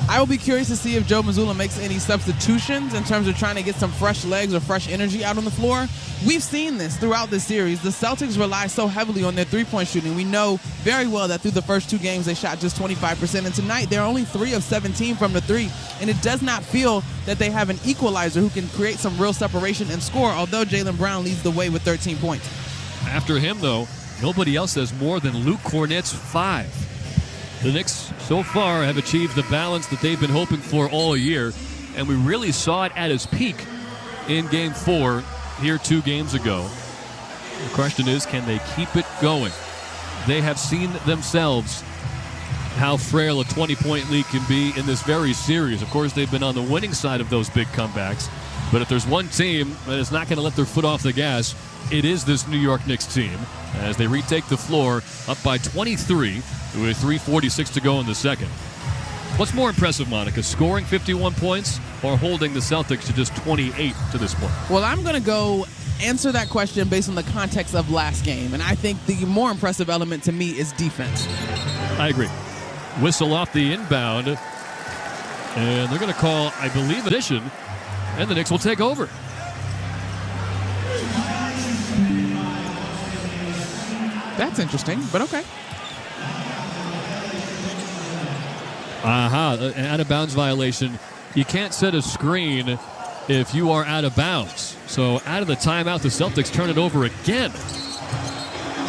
I will be curious to see if Joe Mazzulla makes any substitutions in terms of trying to get some fresh legs or fresh energy out on the floor. We've seen this throughout this series. The Celtics rely so heavily on their three-point shooting. We know very well that through the first 2 games they shot just 25%, and tonight they're only 3 of 17 from the three, and it does not feel that they have an equalizer who can create some real separation and score, although Jalen Brown leads the way with 13 points. After him, though, nobody else has more than Luke Kornet's 5. The Knicks so far have achieved the balance that they've been hoping for all year, and we really saw it at its peak in Game 4 here 2 games ago. The question is, can they keep it going? They have seen themselves how frail a 20-point lead can be in this very series. Of course, they've been on the winning side of those big comebacks, but if there's one team that is not going to let their foot off the gas, it is this New York Knicks team, as they retake the floor up by 23 with 3:46 to go in the second. What's more impressive, Monica, scoring 51 points or holding the Celtics to just 28 to this point? Well, I'm going to go answer that question based on the context of last game. And I think the more impressive element to me is defense. I agree. Whistle off the inbound. And they're going to call, I believe, addition. And the Knicks will take over. That's interesting, but okay. An out-of-bounds violation. You can't set a screen if you are out of bounds. So out of the timeout, the Celtics turn it over again.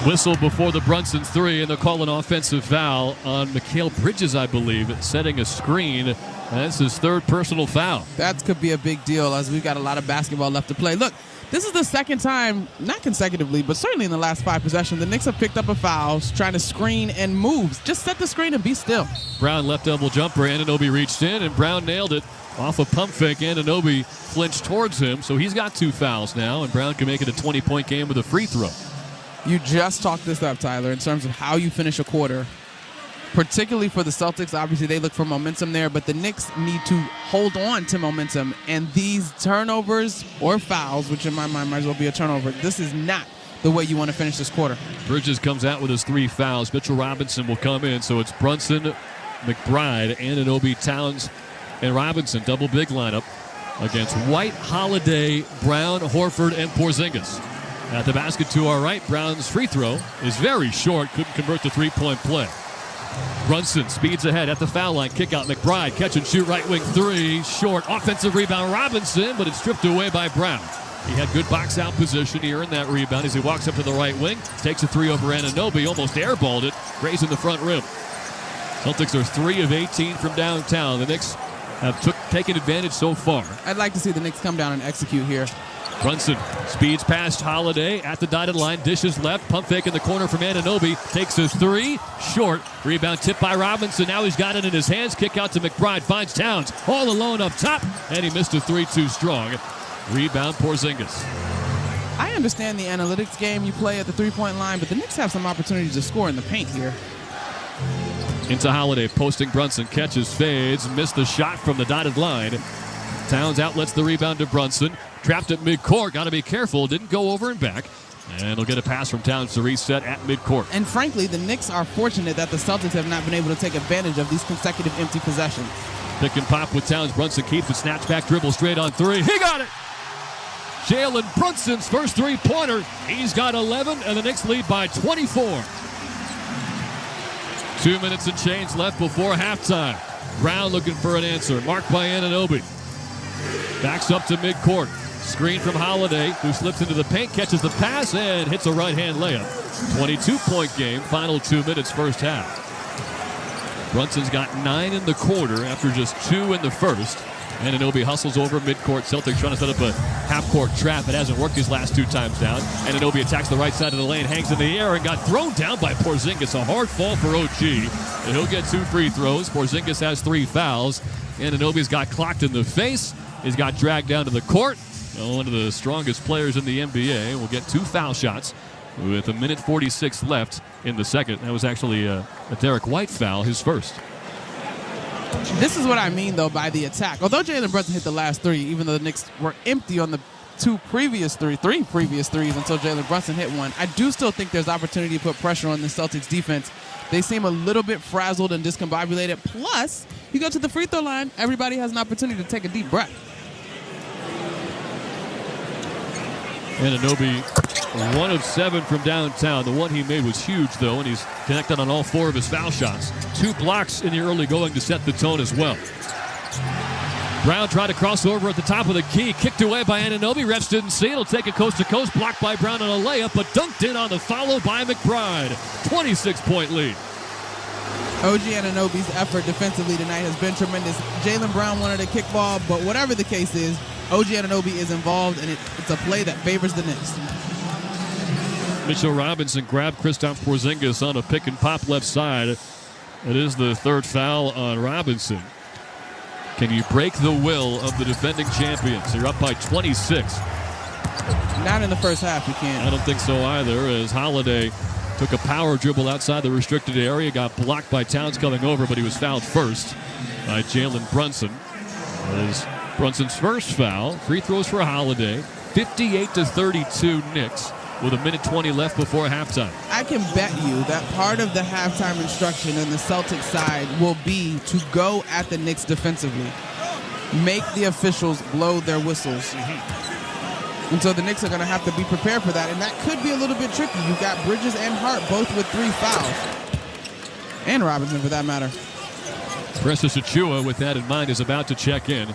Whistle before the Brunson three, and they'll call an offensive foul on Mikal Bridges, I believe, setting a screen. And that's his third personal foul. That could be a big deal as we've got a lot of basketball left to play. Look, this is the second time, not consecutively, but certainly in the last 5 possessions, the Knicks have picked up a foul, trying to screen and moves. Just set the screen and be still. Brown left elbow jumper. Anunoby reached in, and Brown nailed it off a pump fake. Anunoby flinched towards him, so he's got 2 fouls now, and Brown can make it a 20-point game with a free throw. You just talked this up, Tyler, in terms of how you finish a quarter. Particularly for the Celtics, obviously they look for momentum there, but the Knicks need to hold on to momentum. And these turnovers or fouls, which in my mind might as well be a turnover, this is not the way you want to finish this quarter. Bridges comes out with his 3 fouls. Mitchell Robinson will come in, so it's Brunson, McBride, Anunoby, Towns, and Robinson. Double big lineup against White, Holiday, Brown, Horford, and Porzingis. At the basket to our right, Brown's free throw is very short. Couldn't convert the 3-point play. Brunson speeds ahead at the foul line. Kick out McBride. Catch and shoot right wing 3. Short. Offensive rebound Robinson, but it's stripped away by Brown. He had good box out position here in that rebound as he walks up to the right wing. Takes a 3 over Anunoby. Almost airballed it. Grazing the front rim. Celtics are 3 of 18 from downtown. The Knicks have taken advantage so far. I'd like to see the Knicks come down and execute here. Brunson speeds past Holiday at the dotted line, dishes left, pump fake in the corner from Anunoby, takes his 3, short, rebound tipped by Robinson, now he's got it in his hands, kick out to McBride, finds Towns, all alone up top, and he missed a 3 too strong. Rebound Porzingis. I understand the analytics game you play at the 3-point line, but the Knicks have some opportunities to score in the paint here. Into Holiday, posting Brunson, catches, fades, missed the shot from the dotted line. Towns outlets the rebound to Brunson. Trapped at midcourt. Got to be careful. Didn't go over and back. And he'll get a pass from Towns to reset at midcourt. And frankly, the Knicks are fortunate that the Celtics have not been able to take advantage of these consecutive empty possessions. Pick and pop with Towns. Brunson keeps it. Snaps back, dribble straight on 3. He got it! Jalen Brunson's first 3-pointer. He's got 11, and the Knicks lead by 24. 2 minutes and change left before halftime. Brown looking for an answer. Marked by Anunoby. Backs up to midcourt. Screen from Holiday, who slips into the paint, catches the pass, and hits a right-hand layup. 22-point game, final 2 minutes, first half. Brunson's got 9 in the quarter after just 2 in the first. Anunoby hustles over midcourt. Celtics trying to set up a half-court trap. It hasn't worked his last 2 times down. Anunoby attacks the right side of the lane, hangs in the air, and got thrown down by Porzingis. A hard fall for OG. And he'll get 2 free throws. Porzingis has 3 fouls. Anunoby's got clocked in the face. He's got dragged down to the court. One of the strongest players in the NBA will get 2 foul shots with 1:46 left in the second. That was actually a Derek White foul, his first. This is what I mean, though, by the attack. Although Jalen Brunson hit the last 3, even though the Knicks were empty on the 3 previous threes until Jalen Brunson hit one, I do still think there's opportunity to put pressure on the Celtics defense. They seem a little bit frazzled and discombobulated. Plus, you go to the free throw line, everybody has an opportunity to take a deep breath. Anunoby, 1 of 7 from downtown. The one he made was huge, though, and he's connected on all 4 of his foul shots. 2 blocks in the early going to set the tone as well. Brown tried to cross over at the top of the key. Kicked away by Anunoby. Refs didn't see it. He'll take it coast to coast. Blocked by Brown on a layup, but dunked in on the follow by McBride. 26-point lead. OG Anunoby's effort defensively tonight has been tremendous. Jalen Brown wanted a kickball, but whatever the case is, OG Anunoby is involved, and it's a play that favors the Knicks. Mitchell Robinson grabbed Kristaps Porzingis on a pick and pop left side. It is the 3rd foul on Robinson. Can you break the will of the defending champions? You're up by 26. Not in the first half, you can't. I don't think so either, as Holiday took a power dribble outside the restricted area, got blocked by Towns coming over, but he was fouled first by Jalen Brunson. As Brunson's first foul. Free throws for Holiday. 58-32 Knicks with 1:20 left before halftime. I can bet you that part of the halftime instruction on the Celtics side will be to go at the Knicks defensively. Make the officials blow their whistles. And so the Knicks are going to have to be prepared for that, and that could be a little bit tricky. You've got Bridges and Hart both with 3 fouls. And Robinson, for that matter. Precious Achiuwa, with that in mind, is about to check in.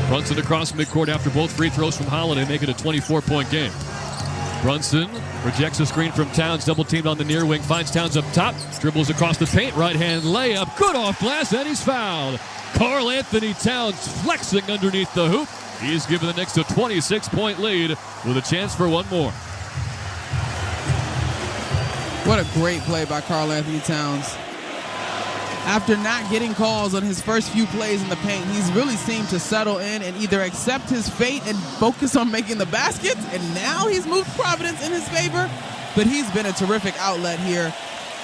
Brunson across midcourt after both free throws from Holiday, make it a 24-point game. Brunson rejects a screen from Towns, double-teamed on the near wing, finds Towns up top, dribbles across the paint, right-hand layup, good off glass, and he's fouled. Karl Anthony Towns flexing underneath the hoop. He's given the Knicks a 26-point lead with a chance for one more. What a great play by Karl Anthony Towns. After not getting calls on his first few plays in the paint, he's really seemed to settle in and either accept his fate and focus on making the baskets, and now he's moved Providence in his favor. But he's been a terrific outlet here,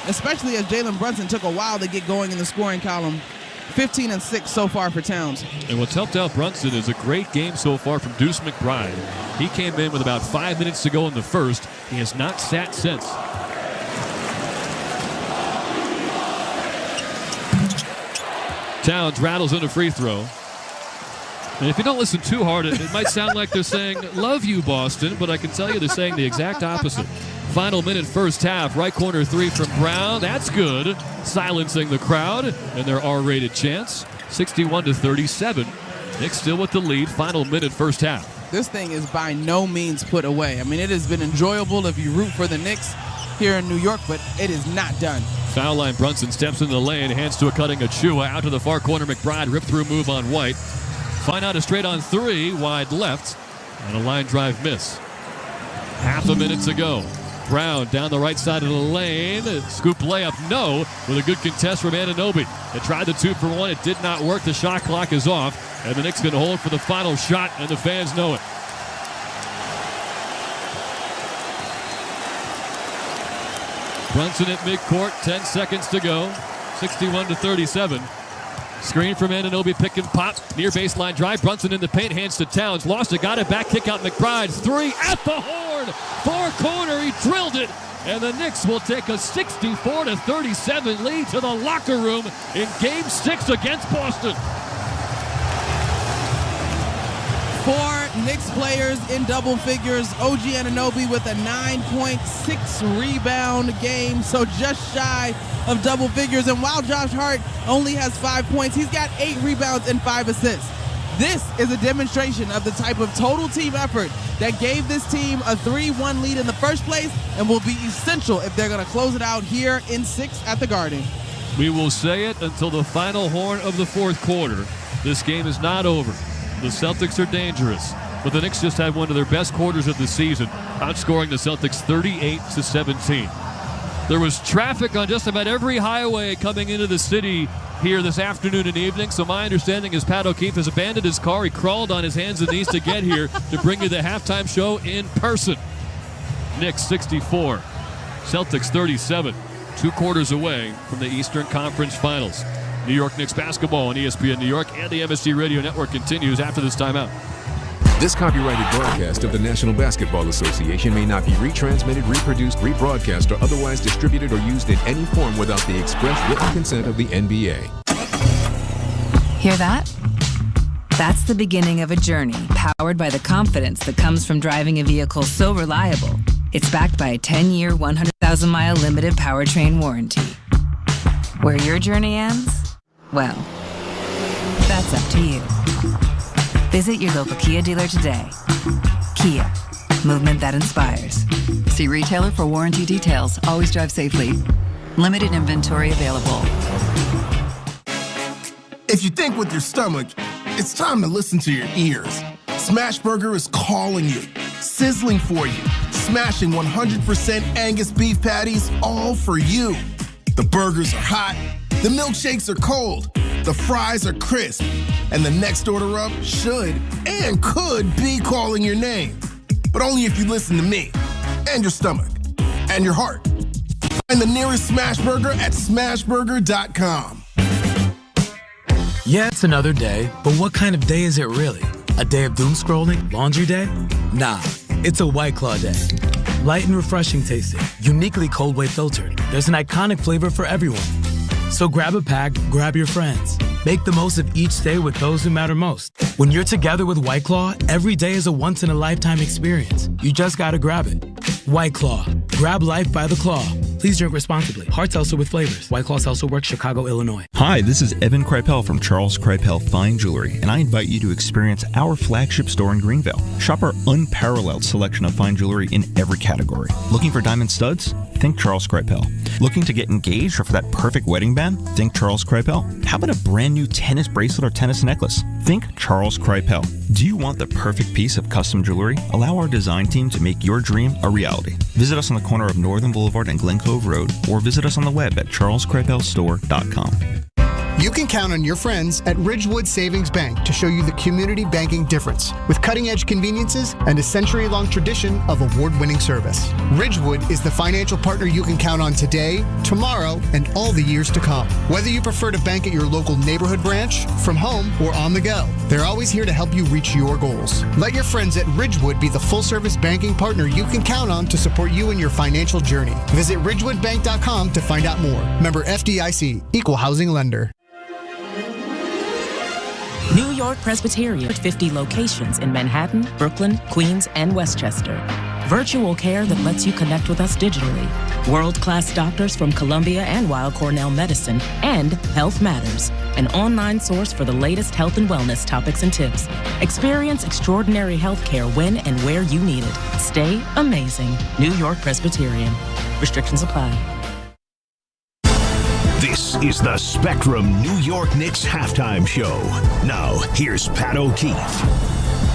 especially as Jalen Brunson took a while to get going in the scoring column. 15 and 6 so far for Towns. And what's helped out Brunson is a great game so far from Deuce McBride. He came in with about 5 minutes to go in the first. He has not sat since. Towns rattles in a free throw. And if you don't listen too hard, it might sound like they're saying, love you, Boston, but I can tell you they're saying the exact opposite. Final minute, first half, right corner 3 from Brown. That's good. Silencing the crowd and their R-rated chants. 61-37. Knicks still with the lead. Final minute, first half. This thing is by no means put away. I mean, it has been enjoyable if you root for the Knicks here in New York, but it is not done. Foul line, Brunson steps into the lane, hands to a cutting Achiuwa. Out to the far corner, McBride, rip-through move on White. Find out a straight on 3, wide left, and a line drive miss. Half a minute to go. Brown down the right side of the lane. Scoop layup, no, with a good contest from Anunoby. It tried the 2 for 1. It did not work. The shot clock is off, and the Knicks can hold for the final shot, and the fans know it. Brunson at midcourt, 10 seconds to go. 61-37. Screen from Anunoby, pick and pop. Near baseline drive. Brunson in the paint, hands to Towns. Lost it, got it back. Kick out McBride. 3 at the horn. Far corner, he drilled it. And the Knicks will take a 64-37 lead to the locker room in Game 6 against Boston. 4 Knicks players in double figures. OG Anunoby with a 9.6 rebound game, so just shy of double figures. And while Josh Hart only has 5 points, he's got 8 rebounds and 5 assists. This is a demonstration of the type of total team effort that gave this team a 3-1 lead in the first place and will be essential if they're going to close it out here in 6 at the Garden. We will say it until the final horn of the fourth quarter. This game is not over. The Celtics are dangerous, but the Knicks just had one of their best quarters of the season, outscoring the Celtics 38-17. There was traffic on just about every highway coming into the city here this afternoon and evening, so my understanding is Pat O'Keefe has abandoned his car. He crawled on his hands and knees to get here to bring you the halftime show in person. Knicks 64, Celtics 37, 2 quarters away from the Eastern Conference Finals. New York Knicks basketball on ESPN New York and the MSG Radio Network continues after this timeout. This copyrighted broadcast of the National Basketball Association may not be retransmitted, reproduced, rebroadcast, or otherwise distributed or used in any form without the express written consent of the NBA. Hear that? That's the beginning of a journey powered by the confidence that comes from driving a vehicle so reliable. It's backed by a 10-year, 100,000-mile limited powertrain warranty. Where your journey ends? Well, that's up to you. Visit your local Kia dealer today. Kia, movement that inspires. See retailer for warranty details. Always drive safely. Limited inventory available. If you think with your stomach, it's time to listen to your ears. Smashburger is calling you, sizzling for you, smashing 100% Angus beef patties all for you. The burgers are hot, the milkshakes are cold, the fries are crisp, and the next order up should and could be calling your name. But only if you listen to me, and your stomach, and your heart. Find the nearest Smashburger at smashburger.com. Yeah, it's another day, but what kind of day is it really? A day of doom scrolling? Laundry day? Nah, it's a White Claw day. Light and refreshing tasting, uniquely cold wave filtered. There's an iconic flavor for everyone. So grab a pack, grab your friends. Make the most of each day with those who matter most. When you're together with White Claw, every day is a once-in-a-lifetime experience. You just gotta grab it. White Claw. Grab life by the claw. Please drink responsibly. Hard seltzer with flavors. White Claw Seltzer Works, Chicago, Illinois. Hi, this is Evan Kripel from Charles Kripel Fine Jewelry, and I invite you to experience our flagship store in Greenville. Shop our unparalleled selection of fine jewelry in every category. Looking for diamond studs? Think Charles Kripel. Looking to get engaged or for that perfect wedding band? Think Charles Kripel. How about a brand new tennis bracelet or tennis necklace? Think Charles Kripel. Do you want the perfect piece of custom jewelry? Allow our design team to make your dream a reality. Visit us on the corner of Northern Boulevard and Glen Cove Road, or visit us on the web at charleskripelstore.com. You can count on your friends at Ridgewood Savings Bank to show you the community banking difference with cutting-edge conveniences and a century-long tradition of award-winning service. Ridgewood is the financial partner you can count on today, tomorrow, and all the years to come. Whether you prefer to bank at your local neighborhood branch, from home, or on the go, they're always here to help you reach your goals. Let your friends at Ridgewood be the full-service banking partner you can count on to support you in your financial journey. Visit ridgewoodbank.com to find out more. Member FDIC, Equal Housing Lender. New York Presbyterian, 50 locations in Manhattan, Brooklyn, Queens, and Westchester. Virtual care that lets you connect with us digitally. World-class doctors from Columbia and Weill Cornell Medicine, and Health Matters, an online source for the latest health and wellness topics and tips. Experience extraordinary health care when and where you need it. Stay amazing. New York Presbyterian. Restrictions apply. This is the Spectrum New York Knicks halftime show. Now, here's Pat O'Keefe.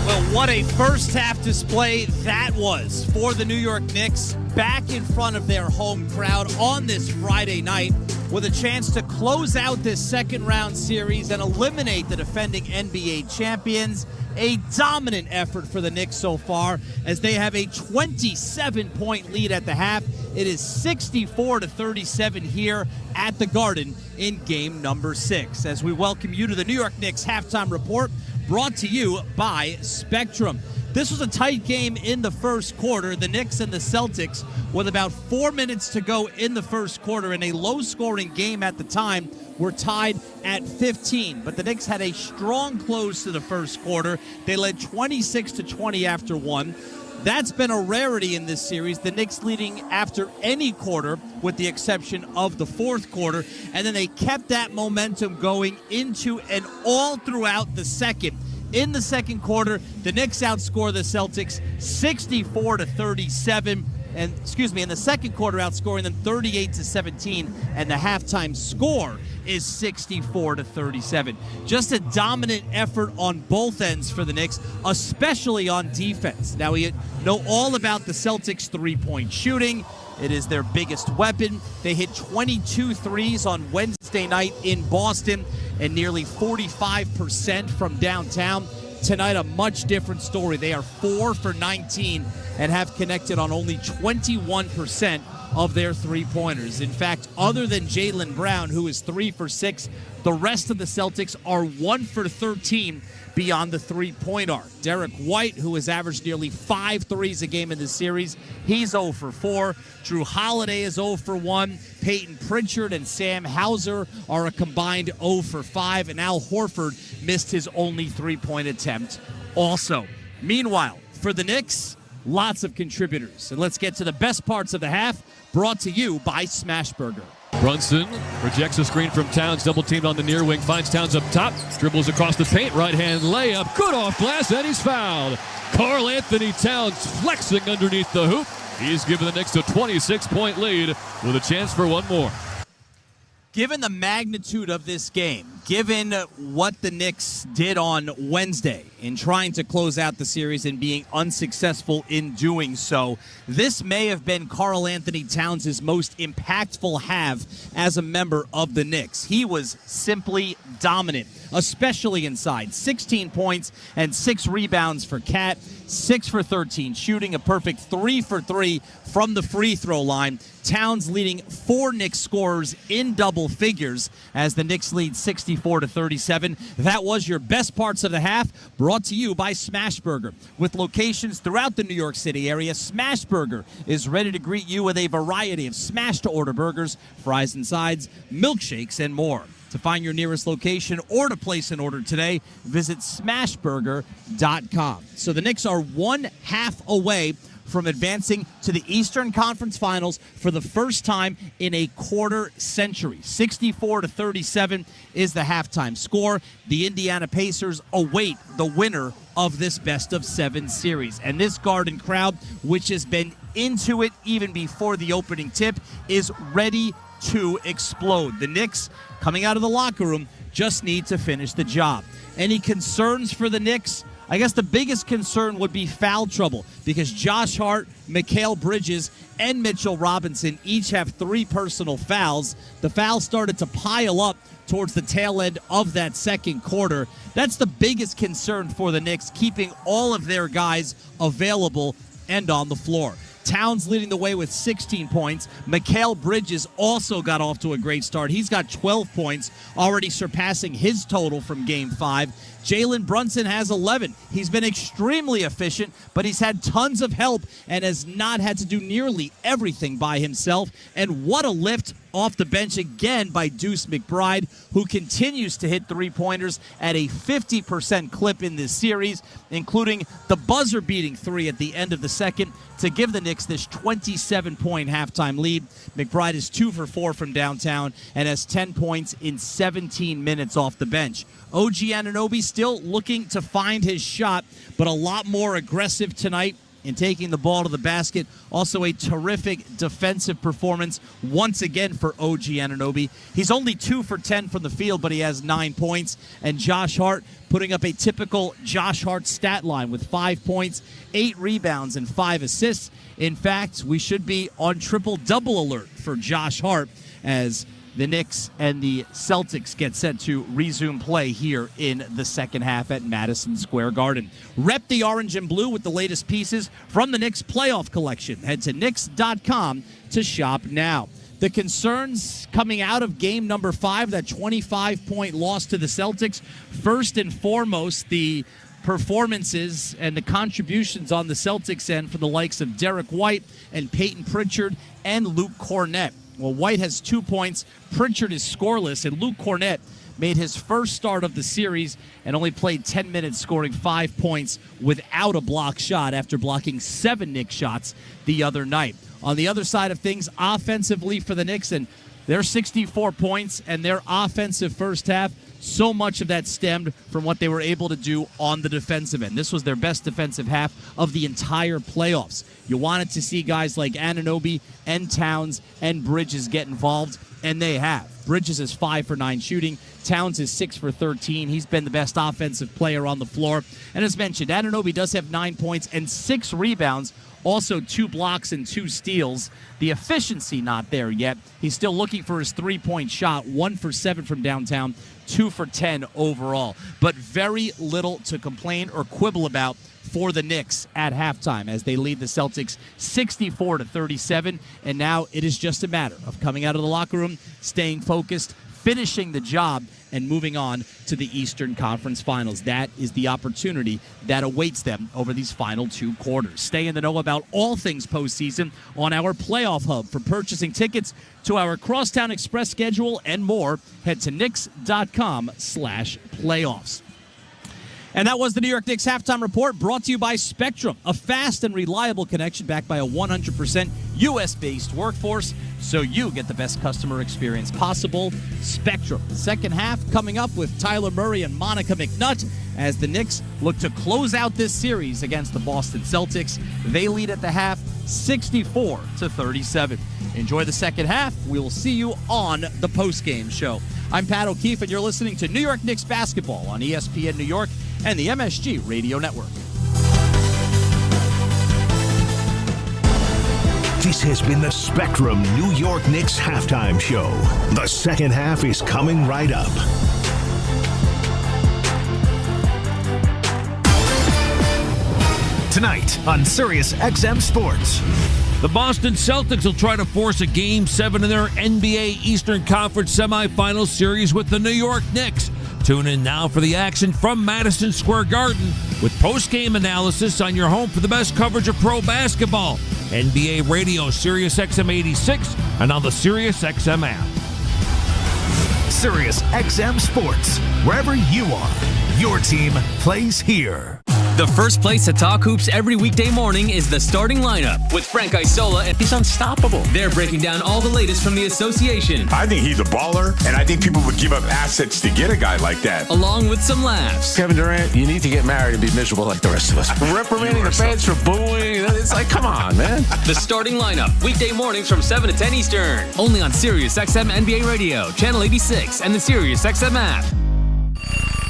Well, what a first half display that was for the New York Knicks, back in front of their home crowd on this Friday night, with a chance to close out this second round series and eliminate the defending NBA champions. A dominant effort for the Knicks so far, as they have a 27-point lead at the half. It is 64-37 here at the Garden in game number 6. As we welcome you to the New York Knicks halftime report, brought to you by Spectrum. This was a tight game in the first quarter. The Knicks and the Celtics, with about 4 minutes to go in the first quarter, in a low-scoring game at the time, were tied at 15. But the Knicks had a strong close to the first quarter. They led 26-20 after one. That's been a rarity in this series. The Knicks leading after any quarter, with the exception of the fourth quarter. And then they kept that momentum going into and all throughout the second. In the second quarter, the Knicks outscore the Celtics 64-37. And in the second quarter, outscoring them 38-17, and the halftime score is 64-37. Just a dominant effort on both ends for the Knicks, especially on defense. Now, we know all about the Celtics' three-point shooting. It is their biggest weapon. They hit 22 threes on Wednesday night in Boston, and nearly 45% from downtown. Tonight, a much different story. They are 4 for 19 and have connected on only 21% of their three-pointers. In fact, other than Jalen Brown, who is 3 for 6, the rest of the Celtics are 1 for 13 beyond the three-point arc. Derek White, who has averaged nearly 5 threes a game in this series, he's 0 for 4. Drew Holiday is 0 for 1. Peyton Pritchard and Sam Hauser are a combined 0 for 5. And Al Horford missed his only three-point attempt also. Meanwhile, for the Knicks, lots of contributors. And let's get to the best parts of the half, brought to you by Smashburger. Brunson rejects a screen from Towns, double-teamed on the near wing, finds Towns up top, dribbles across the paint, right-hand layup, good off glass, and he's fouled. Karl Anthony Towns flexing underneath the hoop. He's given the Knicks a 26-point lead with a chance for one more. Given the magnitude of this game, given what the Knicks did on Wednesday in trying to close out the series and being unsuccessful in doing so, this may have been Karl Anthony Towns' most impactful half as a member of the Knicks. He was simply dominant, especially inside. 16 points and 6 rebounds for Cat. 6 for 13 shooting, a perfect 3 for 3 from the free throw line. Towns leading 4 Knicks scorers in double figures as the Knicks lead 64-37. That was your best parts of the half, brought to you by Smashburger. With locations throughout the New York City area, Smashburger is ready to greet you with a variety of smash-to-order burgers, fries and sides, milkshakes, and more. To find your nearest location or to place an order today, visit smashburger.com. So the Knicks are 1/2 away from advancing to the Eastern Conference Finals for the first time in a quarter century. 64-37 is the halftime score. The Indiana Pacers await the winner of this best-of-7 series. And this Garden crowd, which has been into it even before the opening tip, is ready to explode. The Knicks, coming out of the locker room, just need to finish the job. Any concerns for the Knicks? I guess the biggest concern would be foul trouble because Josh Hart, Mikal Bridges, and Mitchell Robinson each have 3 personal fouls. The fouls started to pile up towards the tail end of that second quarter. That's the biggest concern for the Knicks, keeping all of their guys available and on the floor. Towns leading the way with 16 points. Mikal Bridges also got off to a great start. He's got 12 points, already surpassing his total from Game 5. Jalen Brunson has 11. He's been extremely efficient, but he's had tons of help and has not had to do nearly everything by himself. And what a lift off the bench again by Deuce McBride, who continues to hit three-pointers at a 50% clip in this series, including the buzzer-beating 3 at the end of the second to give the Knicks this 27-point halftime lead. McBride is 2 for 4 from downtown and has 10 points in 17 minutes off the bench. OG Anunoby still looking to find his shot, but a lot more aggressive tonight in taking the ball to the basket. Also a terrific defensive performance once again for OG Anunoby. He's only 2 for 10 from the field, but he has 9 points. And Josh Hart putting up a typical Josh Hart stat line with 5 points, 8 rebounds, and 5 assists. In fact, we should be on triple-double alert for Josh Hart as the Knicks and the Celtics get set to resume play here in the second half at Madison Square Garden. Rep the orange and blue with the latest pieces from the Knicks playoff collection. Head to Knicks.com to shop now. The concerns coming out of game number 5, that 25-point loss to the Celtics, first and foremost, the performances and the contributions on the Celtics end for the likes of Derek White and Peyton Pritchard and Luke Cornett. Well, White has 2 points, Pritchard is scoreless, and Luke Cornett made his first start of the series and only played 10 minutes, scoring 5 points without a block shot after blocking 7 Knicks shots the other night. On the other side of things, offensively for the Knicks, and their 64 points and their offensive first half, so much of that stemmed from what they were able to do on the defensive end. This was their best defensive half of the entire playoffs. You wanted to see guys like Anunoby and Towns and Bridges get involved, and they have. Bridges is 5 for 9 shooting. Towns is 6 for 13. He's been the best offensive player on the floor. And as mentioned, Anunoby does have 9 points and 6 rebounds. Also 2 blocks and 2 steals. The efficiency not there yet. He's still looking for his 3-point shot. 1 for 7 from downtown. 2 for 10 overall. But very little to complain or quibble about for the Knicks at halftime as they lead the Celtics 64-37. And now it is just a matter of coming out of the locker room, staying focused, finishing the job, and moving on to the Eastern Conference Finals. That is the opportunity that awaits them over these final 2 quarters. Stay in the know about all things postseason on our Playoff Hub. For purchasing tickets to our Crosstown Express schedule and more, head to Knicks.com/playoffs. And that was the New York Knicks halftime report, brought to you by Spectrum, a fast and reliable connection backed by a 100% U.S.-based workforce, so you get the best customer experience possible. Spectrum. Second half coming up with Tyler Murray and Monica McNutt as the Knicks look to close out this series against the Boston Celtics. They lead at the half 64-37. Enjoy the second half. We will see you on the postgame show. I'm Pat O'Keefe, and you're listening to New York Knicks basketball on ESPN New York and the MSG Radio Network. This has been the Spectrum New York Knicks halftime show. The second half is coming right up. tonight on Sirius XM Sports. The Boston Celtics will try to force a Game 7 in their NBA Eastern Conference semifinal series with the New York Knicks. Tune in now for the action from Madison Square Garden with post-game analysis on your home for the best coverage of pro basketball. NBA Radio, Sirius XM 86, and on the Sirius XM app. Sirius XM Sports. Wherever you are, your team plays here. The first place to talk hoops every weekday morning is the starting lineup with Frank Isola, and he's unstoppable. They're breaking down all the latest from the association. I think he's a baller, and I think people would give up assets to get a guy like that. Along with some laughs. Kevin Durant, you need to get married and be miserable like the rest of us. Reprimanding the fans for booing. It's like, come on, man. The starting lineup, weekday mornings from 7 to 10 Eastern. Only on Sirius XM NBA Radio, Channel 86, and the Sirius XM app.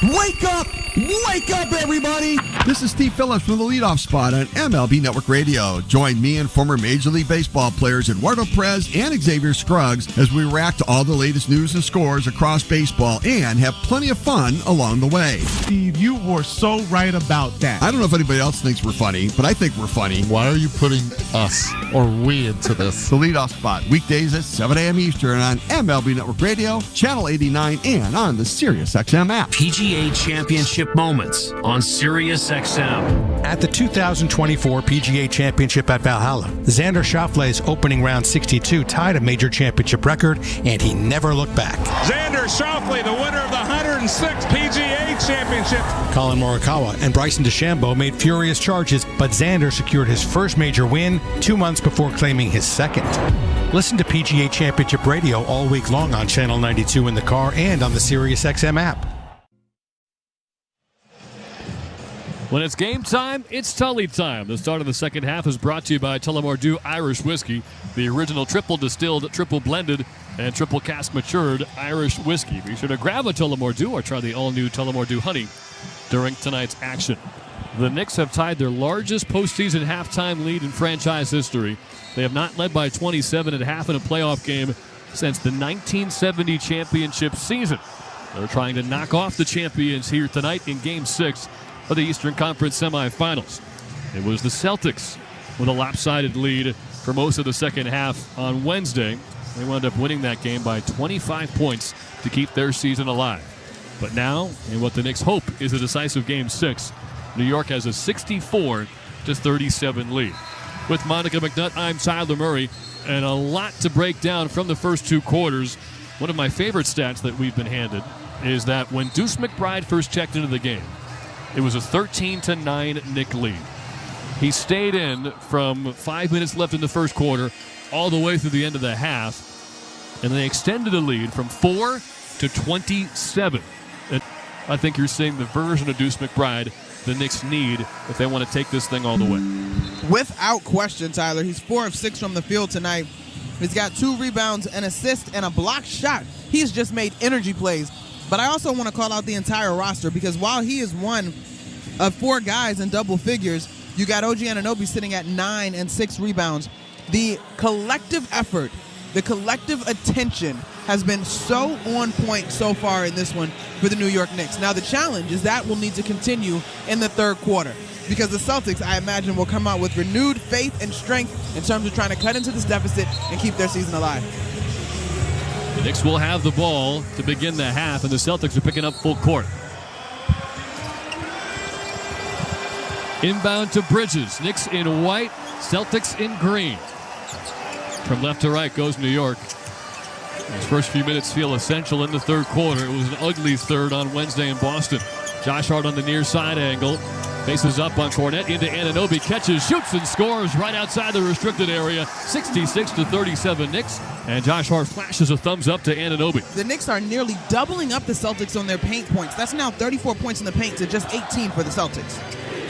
Wake up! Wake up, everybody! This is Steve Phillips from the leadoff spot on MLB Network Radio. Join me and former Major League Baseball players Eduardo Perez and Xavier Scruggs as we react to all the latest news and scores across baseball and have plenty of fun along the way. Steve, you were so right about that. I don't know if anybody else thinks we're funny, but I think we're funny. Why are you putting us or we into this? The leadoff spot, weekdays at 7 a.m. Eastern on MLB Network Radio, Channel 89, and on the Sirius XM app. PGA Championship moments on Sirius XM. At the 2024 PGA Championship at Valhalla, Xander Schauffele's opening round 62 tied a major championship record, and he never looked back. Xander Schauffele, the winner of the 106th PGA Championship. Colin Morikawa and Bryson DeChambeau made furious charges, but Xander secured his first major win 2 months before claiming his second. Listen to PGA Championship Radio all week long on Channel 92 in the car and on the Sirius XM app. When it's game time, it's Tully time. The start of the second half is brought to you by Tullamore Dew Irish Whiskey, the original triple distilled, triple blended, and triple cask matured Irish whiskey. Be sure to grab a Tullamore Dew or try the all-new Tullamore Dew Honey during tonight's action. The Knicks have tied their largest postseason halftime lead in franchise history. They have not led by 27 at half in a playoff game since the 1970 championship season. They're trying to knock off the champions here tonight in Game 6 of the Eastern Conference semifinals. It was the Celtics with a lopsided lead for most of the second half on Wednesday. They wound up winning that game by 25 points to keep their season alive. But now, in what the Knicks hope is a decisive Game 6, New York has a 64-37 lead. With Monica McNutt, I'm Tyler Murray, and a lot to break down from the first two quarters. One of my favorite stats that we've been handed is that when Deuce McBride first checked into the game, it was a 13-9 Knick lead. He stayed in from 5 minutes left in the first quarter all the way through the end of the half, and they extended the lead from 4 to 27. And I think you're seeing the version of Deuce McBride the Knicks need if they want to take this thing all the way. Without question, Tyler, he's 4 of 6 from the field tonight. He's got 2 rebounds, an assist, and a blocked shot. He's just made energy plays. But I also want to call out the entire roster because while he is one of 4 guys in double figures, you got OG Anunoby sitting at 9 and 6 rebounds. The collective effort, the collective attention has been so on point so far in this one for the New York Knicks. Now the challenge is that will need to continue in the third quarter because the Celtics, I imagine, will come out with renewed faith and strength in terms of trying to cut into this deficit and keep their season alive. The Knicks will have the ball to begin the half, and the Celtics are picking up full court. Inbound to Bridges. Knicks in white, Celtics in green. From left to right goes New York. These first few minutes feel essential in the third quarter. It was an ugly third on Wednesday in Boston. Josh Hart on the near side angle. Faces up on Cornette into Anunoby. Catches, shoots, and scores right outside the restricted area. 66-37 Knicks. And Josh Hart flashes a thumbs up to Anunoby. The Knicks are nearly doubling up the Celtics on their paint points. That's now 34 points in the paint to just 18 for the Celtics.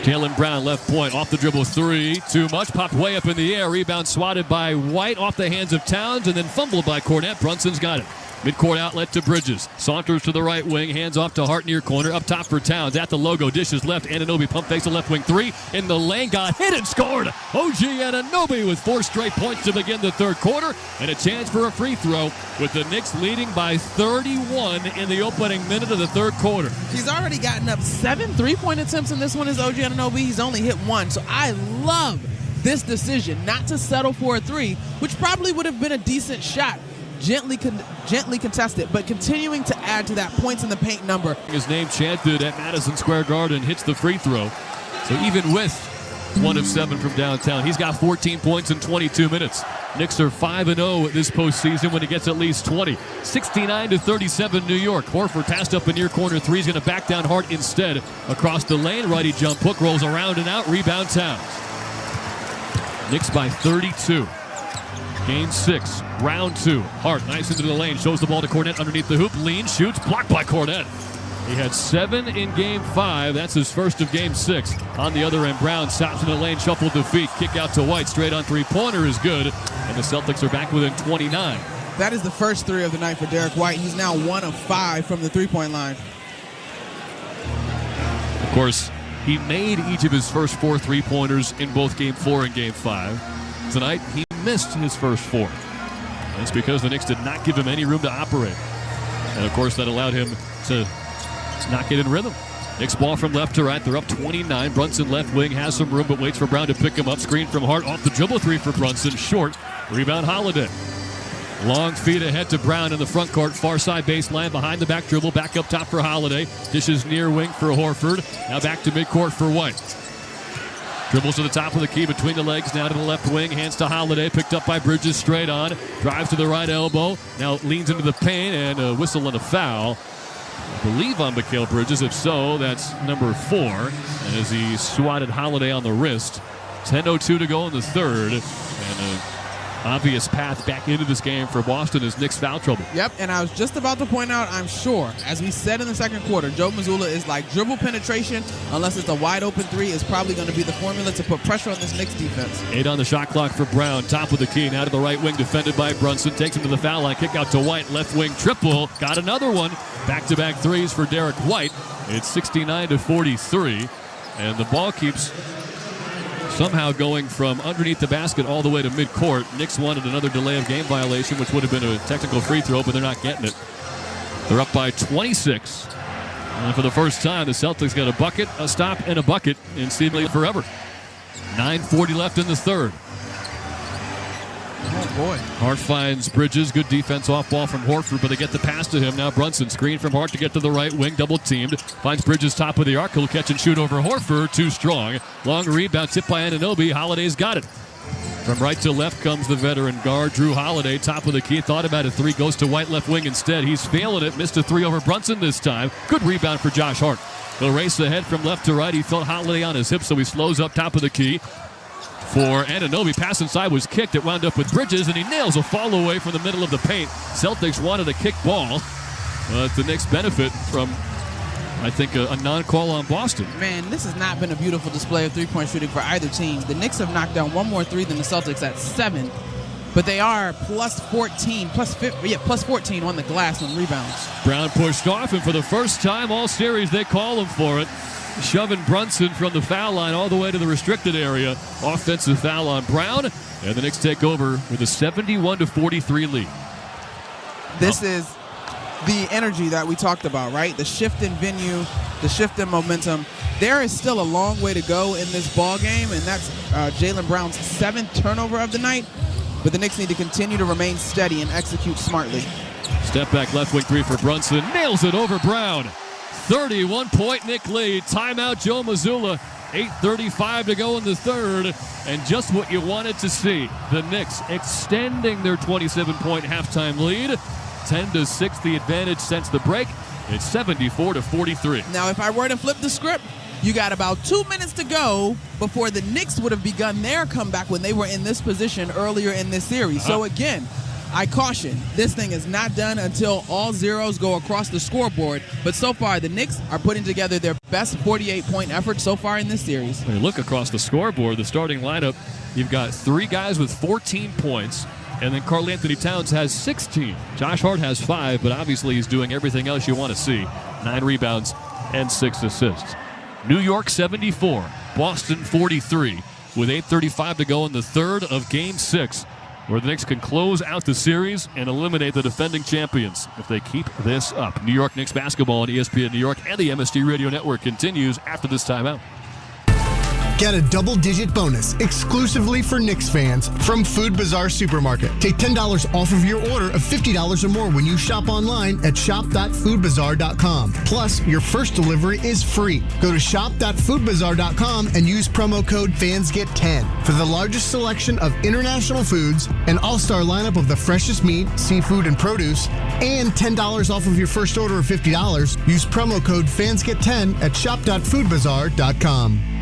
Jalen Brown left point, off the dribble 3. Too much, popped way up in the air. Rebound swatted by White off the hands of Towns and then fumbled by Cornette. Brunson's got it. Midcourt outlet to Bridges. Saunters to the right wing. Hands off to Hart near corner. Up top for Towns. At the logo. Dishes left. Anunoby pump fakes a left wing three. In the lane. Got hit and scored. OG Anunoby with 4 straight points to begin the third quarter. And a chance for a free throw with the Knicks leading by 31 in the opening minute of the third quarter. He's already gotten up 7 3-point attempts in this one is OG Anunoby. He's only hit 1. So I love this decision not to settle for a 3, which probably would have been a decent shot. Gently contested, but continuing to add to that points in the paint number. His name chanted at Madison Square Garden, hits the free throw. So even with 1 of 7 from downtown, he's got 14 points in 22 minutes. Knicks are 5-0 this postseason when he gets at least 20. 69-37 New York. Horford passed up a near corner 3. He's going to back down Hart instead. Across the lane, righty jump hook, rolls around and out, rebound Towns. Knicks by 32. Game 6, round 2. Hart, nice into the lane, shows the ball to Cornette underneath the hoop, leans, shoots, blocked by Cornette. He had 7 in Game 5. That's his first of Game 6. On the other end, Brown stops in the lane, shuffled to feet, kick out to White, straight on three-pointer is good, and the Celtics are back within 29. That is the first 3 of the night for Derek White. He's now 1 of 5 from the three-point line. Of course, he made each of his first 4 three-pointers in both Game 4 and Game 5. Tonight, he missed his first 4. That's because the Knicks did not give him any room to operate. And, of course, that allowed him to not get in rhythm. Knicks ball from left to right. They're up 29. Brunson left wing has some room, but waits for Brown to pick him up. Screen from Hart off the dribble 3 for Brunson. Short. Rebound Holiday. Long feed ahead to Brown in the front court. Far side baseline. Behind the back dribble. Back up top for Holiday. Dishes near wing for Horford. Now back to midcourt for White. Dribbles to the top of the key between the legs. Now to the left wing. Hands to Holiday. Picked up by Bridges straight on. Drives to the right elbow. Now leans into the paint and a whistle and a foul. I believe on Mikal Bridges. If so, that's number 4. And as he swatted Holiday on the wrist. 10:02 to go in the third. And an obvious path back into this game for Boston is Knicks foul trouble. Yep, and I was just about to point out, I'm sure, as we said in the second quarter, Joe Mazzulla is like dribble penetration, unless it's a wide open 3, is probably going to be the formula to put pressure on this Knicks defense. 8 on the shot clock for Brown. Top of the key. Now to the right wing, defended by Brunson. Takes him to the foul line. Kick out to White. Left wing triple. Got another one. Back-to-back threes for Derek White. It's 69-43. And the ball keeps somehow going from underneath the basket all the way to midcourt. Knicks wanted another delay of game violation, which would have been a technical free throw, but they're not getting it. They're up by 26. And for the first time, the Celtics got a bucket, a stop, and a bucket in seemingly forever. 9:40 left in the third. Oh, boy. Hart finds Bridges. Good defense off ball from Horford, but they get the pass to him. Now Brunson. Screen from Hart to get to the right wing. Double teamed. Finds Bridges top of the arc. He'll catch and shoot over Horford. Too strong. Long rebound. Tipped by Anunoby. Holiday's got it. From right to left comes the veteran guard, Drew Holiday. Top of the key. Thought about a 3. Goes to White left wing instead. He's failing it. Missed a 3 over Brunson this time. Good rebound for Josh Hart. He'll race ahead from left to right. He felt Holiday on his hips, so he slows up top of the key. For Anunoby, pass inside was kicked. It wound up with Bridges, and he nails a fall away from the middle of the paint. Celtics wanted a kick ball. The Knicks benefit from, I think, a non-call on Boston. Man, this has not been a beautiful display of three-point shooting for either team. The Knicks have knocked down 1 more 3 than the Celtics at 7, but they are plus 14 on the glass on rebounds. Brown pushed off, and for the first time all series, they call him for it. Shoving Brunson from the foul line all the way to the restricted area. Offensive foul on Brown, and the Knicks take over with a 71-43 lead. This is the energy that we talked about, right? The shift in venue, the shift in momentum. There is still a long way to go in this ball game, and that's Jalen Brown's 7th turnover of the night. But the Knicks need to continue to remain steady and execute smartly. Step back left wing 3 for Brunson. Nails it over Brown. 31-point Knick lead. Timeout Joe Mazzulla. 8:35 to go in the third. And just what you wanted to see. The Knicks extending their 27-point halftime lead. 10-6 the advantage since the break. It's 74-43. Now, if I were to flip the script, you got about 2 minutes to go before the Knicks would have begun their comeback when they were in this position earlier in this series. So again, I caution, this thing is not done until all zeros go across the scoreboard. But so far, the Knicks are putting together their best 48-point effort so far in this series. When you look across the scoreboard, the starting lineup, you've got 3 guys with 14 points. And then Karl Anthony Towns has 16. Josh Hart has 5, but obviously he's doing everything else you want to see. 9 rebounds and 6 assists. New York 74, Boston 43, with 8:35 to go in the third of Game 6, where the Knicks can close out the series and eliminate the defending champions if they keep this up. New York Knicks basketball on ESPN New York and the MSG Radio Network continues after this timeout. Get a double-digit bonus exclusively for Knicks fans from Food Bazaar Supermarket. Take $10 off of your order of $50 or more when you shop online at shop.foodbazaar.com. Plus, your first delivery is free. Go to shop.foodbazaar.com and use promo code FANSGET10 for the largest selection of international foods, an all-star lineup of the freshest meat, seafood, and produce, and $10 off of your first order of $50. Use promo code FANSGET10 at shop.foodbazaar.com.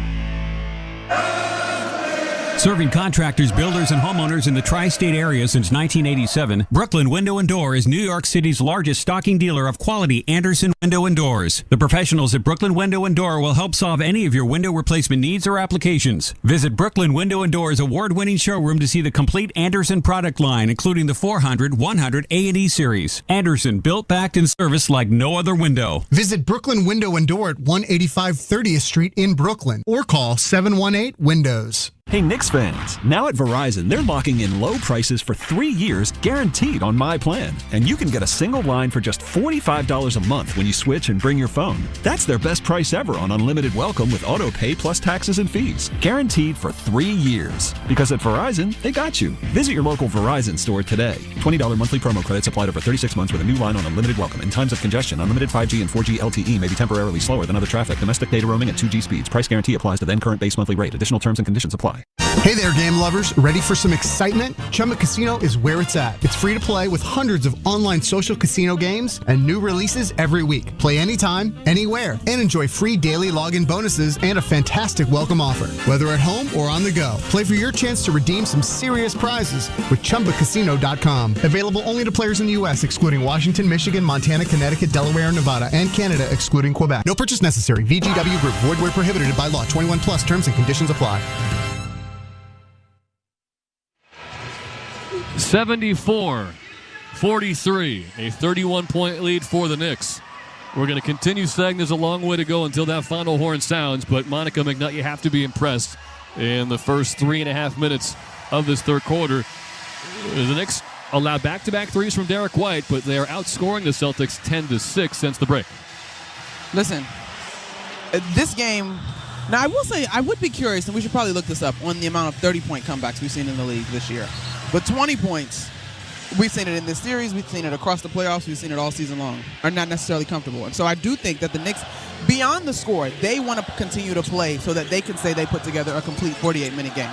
Serving contractors, builders, and homeowners in the tri-state area since 1987, Brooklyn Window & Door is New York City's largest stocking dealer of quality Andersen window and doors. The professionals at Brooklyn Window & Door will help solve any of your window replacement needs or applications. Visit Brooklyn Window & Door's award-winning showroom to see the complete Andersen product line, including the 400, 100, A&E series. Andersen, built, backed, and serviced like no other window. Visit Brooklyn Window & Door at 185 30th Street in Brooklyn or call 718-WINDOWS. Hey, Knicks fans, now at Verizon, they're locking in low prices for 3 years guaranteed on my plan. And you can get a single line for just $45 a month when you switch and bring your phone. That's their best price ever on unlimited welcome with auto pay plus taxes and fees. Guaranteed for 3 years. Because at Verizon, they got you. Visit your local Verizon store today. $20 monthly promo credits applied over 36 months with a new line on unlimited welcome. In times of congestion, unlimited 5G and 4G LTE may be temporarily slower than other traffic. Domestic data roaming at 2G speeds. Price guarantee applies to then current base monthly rate. Additional terms and conditions apply. Hey there, game lovers. Ready for some excitement? Chumba Casino is where it's at. It's free to play with hundreds of online social casino games and new releases every week. Play anytime, anywhere, and enjoy free daily login bonuses and a fantastic welcome offer. Whether at home or on the go, play for your chance to redeem some serious prizes with ChumbaCasino.com. Available only to players in the U.S., excluding Washington, Michigan, Montana, Connecticut, Delaware, Nevada, and Canada, excluding Quebec. No purchase necessary. VGW Group. Void where prohibited by law. 21 plus. Terms and conditions apply. 74-43, a 31-point lead for the Knicks. We're going to continue saying there's a long way to go until that final horn sounds, but Monica McNutt, you have to be impressed in the first 3.5 minutes of this third quarter. The Knicks allowed back-to-back threes from Derek White, but they are outscoring the Celtics 10-6 since the break. Listen, this game... Now, I will say, I would be curious, and we should probably look this up, on the amount of 30-point comebacks we've seen in the league this year. But 20 points, we've seen it in this series, we've seen it across the playoffs, we've seen it all season long, are not necessarily comfortable. And so I do think that the Knicks, beyond the score, they want to continue to play so that they can say they put together a complete 48-minute game.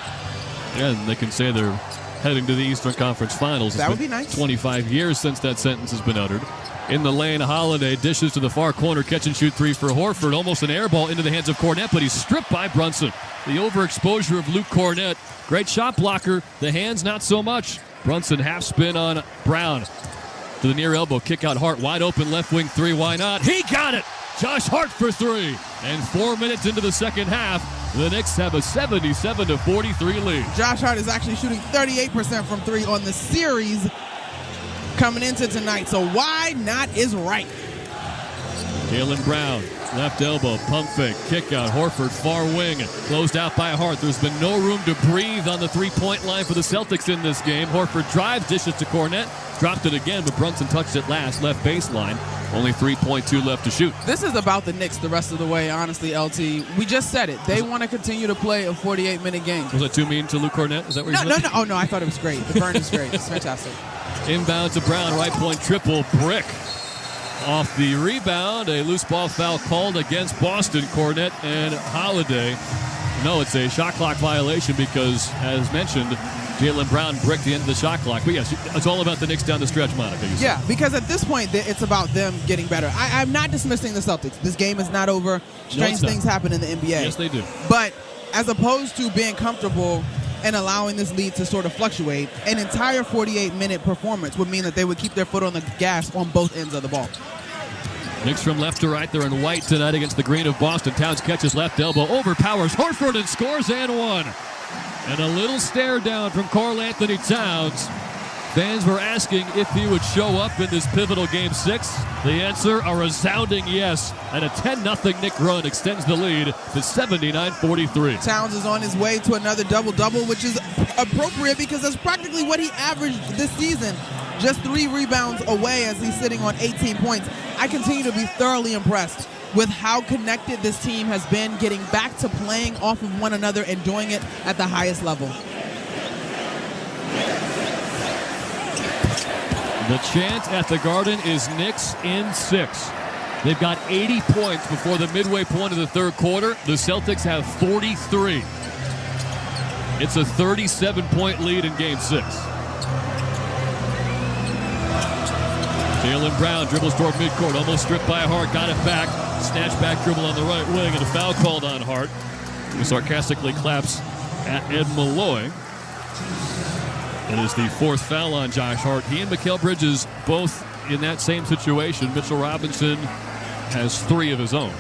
Yeah, and they can say they're heading to the Eastern Conference Finals. That would be nice. 25 years since that sentence has been uttered. In the lane, Holiday dishes to the far corner, catch and shoot three for Horford. Almost an air ball into the hands of Cornette, but he's stripped by Brunson. The overexposure of Luke Cornette. Great shot blocker. The hands, not so much. Brunson half spin on Brown. To the near elbow, kick out Hart. Wide open left wing three. Why not? He got it! Josh Hart for three. And 4 minutes into the second half, the Knicks have a 77-43 lead. Josh Hart is actually shooting 38% from three on the series coming into tonight, so why not is right. Jalen Brown, left elbow, pump fake, kick out. Horford, far wing, closed out by Hart. There's been no room to breathe on the three-point line for the Celtics in this game. Horford drives, dishes to Cornette, dropped it again, but Brunson touched it last, left baseline. Only 3.2 left to shoot. This is about the Knicks the rest of the way, honestly, LT. We just said it. They want to continue to play a 48-minute game. Was that too mean to Luke Cornette? Is that what No. Oh, no, I thought it was great. The burn is great. It's fantastic. Inbound to Brown, right point triple, brick. Off the rebound, a loose ball foul called against Boston. Cornette and Holiday. No, it's a shot clock violation because, as mentioned, Jalen Brown bricked the end of the shot clock. But yes, it's all about the Knicks down the stretch, Monica. Yeah, because at this point, it's about them getting better. I'm not dismissing the Celtics. This game is not over. Strange things happen in the NBA. Yes, they do. But as opposed to being comfortable and allowing this lead to sort of fluctuate, an entire 48-minute performance would mean that they would keep their foot on the gas on both ends of the ball. Knicks from left to right. They're in white tonight against the green of Boston. Towns catches left elbow, overpowers Horford and scores and one. And a little stare down from Karl Anthony Towns. Fans were asking if he would show up in this pivotal Game 6. The answer, a resounding yes. And a 10-0 Knick run extends the lead to 79-43. Towns is on his way to another double-double, which is appropriate because that's practically what he averaged this season. Just 3 rebounds away as he's sitting on 18 points. I continue to be thoroughly impressed with how connected this team has been, getting back to playing off of one another and doing it at the highest level. The chant at the Garden is Knicks in 6. They've got 80 points before the midway point of the third quarter. The Celtics have 43. It's a 37-point lead in Game 6. Jalen Brown dribbles toward midcourt, almost stripped by Hart, got it back. Snatch back dribble on the right wing, and a foul called on Hart, who sarcastically claps at Ed Malloy. It is the 4th foul on Josh Hart. He and Mikal Bridges both in that same situation. Mitchell Robinson has 3 of his own.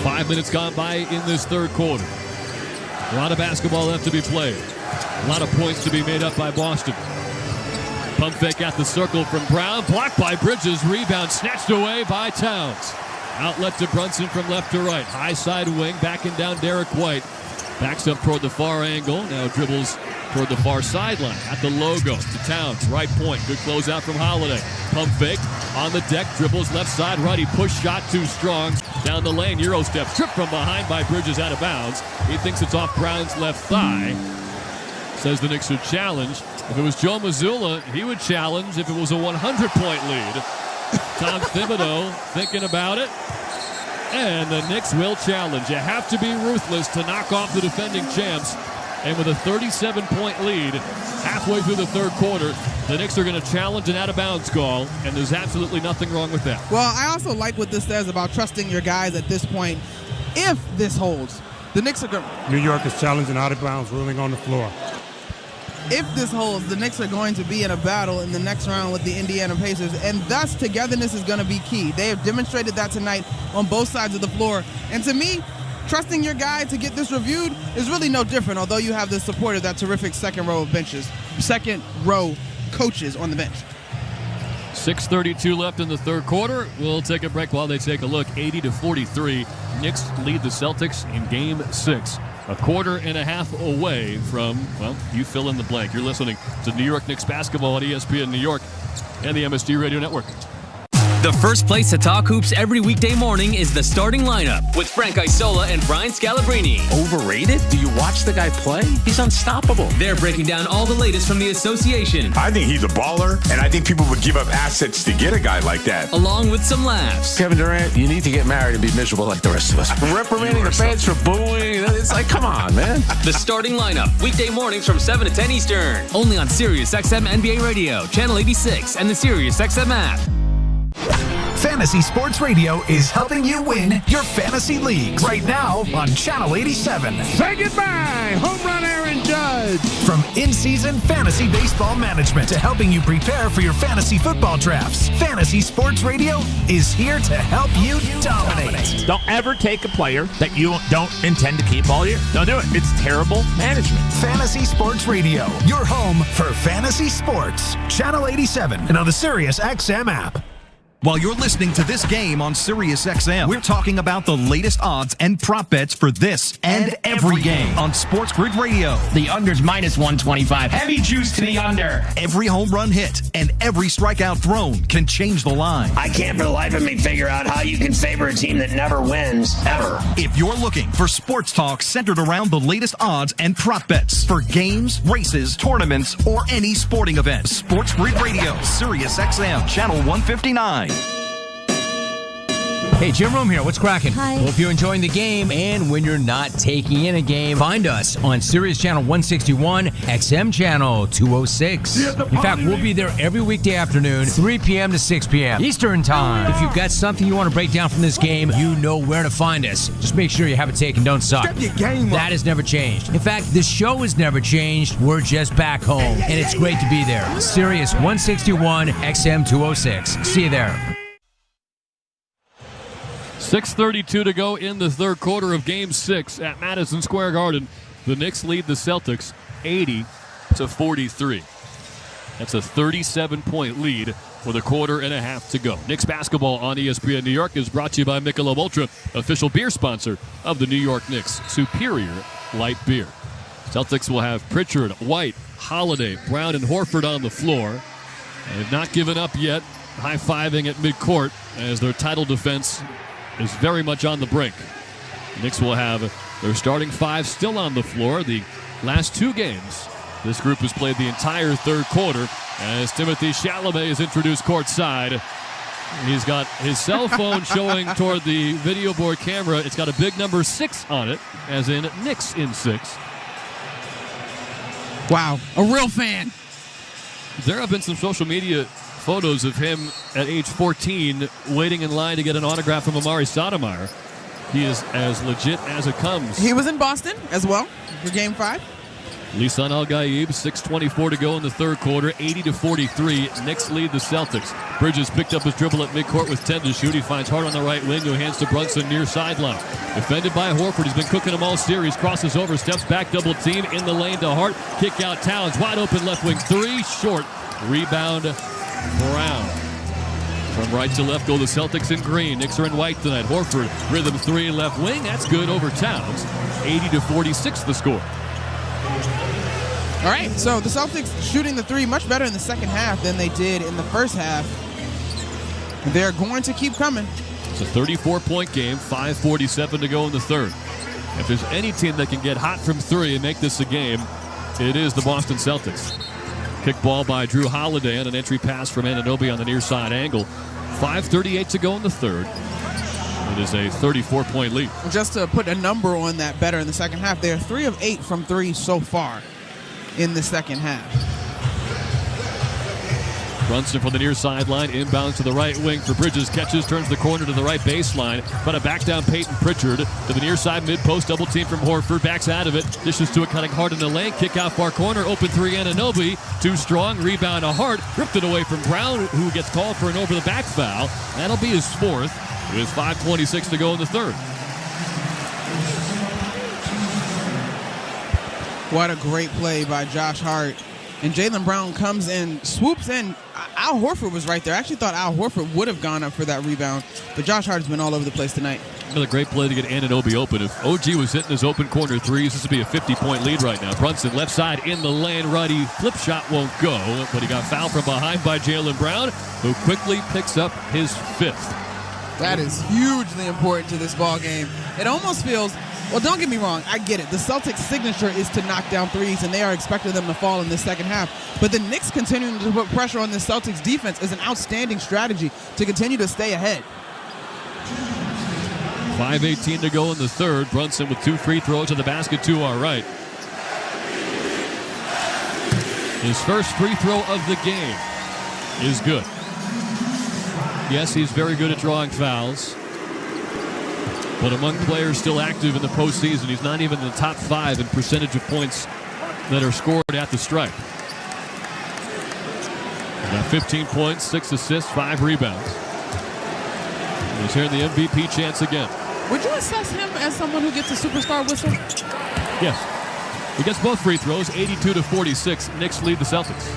5 minutes gone by in this third quarter. A lot of basketball left to be played. A lot of points to be made up by Boston. Pump fake at the circle from Brown. Blocked by Bridges. Rebound snatched away by Towns. Outlet to Brunson from left to right. High side wing. Backing down Derek White. Backs up toward the far angle. Now dribbles toward the far sideline. At the logo to Towns. Right point. Good closeout from Holiday. Pump fake on the deck. Dribbles left side. Righty push shot too strong. Down the lane. Euro step. Tripped from behind by Bridges out of bounds. He thinks it's off Brown's left thigh. Says the Knicks should challenge. If it was Joe Mazzulla, he would challenge if it was a 100-point lead. Tom Thibodeau thinking about it. And the Knicks will challenge. You have to be ruthless to knock off the defending champs. And with a 37-point lead halfway through the third quarter, the Knicks are going to challenge an out-of-bounds call, and there's absolutely nothing wrong with that. Well, I also like what this says about trusting your guys at this point. If this holds, the Knicks are going to... New York is challenging out-of-bounds ruling on the floor. If this holds, the Knicks are going to be in a battle in the next round with the Indiana Pacers, and thus togetherness is going to be key. They have demonstrated that tonight on both sides of the floor. And to me, trusting your guy to get this reviewed is really no different, although you have the support of that terrific second row coaches on the bench. 6:32 left in the third quarter. We'll take a break while they take a look. 80-43. Knicks lead the Celtics in Game 6. A quarter and a half away from, well, you fill in the blank. You're listening to New York Knicks basketball on ESPN New York and the MSG Radio Network. The first place to talk hoops every weekday morning is the starting lineup with Frank Isola and Brian Scalabrine. Overrated? Do you watch the guy play? He's unstoppable. They're breaking down all the latest from the association. I think he's a baller, and I think people would give up assets to get a guy like that. Along with some laughs. Kevin Durant, you need to get married and be miserable like the rest of us. Reprimanding the fans for booing. It's like, come on, man. The starting lineup, weekday mornings from 7 to 10 Eastern. Only on Sirius XM NBA Radio, Channel 86, and the Sirius XM app. Fantasy Sports Radio is helping you win your fantasy leagues right now on Channel 87. Say goodbye, home run Aaron Judge. From in-season fantasy baseball management to helping you prepare for your fantasy football drafts, Fantasy Sports Radio is here to help you dominate. Don't ever take a player that you don't intend to keep all year. Don't do it. It's terrible management. Fantasy Sports Radio, your home for fantasy sports. Channel 87 and on the Sirius XM app. While you're listening to this game on SiriusXM, we're talking about the latest odds and prop bets for this and every game on Sports Grid Radio. The under's minus 125. Heavy juice to the under. Every home run hit and every strikeout thrown can change the line. I can't for the life of me figure out how you can favor a team that never wins, ever. If you're looking for sports talk centered around the latest odds and prop bets for games, races, tournaments, or any sporting event, Sports Grid Radio, SiriusXM, Channel 159. Hey, Jim Rome here. What's cracking? Hi. Hope you're enjoying the game, and when you're not taking in a game, find us on Sirius Channel 161, XM Channel 206. In fact, we'll be there every weekday afternoon, 3 p.m. to 6 p.m. Eastern Time. If you've got something you want to break down from this game, you know where to find us. Just make sure you have it taken, don't suck. Step your game up. That has never changed. In fact, the show has never changed. We're just back home, and it's great to be there. Sirius 161, XM 206. See you there. 6:32 to go in the third quarter of Game 6 at Madison Square Garden. The Knicks lead the Celtics to 43. That's a 37-point lead with a quarter and a half to go. Knicks basketball on ESPN New York is brought to you by Michelob Ultra, official beer sponsor of the New York Knicks. Superior light beer. Celtics will have Pritchard, White, Holiday, Brown, and Horford on the floor. They've not given up yet, high-fiving at midcourt as their title defense is very much on the brink. The Knicks will have their starting five still on the floor. The last two games, this group has played the entire third quarter as Timothy Chalamet is introduced courtside. He's got his cell phone showing toward the video board camera. It's got a big number 6 on it, as in Knicks in 6. Wow, a real fan. There have been some social media photos of him at age 14 waiting in line to get an autograph from Amari Stoudemire. He is as legit as it comes. He was in Boston as well for Game 5. Lisan Al-Gaib, 6:24 to go in the third quarter, 80-43. Knicks lead the Celtics. Bridges picked up his dribble at midcourt with 10 to shoot. He finds Hart on the right wing, who hands to Brunson near sideline. Defended by Horford. He's been cooking them all series. Crosses over, steps back, double team in the lane to Hart. Kick out Towns. Wide open left wing three. Short. Rebound Brown. From right to left go the Celtics in green. Knicks are in white tonight. Horford, rhythm three left wing. That's good over Towns. 80-46 the score. All right, so the Celtics shooting the three much better in the second half than they did in the first half. They're going to keep coming. It's a 34-point game, 5:47 to go in the third. If there's any team that can get hot from three and make this a game, it is the Boston Celtics. Kick ball by Drew Holiday on an entry pass from Anunoby on the near side angle. 5:38 to go in the third. It is a 34-point lead. Just to put a number on that better in the second half, they're 3 of 8 from three so far in the second half. Brunson from the near sideline, inbounds to the right wing for Bridges, catches, turns the corner to the right baseline, but a back down Peyton Pritchard to the near side mid-post, double team from Horford, backs out of it, dishes to it, cutting hard in the lane, kick out far corner, open three, Anunoby, too strong, rebound to Hart, ripped it away from Brown, who gets called for an over-the-back foul. That'll be his fourth, with 5:26 to go in the third. What a great play by Josh Hart. And Jalen Brown comes in, swoops in. Al Horford was right there. I actually thought Al Horford would have gone up for that rebound, but Josh Hart's been all over the place tonight. Another great play to get Anunoby open. If OG was hitting his open corner threes, this would be a 50-point lead right now. Brunson left side in the lane, righty flip shot won't go, but he got fouled from behind by Jalen Brown, who quickly picks up his fifth. That is hugely important to this ball game. It almost feels, well, don't get me wrong, I get it. The Celtics' signature is to knock down threes, and they are expecting them to fall in the second half. But the Knicks continuing to put pressure on the Celtics' defense is an outstanding strategy to continue to stay ahead. 5:18 to go in the third. Brunson with 2 free throws to the basket to our right. His first free throw of the game is good. Yes, he's very good at drawing fouls. But among players still active in the postseason, he's not even in the top 5 in percentage of points that are scored at the stripe. He's got 15 points, 6 assists, 5 rebounds. And he's here in the MVP chance again. Would you assess him as someone who gets a superstar whistle? Yes. He gets both free throws, 82-46. Knicks lead the Celtics.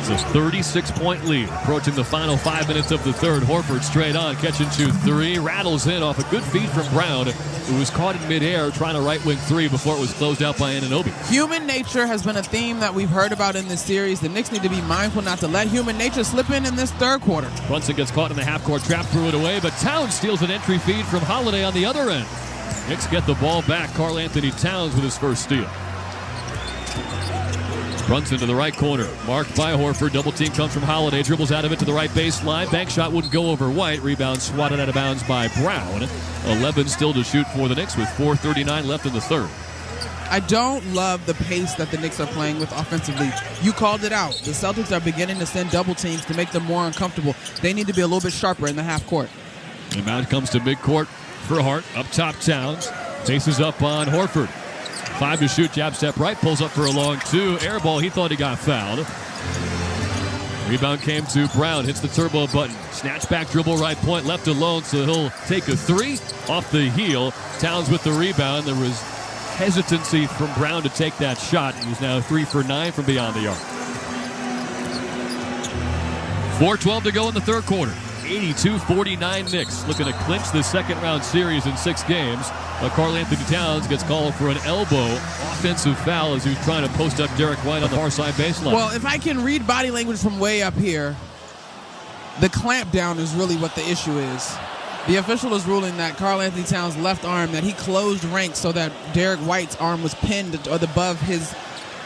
It's a 36-point lead, approaching the final 5 minutes of the third. Horford straight on, catch and shoot three, rattles in off a good feed from Brown, who was caught in midair trying to right wing three before it was closed out by Anunoby. Human nature has been a theme that we've heard about in this series. The Knicks need to be mindful not to let human nature slip in this third quarter. Brunson gets caught in the half-court trap, threw it away, but Towns steals an entry feed from Holiday on the other end. Knicks get the ball back. Karl Anthony Towns with his first steal. Brunson to the right corner, marked by Horford. Double team comes from Holiday, dribbles out of it to the right baseline. Bank shot wouldn't go over White. Rebound swatted out of bounds by Brown. 11 still to shoot for the Knicks with 4:39 left in the third. I don't love the pace that the Knicks are playing with offensively. You called it out. The Celtics are beginning to send double teams to make them more uncomfortable. They need to be a little bit sharper in the half court. And now it comes to midcourt for Hart. Up top, Towns faces up on Horford. 5 to shoot, jab step right, pulls up for a long 2. Air ball, he thought he got fouled. Rebound came to Brown, hits the turbo button. Snatch back dribble, right point, left alone, so he'll take a 3 off the heel. Towns with the rebound. There was hesitancy from Brown to take that shot. He's now 3 for 9 from beyond the arc. 4:12 to go in the third quarter. 82-49 Knicks looking to clinch the second-round series in 6 games. Karl Anthony Towns gets called for an elbow offensive foul as he was trying to post up Derek White on the far side baseline. Well, if I can read body language from way up here, the clamp down is really what the issue is. The official is ruling that Karl Anthony Towns' left arm, that he closed ranks so that Derek White's arm was pinned above his,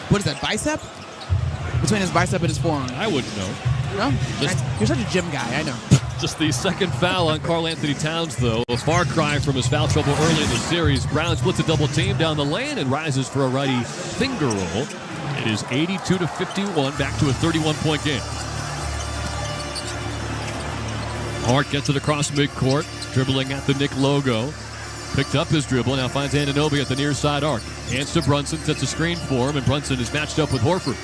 what is that, bicep? Between his bicep and his forearm. I wouldn't know. No? You're such a gym guy, I know. Just the second foul on Karl Anthony Towns, though. A far cry from his foul trouble early in the series. Brown splits a double team down the lane and rises for a righty finger roll. It is 82-51, back to a 31-point game. Hart gets it across midcourt, dribbling at the Knick logo. Picked up his dribble, now finds Anunoby at the near side arc. Hands to Brunson, sets a screen for him, and Brunson is matched up with Horford.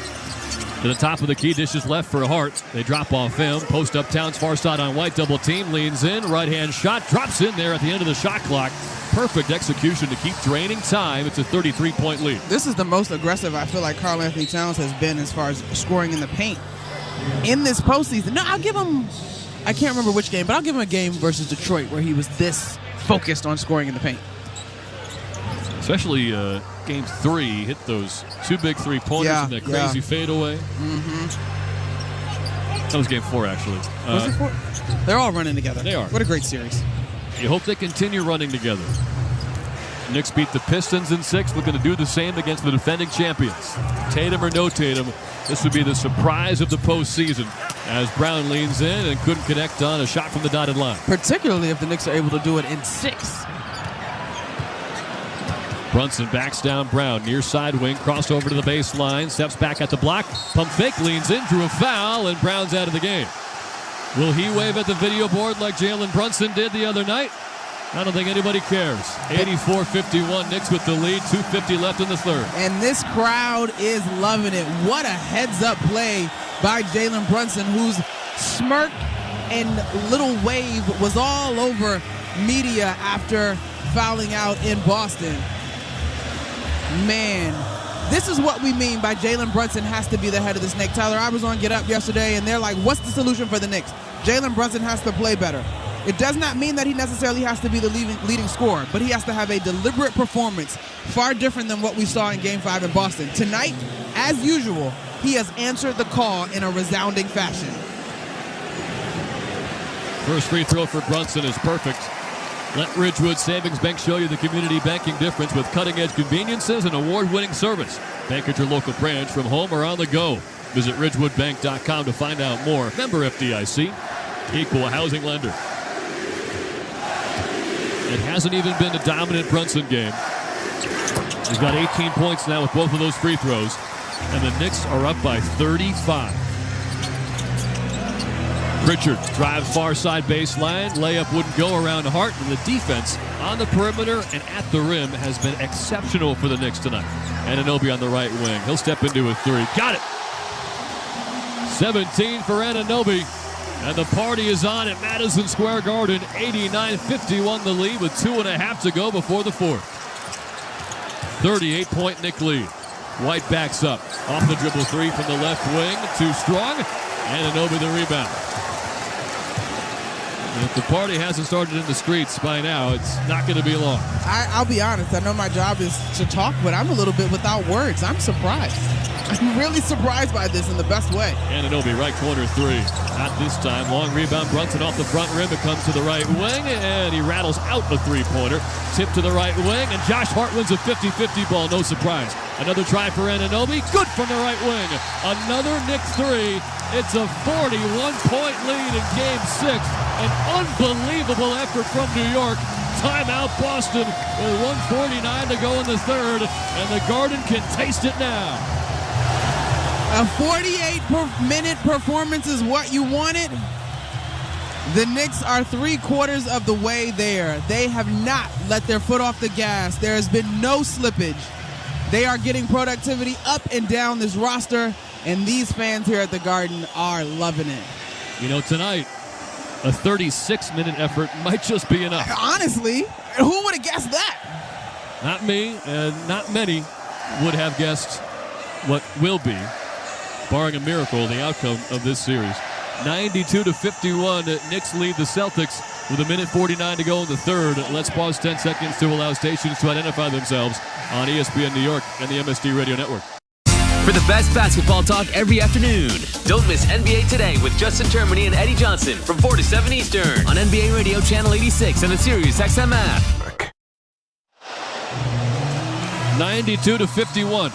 To the top of the key, dishes left for Hart. They drop off him. Post up Towns, far side on White. Double team, leans in. Right-hand shot, drops in there at the end of the shot clock. Perfect execution to keep draining time. It's a 33-point lead. This is the most aggressive I feel like Karl Anthony Towns has been as far as scoring in the paint in this postseason. No, I'll give him, I can't remember which game, but I'll give him a game versus Detroit where he was this focused on scoring in the paint. Especially game 3, hit those 2 big three-pointers and that crazy fadeaway. Mm-hmm. That was game 4, actually. Was it 4? They're all running together. They are. What a great series. You hope they continue running together. Knicks beat the Pistons in 6, looking to do the same against the defending champions. Tatum or no Tatum, this would be the surprise of the postseason as Brown leans in and couldn't connect on a shot from the dotted line. Particularly if the Knicks are able to do it in 6. Brunson backs down Brown, near side wing, crossed over to the baseline, steps back at the block, pump fake, leans in, drew a foul, and Brown's out of the game. Will he wave at the video board like Jalen Brunson did the other night? I don't think anybody cares. 84-51, Knicks with the lead, 2:50 left in the third. And this crowd is loving it. What a heads-up play by Jalen Brunson, whose smirk and little wave was all over media after fouling out in Boston. Man, this is what we mean by Jalen Brunson has to be the head of this Knicks. Tyler, I was on Get Up yesterday, and they're like, what's the solution for the Knicks? Jalen Brunson has to play better. It does not mean that he necessarily has to be the leading scorer, but he has to have a deliberate performance, far different than what we saw in Game 5 in Boston. Tonight, as usual, he has answered the call in a resounding fashion. First free throw for Brunson is perfect. Let Ridgewood Savings Bank show you the community banking difference with cutting-edge conveniences and award-winning service. Bank at your local branch from home or on the go. Visit ridgewoodbank.com to find out more. Member FDIC, equal housing lender. It hasn't even been a dominant Brunson game. He's got 18 points now with both of those free throws, and the Knicks are up by 35. Pritchard drives far side baseline. Layup wouldn't go around Hart, and the defense on the perimeter and at the rim has been exceptional for the Knicks tonight. Anunoby on the right wing. He'll step into a 3. Got it! 17 for Anunoby. And the party is on at Madison Square Garden. 89-51 the lead with 2.5 to go before the fourth. 38-point Knick lead. White backs up. Off the dribble 3 from the left wing. Too strong. Anunoby the rebound. And if the party hasn't started in the streets by now, it's not going to be long. I'll be honest. I know my job is to talk, but I'm a little bit without words. I'm surprised. I'm really surprised by this in the best way. Anunoby, right corner 3. Not this time. Long rebound. Brunson off the front rim. It comes to the right wing, and he rattles out a 3-pointer. Tip to the right wing, and Josh Hart wins a 50-50 ball. No surprise. Another try for Anunoby. Good from the right wing. Another Knicks 3. It's a 41-point lead in Game 6. An unbelievable effort from New York. Timeout Boston with 1:49 to go in the third, and the Garden can taste it now. A 48-minute performance is what you wanted. The Knicks are 3/4 of the way there. They have not let their foot off the gas. There has been no slippage. They are getting productivity up and down this roster, and these fans here at the Garden are loving it. You know, tonight, a 36-minute effort might just be enough. Honestly, who would have guessed that? Not me, and not many would have guessed what will be, barring a miracle, the outcome of this series. 92-51, Knicks lead the Celtics with 1:49 to go in the third. Let's pause 10 seconds to allow stations to identify themselves on ESPN New York and the MSD Radio Network. For the best basketball talk every afternoon, don't miss NBA Today with Justin Termini and Eddie Johnson from 4 to 7 Eastern on NBA Radio Channel 86 and the Sirius XM app. 92-51.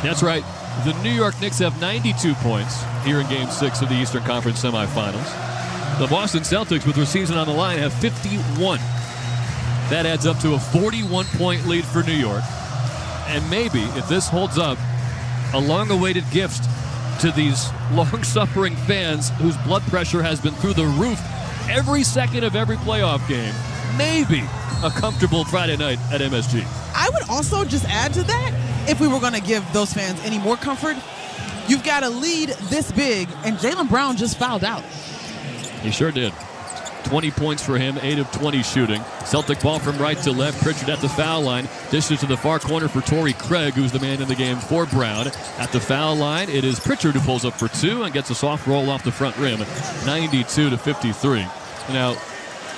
That's right. The New York Knicks have 92 points here in Game 6 of the Eastern Conference semifinals. The Boston Celtics, with their season on the line, have 51. That adds up to a 41-point lead for New York. And maybe, if this holds up, a long-awaited gift to these long-suffering fans whose blood pressure has been through the roof every second of every playoff game. Maybe a comfortable Friday night at MSG. I would also just add to that, if we were going to give those fans any more comfort, you've got a lead this big, and Jalen Brown just fouled out. He sure did. 20 points for him, 8 of 20 shooting. Celtic ball from right to left. Pritchard at the foul line. Dishes to the far corner for Torrey Craig, who's the man in the game for Brown. At the foul line, it is Pritchard who pulls up for 2 and gets a soft roll off the front rim. 92-53. Now,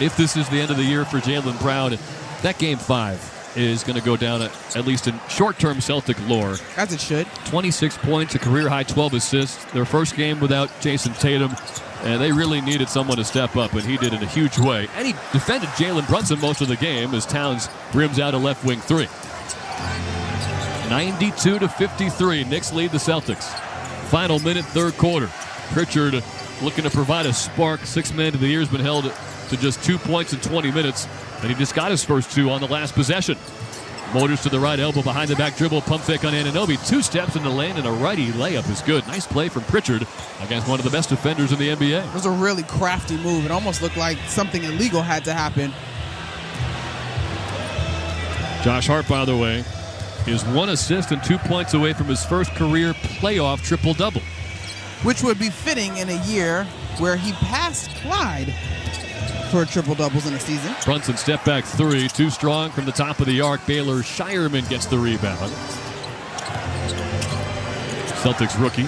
if this is the end of the year for Jalen Brown, that Game 5 is going to go down, at least in short-term Celtic lore. As it should. 26 points, a career-high 12 assists. Their first game without Jason Tatum, and they really needed someone to step up, and he did in a huge way. And he defended Jalen Brunson most of the game as Towns rims out a left wing 3. 92-53, Knicks lead the Celtics. Final minute, third quarter. Pritchard looking to provide a spark. 6 men of the year has been held to just 2 points in 20 minutes. And he just got his first 2 on the last possession. Motors to the right elbow, behind the back dribble, pump fake on Anunoby. 2 steps in the lane and a righty layup is good. Nice play from Pritchard against one of the best defenders in the NBA. It was a really crafty move. It almost looked like something illegal had to happen. Josh Hart, by the way, is 1 assist and 2 points away from his first career playoff triple-double. Which would be fitting in a year where he passed Clyde for triple-doubles in a season. Brunson step back 3, too strong from the top of the arc. Baylor Shireman gets the rebound. Celtics rookie,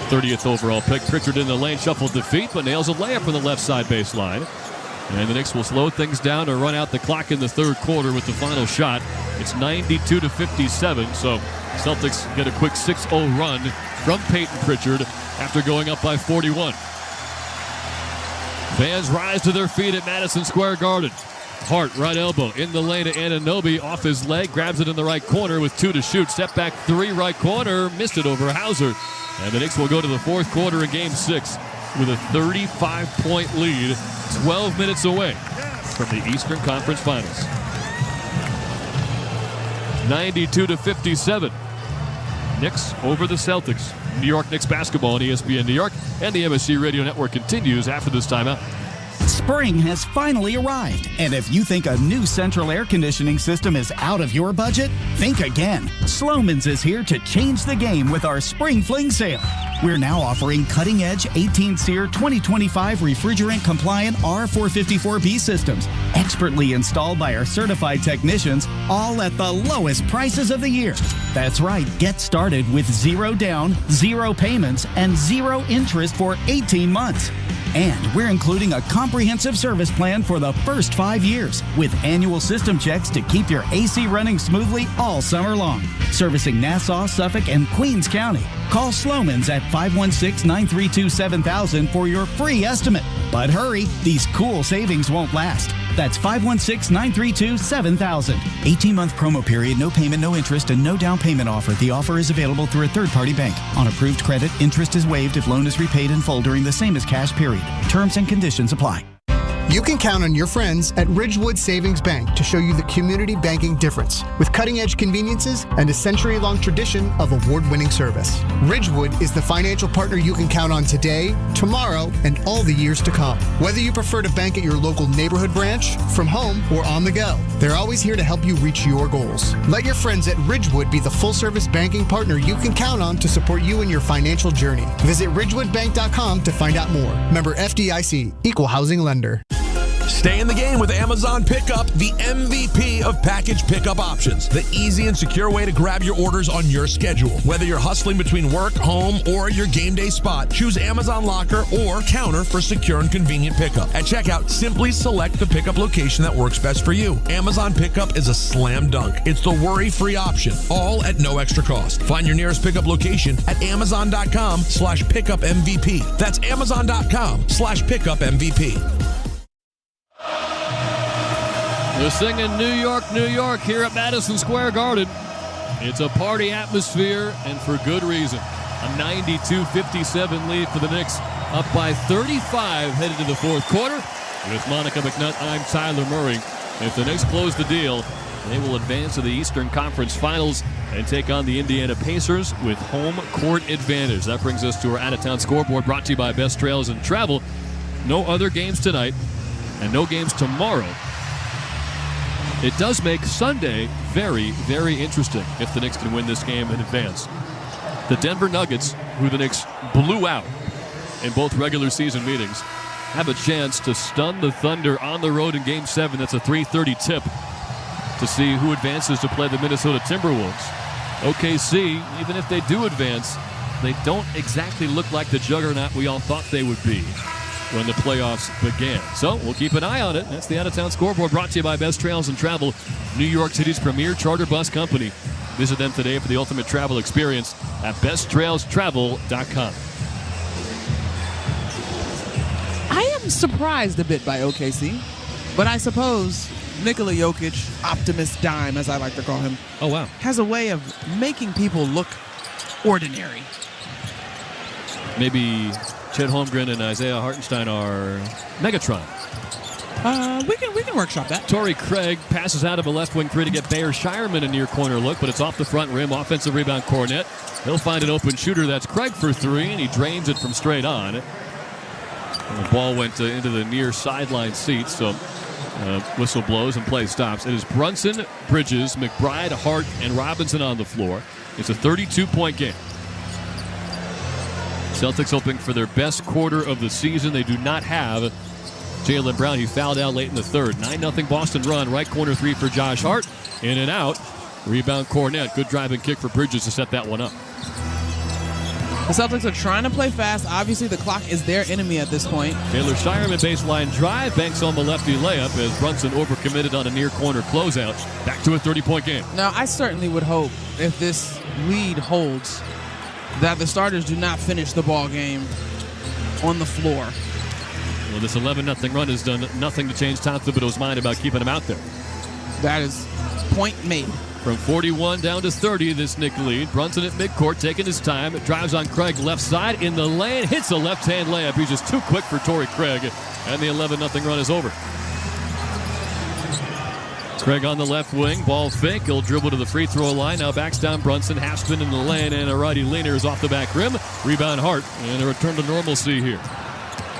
30th overall pick. Pritchard in the lane, shuffled to feet, but nails a layup from the left side baseline. And the Knicks will slow things down to run out the clock in the third quarter with the final shot. It's 92-57, so Celtics get a quick 6-0 run from Peyton Pritchard after going up by 41. Fans rise to their feet at Madison Square Garden. Hart, right elbow, in the lane to Anunoby, off his leg, grabs it in the right corner with 2 to shoot. Step back 3, right corner, missed it over Hauser. And the Knicks will go to the fourth quarter in Game 6 with a 35-point lead, 12 minutes away from the Eastern Conference Finals. 92-57. Knicks over the Celtics. New York Knicks basketball on ESPN New York, and the MSG Radio Network continues after this timeout. Spring has finally arrived, and if you think a new central air conditioning system is out of your budget, think again. Sloman's is here to change the game with our Spring Fling sale. We're now offering cutting-edge 18-SEER 2025 refrigerant-compliant R454B systems, expertly installed by our certified technicians, all at the lowest prices of the year. That's right, get started with 0 down, 0 payments, and 0 interest for 18 months. And we're including a comprehensive service plan for the first 5 years with annual system checks to keep your AC running smoothly all summer long. Servicing Nassau, Suffolk, and Queens County. Call Sloman's at 516-932-7000 for your free estimate. But hurry, these cool savings won't last. That's 516-932-7000. 18-month promo period, no payment, no interest, and no down payment offer. The offer is available through a third-party bank. On approved credit, interest is waived if loan is repaid in full during the same as cash period. Terms and conditions apply. You can count on your friends at Ridgewood Savings Bank to show you the community banking difference with cutting-edge conveniences and a century-long tradition of award-winning service. Ridgewood is the financial partner you can count on today, tomorrow, and all the years to come. Whether you prefer to bank at your local neighborhood branch, from home, or on the go, they're always here to help you reach your goals. Let your friends at Ridgewood be the full-service banking partner you can count on to support you in your financial journey. Visit ridgewoodbank.com to find out more. Member FDIC, Equal Housing Lender. Stay in the game with Amazon Pickup, the MVP of package pickup options. The easy and secure way to grab your orders on your schedule. Whether you're hustling between work, home, or your game day spot, choose Amazon Locker or Counter for secure and convenient pickup. At checkout, simply select the pickup location that works best for you. Amazon Pickup is a slam dunk. It's the worry-free option, all at no extra cost. Find your nearest pickup location at Amazon.com/pickup MVP. That's Amazon.com/pickup MVP. They're singing New York, New York here at Madison Square Garden. It's a party atmosphere, and for good reason. A 92-57 lead for the Knicks, up by 35 headed to the fourth quarter. With Monica McNutt, I'm Tyler Murray. If the Knicks close the deal, they will advance to the Eastern Conference Finals and take on the Indiana Pacers with home court advantage. That brings us to our out-of-town scoreboard, brought to you by Best Trails and Travel. No other games tonight and no games tomorrow. It does make Sunday very, very interesting if the Knicks can win this game in advance. The Denver Nuggets, who the Knicks blew out in both regular season meetings, have a chance to stun the Thunder on the road in Game 7. That's a 3:30 tip to see who advances to play the Minnesota Timberwolves. OKC, even if they do advance, they don't exactly look like the juggernaut we all thought they would be when the playoffs began. So we'll keep an eye on it. That's the out-of-town scoreboard, brought to you by Best Trails and Travel, New York City's premier charter bus company. Visit them today for the ultimate travel experience at besttrailstravel.com. I am surprised a bit by OKC, but I suppose Nikola Jokic, Optimus Dime, as I like to call him, has a way of making people look ordinary. Maybe Chet Holmgren and Isaiah Hartenstein are Megatron. We can workshop that. Torrey Craig passes out of a left wing three to get Bayer Shireman a near corner look, but it's off the front rim. Offensive rebound, Cornette. He'll find an open shooter. That's Craig for three, and he drains it from straight on. And the ball went into the near sideline seats, so whistle blows and play stops. It is Brunson, Bridges, McBride, Hart, and Robinson on the floor. It's a 32-point game. Celtics hoping for their best quarter of the season. They do not have Jalen Brown. He fouled out late in the third. 9-0 Boston run. Right corner three for Josh Hart. In and out. Rebound Cornette. Good driving kick for Bridges to set that one up. The Celtics are trying to play fast. Obviously, the clock is their enemy at this point. Taylor Shireman baseline drive. Banks on the lefty layup as Brunson overcommitted on a near corner closeout. Back to a 30-point game. Now, I certainly would hope if this lead holds that the starters do not finish the ball game on the floor. Well, this 11-0 run has done nothing to change Tom Thibodeau's mind about keeping him out there. That is point made. From 41 down to 30, this Knick lead. Brunson at midcourt taking his time. Drives on Craig left side in the lane. Hits a left-hand layup. He's just too quick for Torrey Craig. And the 11-0 run is over. Craig on the left wing. Ball fake. He'll dribble to the free throw line. Now backs down Brunson. Half spin in the lane. And a righty leaner is off the back rim. Rebound Hart. And a return to normalcy here.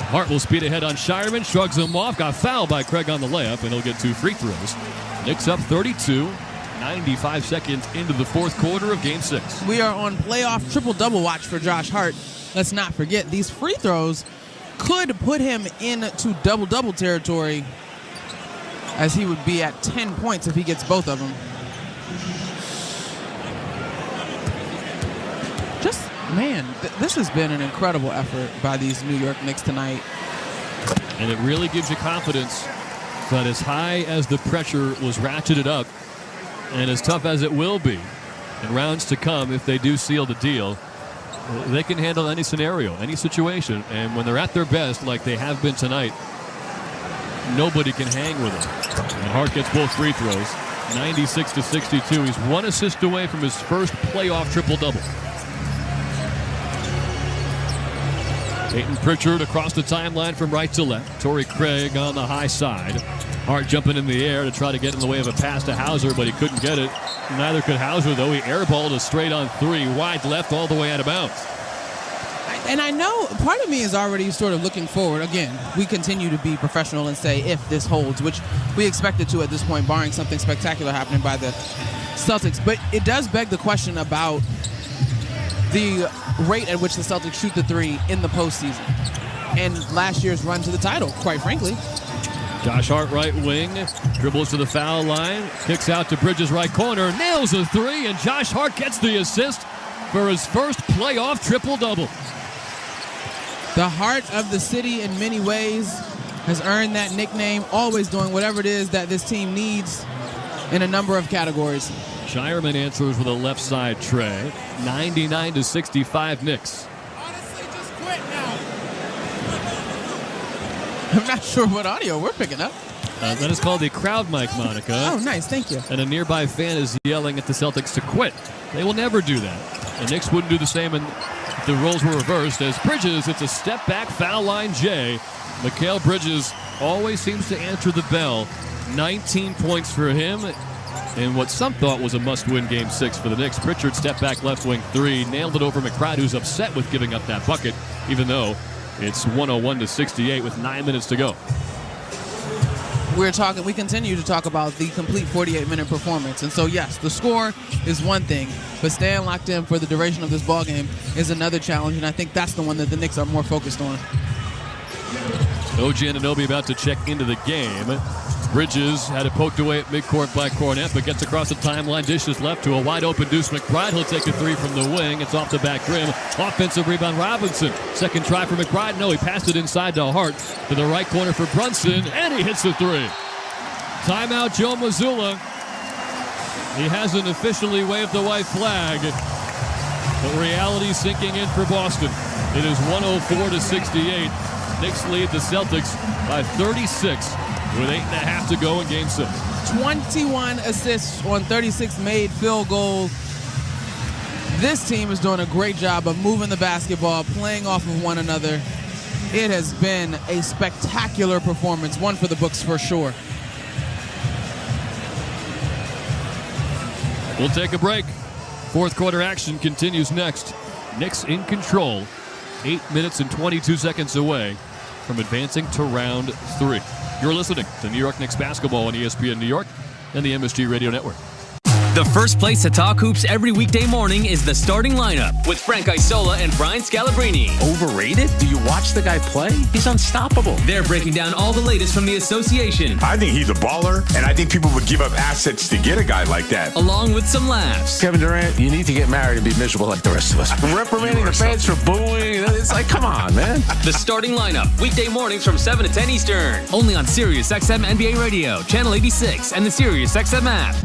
Hart will speed ahead on Shireman. Shrugs him off. Got fouled by Craig on the layup. And he'll get two free throws. Knicks up 32. 95 seconds into the fourth quarter of Game 6. We are on playoff triple-double watch for Josh Hart. Let's not forget, these free throws could put him into double-double territory, as he would be at 10 points if he gets both of them. This has been an incredible effort by these New York Knicks tonight. And it really gives you confidence that as high as the pressure was ratcheted up, and as tough as it will be in rounds to come if they do seal the deal, they can handle any scenario, any situation. And when they're at their best, like they have been tonight, nobody can hang with them. And Hart gets both free throws, 96-62. He's one assist away from his first playoff triple-double. Peyton Pritchard across the timeline from right to left. Torrey Craig on the high side. Hart jumping in the air to try to get in the way of a pass to Hauser, but he couldn't get it. Neither could Hauser, though. He airballed a straight on three, wide left, all the way out of bounds. And I know part of me is already sort of looking forward. Again, we continue to be professional and say if this holds, which we expected to at this point, barring something spectacular happening by the Celtics. But it does beg the question about the rate at which the Celtics shoot the three in the postseason and last year's run to the title, quite frankly. Josh Hart, right wing, dribbles to the foul line, kicks out to Bridges, right corner, nails a three, and Josh Hart gets the assist for his first playoff triple-double. The heart of the city in many ways has earned that nickname, always doing whatever it is that this team needs in a number of categories. Shireman answers with a left side tray. 99-65 Knicks. Honestly, just quit now. I'm not sure what audio we're picking up. That is called the crowd mic, Monica. Oh, nice. Thank you. And a nearby fan is yelling at the Celtics to quit. They will never do that. The Knicks wouldn't do the same if the roles were reversed. As Bridges, it's a step back foul line J. Mikal Bridges always seems to answer the bell. 19 points for him in what some thought was a must-win Game 6 for the Knicks. Pritchard step back left wing three, nailed it over McBride, who's upset with giving up that bucket, even though it's 101-68 with 9 minutes to go. We continue to talk about the complete 48-minute performance. And so, yes, the score is one thing, but staying locked in for the duration of this ballgame is another challenge, and I think that's the one that the Knicks are more focused on. OG Anunoby about to check into the game. Bridges had it poked away at midcourt by Cornette, but gets across the timeline, dishes left to a wide-open Deuce McBride. He'll take a three from the wing. It's off the back rim. Offensive rebound, Robinson. Second try for McBride. No, he passed it inside to Hart. To the right corner for Brunson, and he hits the three. Timeout, Joe Mazzulla. He hasn't officially waved the white flag, but reality sinking in for Boston. It is 104-68. Knicks lead the Celtics by 36 with 8.5 to go in Game 6. 21 assists on 36 made field goals. This team is doing a great job of moving the basketball, playing off of one another. It has been a spectacular performance, one for the books for sure. We'll take a break. Fourth quarter action continues next. Knicks in control. 8 minutes and 22 seconds away from advancing to round 3. You're listening to New York Knicks basketball on ESPN New York and the MSG Radio Network. The first place to talk hoops every weekday morning is the starting lineup with Frank Isola and Brian Scalabrine. Overrated? Do you watch the guy play? He's unstoppable. They're breaking down all the latest from the association. I think he's a baller, and I think people would give up assets to get a guy like that. Along with some laughs. Kevin Durant, you need to get married and be miserable like the rest of us. Reprimanding the fans for booing. It's like, come on, man. The starting lineup, weekday mornings from 7 to 10 Eastern. Only on SiriusXM NBA Radio, Channel 86, and the SiriusXM app.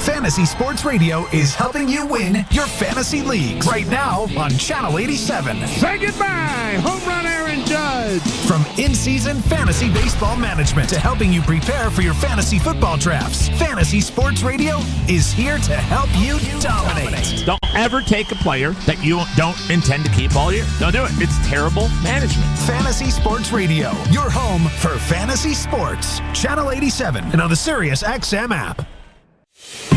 Fantasy Sports Radio is helping you win your fantasy leagues right now on Channel 87. Say goodbye, home run Aaron Judge. From in-season fantasy baseball management to helping you prepare for your fantasy football drafts, Fantasy Sports Radio is here to help you dominate. Don't ever take a player that you don't intend to keep all year. Don't do it. It's terrible management. Fantasy Sports Radio, your home for fantasy sports. Channel 87 and on the SiriusXM app.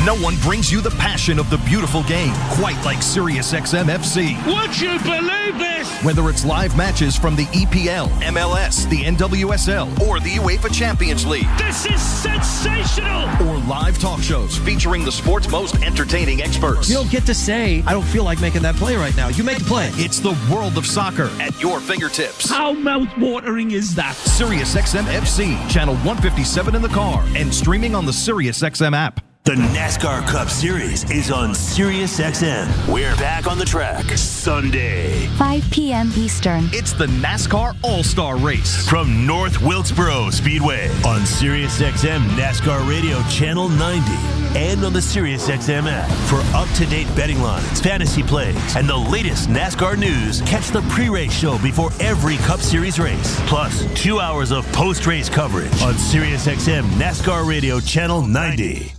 No one brings you the passion of the beautiful game quite like SiriusXM FC. Would you believe this? Whether it's live matches from the EPL, MLS, the NWSL, or the UEFA Champions League. This is sensational! Or live talk shows featuring the sport's most entertaining experts. You don't get to say, I don't feel like making that play right now. You make the play. It's the world of soccer at your fingertips. How mouth-watering is that? SiriusXM FC, channel 157 in the car, and streaming on the SiriusXM app. The NASCAR Cup Series is on SiriusXM. We're back on the track Sunday, 5 p.m. Eastern. It's the NASCAR All-Star Race from North Wilkesboro Speedway on SiriusXM NASCAR Radio Channel 90 and on the SiriusXM app. For up-to-date betting lines, fantasy plays, and the latest NASCAR news, catch the pre-race show before every Cup Series race. Plus, 2 hours of post-race coverage on SiriusXM NASCAR Radio Channel 90.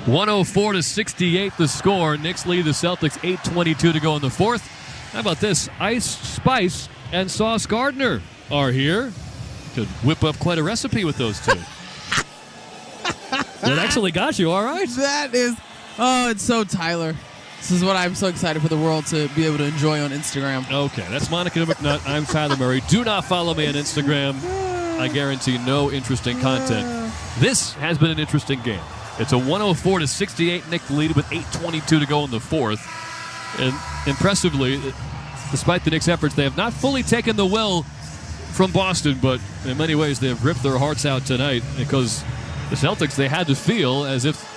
104-68 the score. Knicks lead the Celtics, 8:22 to go in the fourth. How about this? Ice Spice and Sauce Gardner are here. Could whip up quite a recipe with those two. That actually got you, all right? That is, it's so Tyler. This is what I'm so excited for the world to be able to enjoy on Instagram. Okay, that's Monica McNutt. I'm Tyler Murray. Do not follow me on Instagram. I guarantee no interesting content. This has been an interesting game. It's a 104-68 Knicks lead with 8:22 to go in the fourth. And impressively, despite the Knicks' efforts, they have not fully taken the well from Boston, but in many ways they've ripped their hearts out tonight because the Celtics, they had to feel as if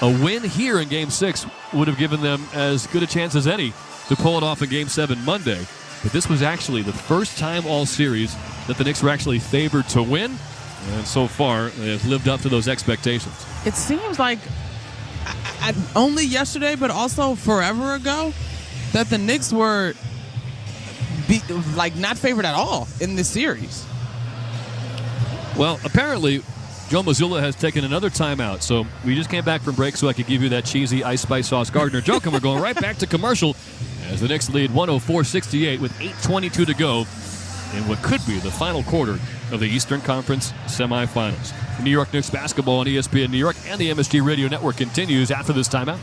a win here in Game 6 would have given them as good a chance as any to pull it off in Game 7 Monday. But this was actually the first time all series that the Knicks were actually favored to win, and so far they have lived up to those expectations. It seems like only yesterday, but also forever ago, that the Knicks were not favored at all in this series. Well, apparently Joe Mazzulla has taken another timeout, so we just came back from break so I could give you that cheesy ice spice sauce Gardner joke, and we're going right back to commercial as the Knicks lead 104-68 with 8:22 to go in what could be the final quarter of the Eastern Conference semifinals. The New York Knicks basketball on ESPN New York and the MSG Radio Network continues after this timeout.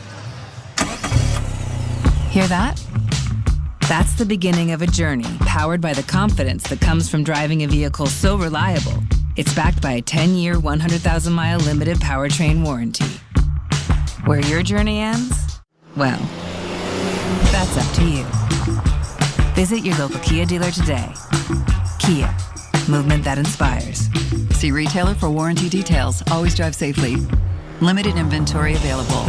Hear that? That's the beginning of a journey powered by the confidence that comes from driving a vehicle so reliable. It's backed by a 10-year, 100,000-mile limited powertrain warranty. Where your journey ends? Well, that's up to you. Visit your local Kia dealer today. Kia, movement that inspires. See retailer for warranty details. Always drive safely. Limited inventory available.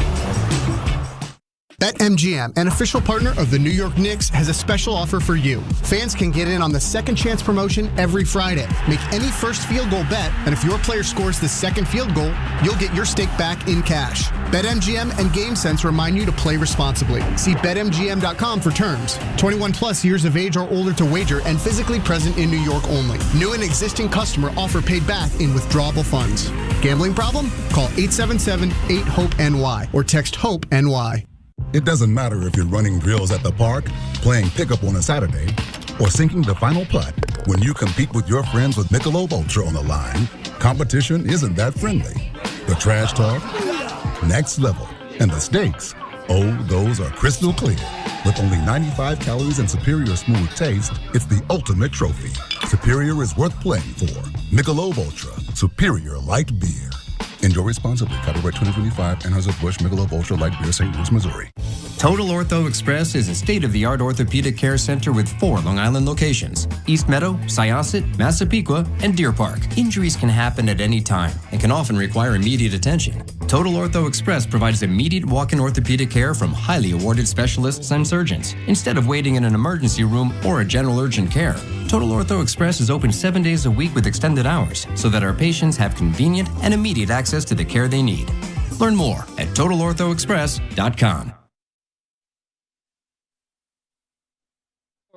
BetMGM, an official partner of the New York Knicks, has a special offer for you. Fans can get in on the second chance promotion every Friday. Make any first field goal bet, and if your player scores the second field goal, you'll get your stake back in cash. BetMGM and GameSense remind you to play responsibly. See BetMGM.com for terms. 21 plus years of age or older to wager and physically present in New York only. New and existing customer offer paid back in withdrawable funds. Gambling problem? Call 877-8-HOPE-NY or text HOPE-NY. It doesn't matter if you're running drills at the park, playing pickup on a Saturday, or sinking the final putt. When you compete with your friends with Michelob Ultra on the line, competition isn't that friendly. The trash talk, next level, and the stakes, oh, those are crystal clear. With only 95 calories and superior smooth taste, it's the ultimate trophy. Superior is worth playing for. Michelob Ultra, superior light beer. Enjoy responsibly. Copyright 2025, Anheuser-Busch Michelob Ultra Light Beer, St. Louis, Missouri. Total Ortho Express is a state-of-the-art orthopedic care center with 4 Long Island locations: East Meadow, Syosset, Massapequa, and Deer Park. Injuries can happen at any time and can often require immediate attention. Total Ortho Express provides immediate walk-in orthopedic care from highly awarded specialists and surgeons, instead of waiting in an emergency room or a general urgent care. Total Ortho Express is open 7 days a week with extended hours so that our patients have convenient and immediate access to the care they need. Learn more at TotalOrthoExpress.com.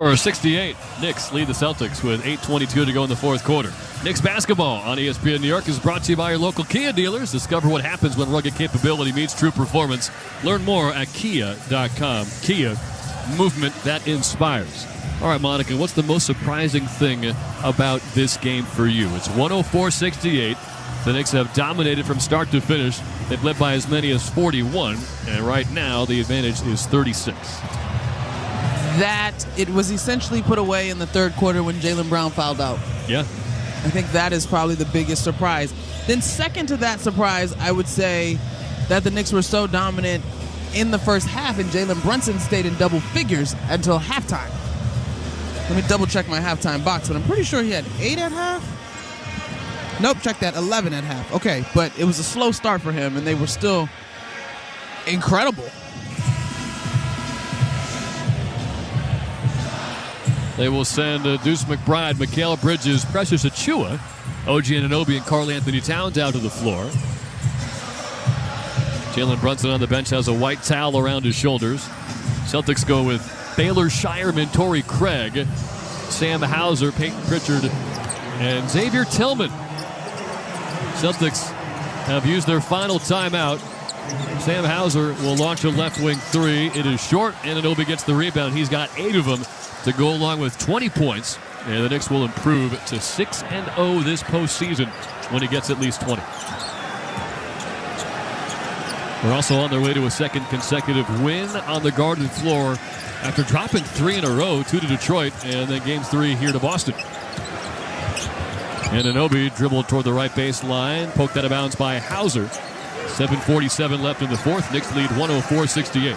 Or 68, Knicks lead the Celtics with 8:22 to go in the fourth quarter. Knicks basketball on ESPN New York is brought to you by your local Kia dealers. Discover what happens when rugged capability meets true performance. Learn more at Kia.com. Kia, movement that inspires. All right, Monica, what's the most surprising thing about this game for you? It's 104-68. The Knicks have dominated from start to finish. They've led by as many as 41, and right now the advantage is 36. That it was essentially put away in the third quarter when Jalen Brown fouled out. Yeah. I think that is probably the biggest surprise. Then second to that surprise, I would say that the Knicks were so dominant in the first half and Jalen Brunson stayed in double figures until halftime. Let me double check my halftime box, but I'm pretty sure he had 8 at half. Nope, check that, 11 at half. Okay, but it was a slow start for him and they were still incredible. They will send Deuce McBride, Mikal Bridges, Precious Achiuwa, OG Anunoby, and Karl Anthony Towns out to the floor. Jalen Brunson on the bench has a white towel around his shoulders. Celtics go with Baylor Shireman, Torrey Craig, Sam Hauser, Peyton Pritchard, and Xavier Tillman. Celtics have used their final timeout. Sam Hauser will launch a left wing three. It is short. Anunoby gets the rebound. He's got 8 of them to go along with 20 points. And the Knicks will improve to 6-0 this postseason when he gets at least 20. They're also on their way to a second consecutive win on the Garden floor after dropping 3 in a row, 2 to Detroit, and then game 3 here to Boston. Anunoby dribbled toward the right baseline, poked out of bounds by Hauser. 7:47 left in the fourth. Knicks lead 104-68.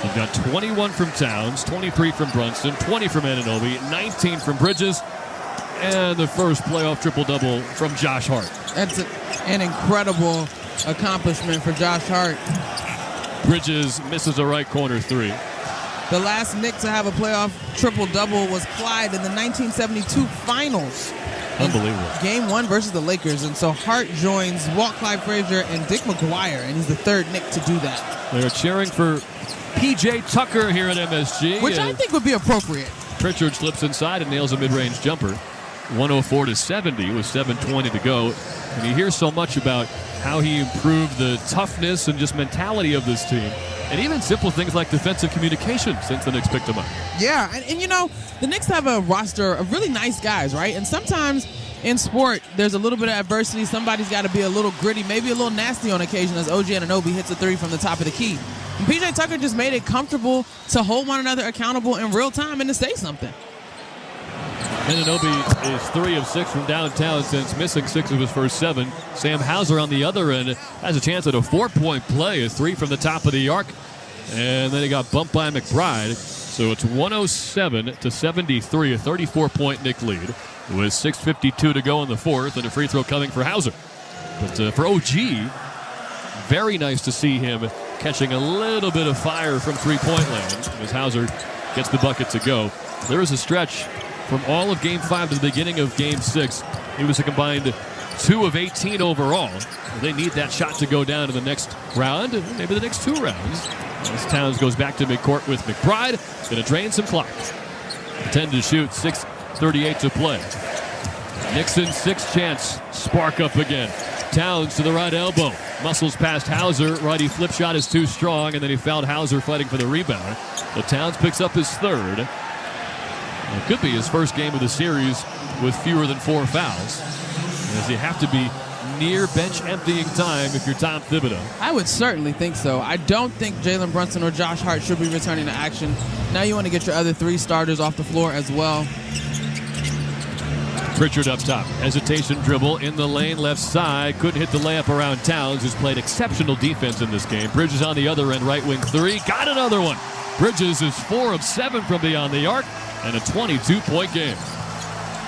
You've got 21 from Towns, 23 from Brunson, 20 from Anunoby, 19 from Bridges, And the first playoff triple-double from Josh Hart. That's an incredible accomplishment for Josh Hart. Bridges misses a right corner three. The last Knick to have a playoff triple-double was Clyde in the 1972 finals. Unbelievable. Game 1 versus the Lakers. And so Hart joins Walt Clyde Frazier and Dick McGuire, and he's the third Knick to do that. They're cheering for P.J. Tucker here at MSG. Which I think would be appropriate. Pritchard slips inside and nails a mid-range jumper. 104-70 with 7:20 to go. And you hear so much about how he improved the toughness and just mentality of this team. And even simple things like defensive communication since the Knicks picked him up. Yeah, and you know, the Knicks have a roster of really nice guys, right? And sometimes in sport, there's a little bit of adversity. Somebody's got to be a little gritty, maybe a little nasty on occasion as OG Anunoby hits a three from the top of the key. And PJ Tucker just made it comfortable to hold one another accountable in real time and to say something. Anunoby is 3 of 6 from downtown since missing 6 of his first 7. Sam Hauser on the other end has a chance at a 4-point play, a 3 from the top of the arc. And then he got bumped by McBride. So it's 107-73, a 34-point Knick lead with 6:52 to go in the fourth and a free throw coming for Hauser. But for OG, very nice to see him catching a little bit of fire from three-point land as Hauser gets the bucket to go. There is a stretch from all of Game 5 to the beginning of Game 6. He was a combined 2 of 18 overall. They need that shot to go down in the next round, maybe the next 2 rounds. As Towns goes back to midcourt with McBride. Going to drain some clock. 10 to shoot, 6:38 to play. Nixon 6 chance, spark up again. Towns to the right elbow. Muscles past Hauser. Righty flip shot is too strong, and then he fouled Hauser fighting for the rebound. But Towns picks up his third. It could be his first game of the series with fewer than 4 fouls, as you have to be near bench emptying time if you're Tom Thibodeau. I would certainly think so. I don't think Jalen Brunson or Josh Hart should be returning to action. Now you want to get your other 3 starters off the floor as well. Pritchard up top. Hesitation dribble in the lane left side. Couldn't hit the layup around Towns, who's played exceptional defense in this game. Bridges on the other end, right wing 3. Got another one. Bridges is 4 of 7 from beyond the arc and a 22-point game.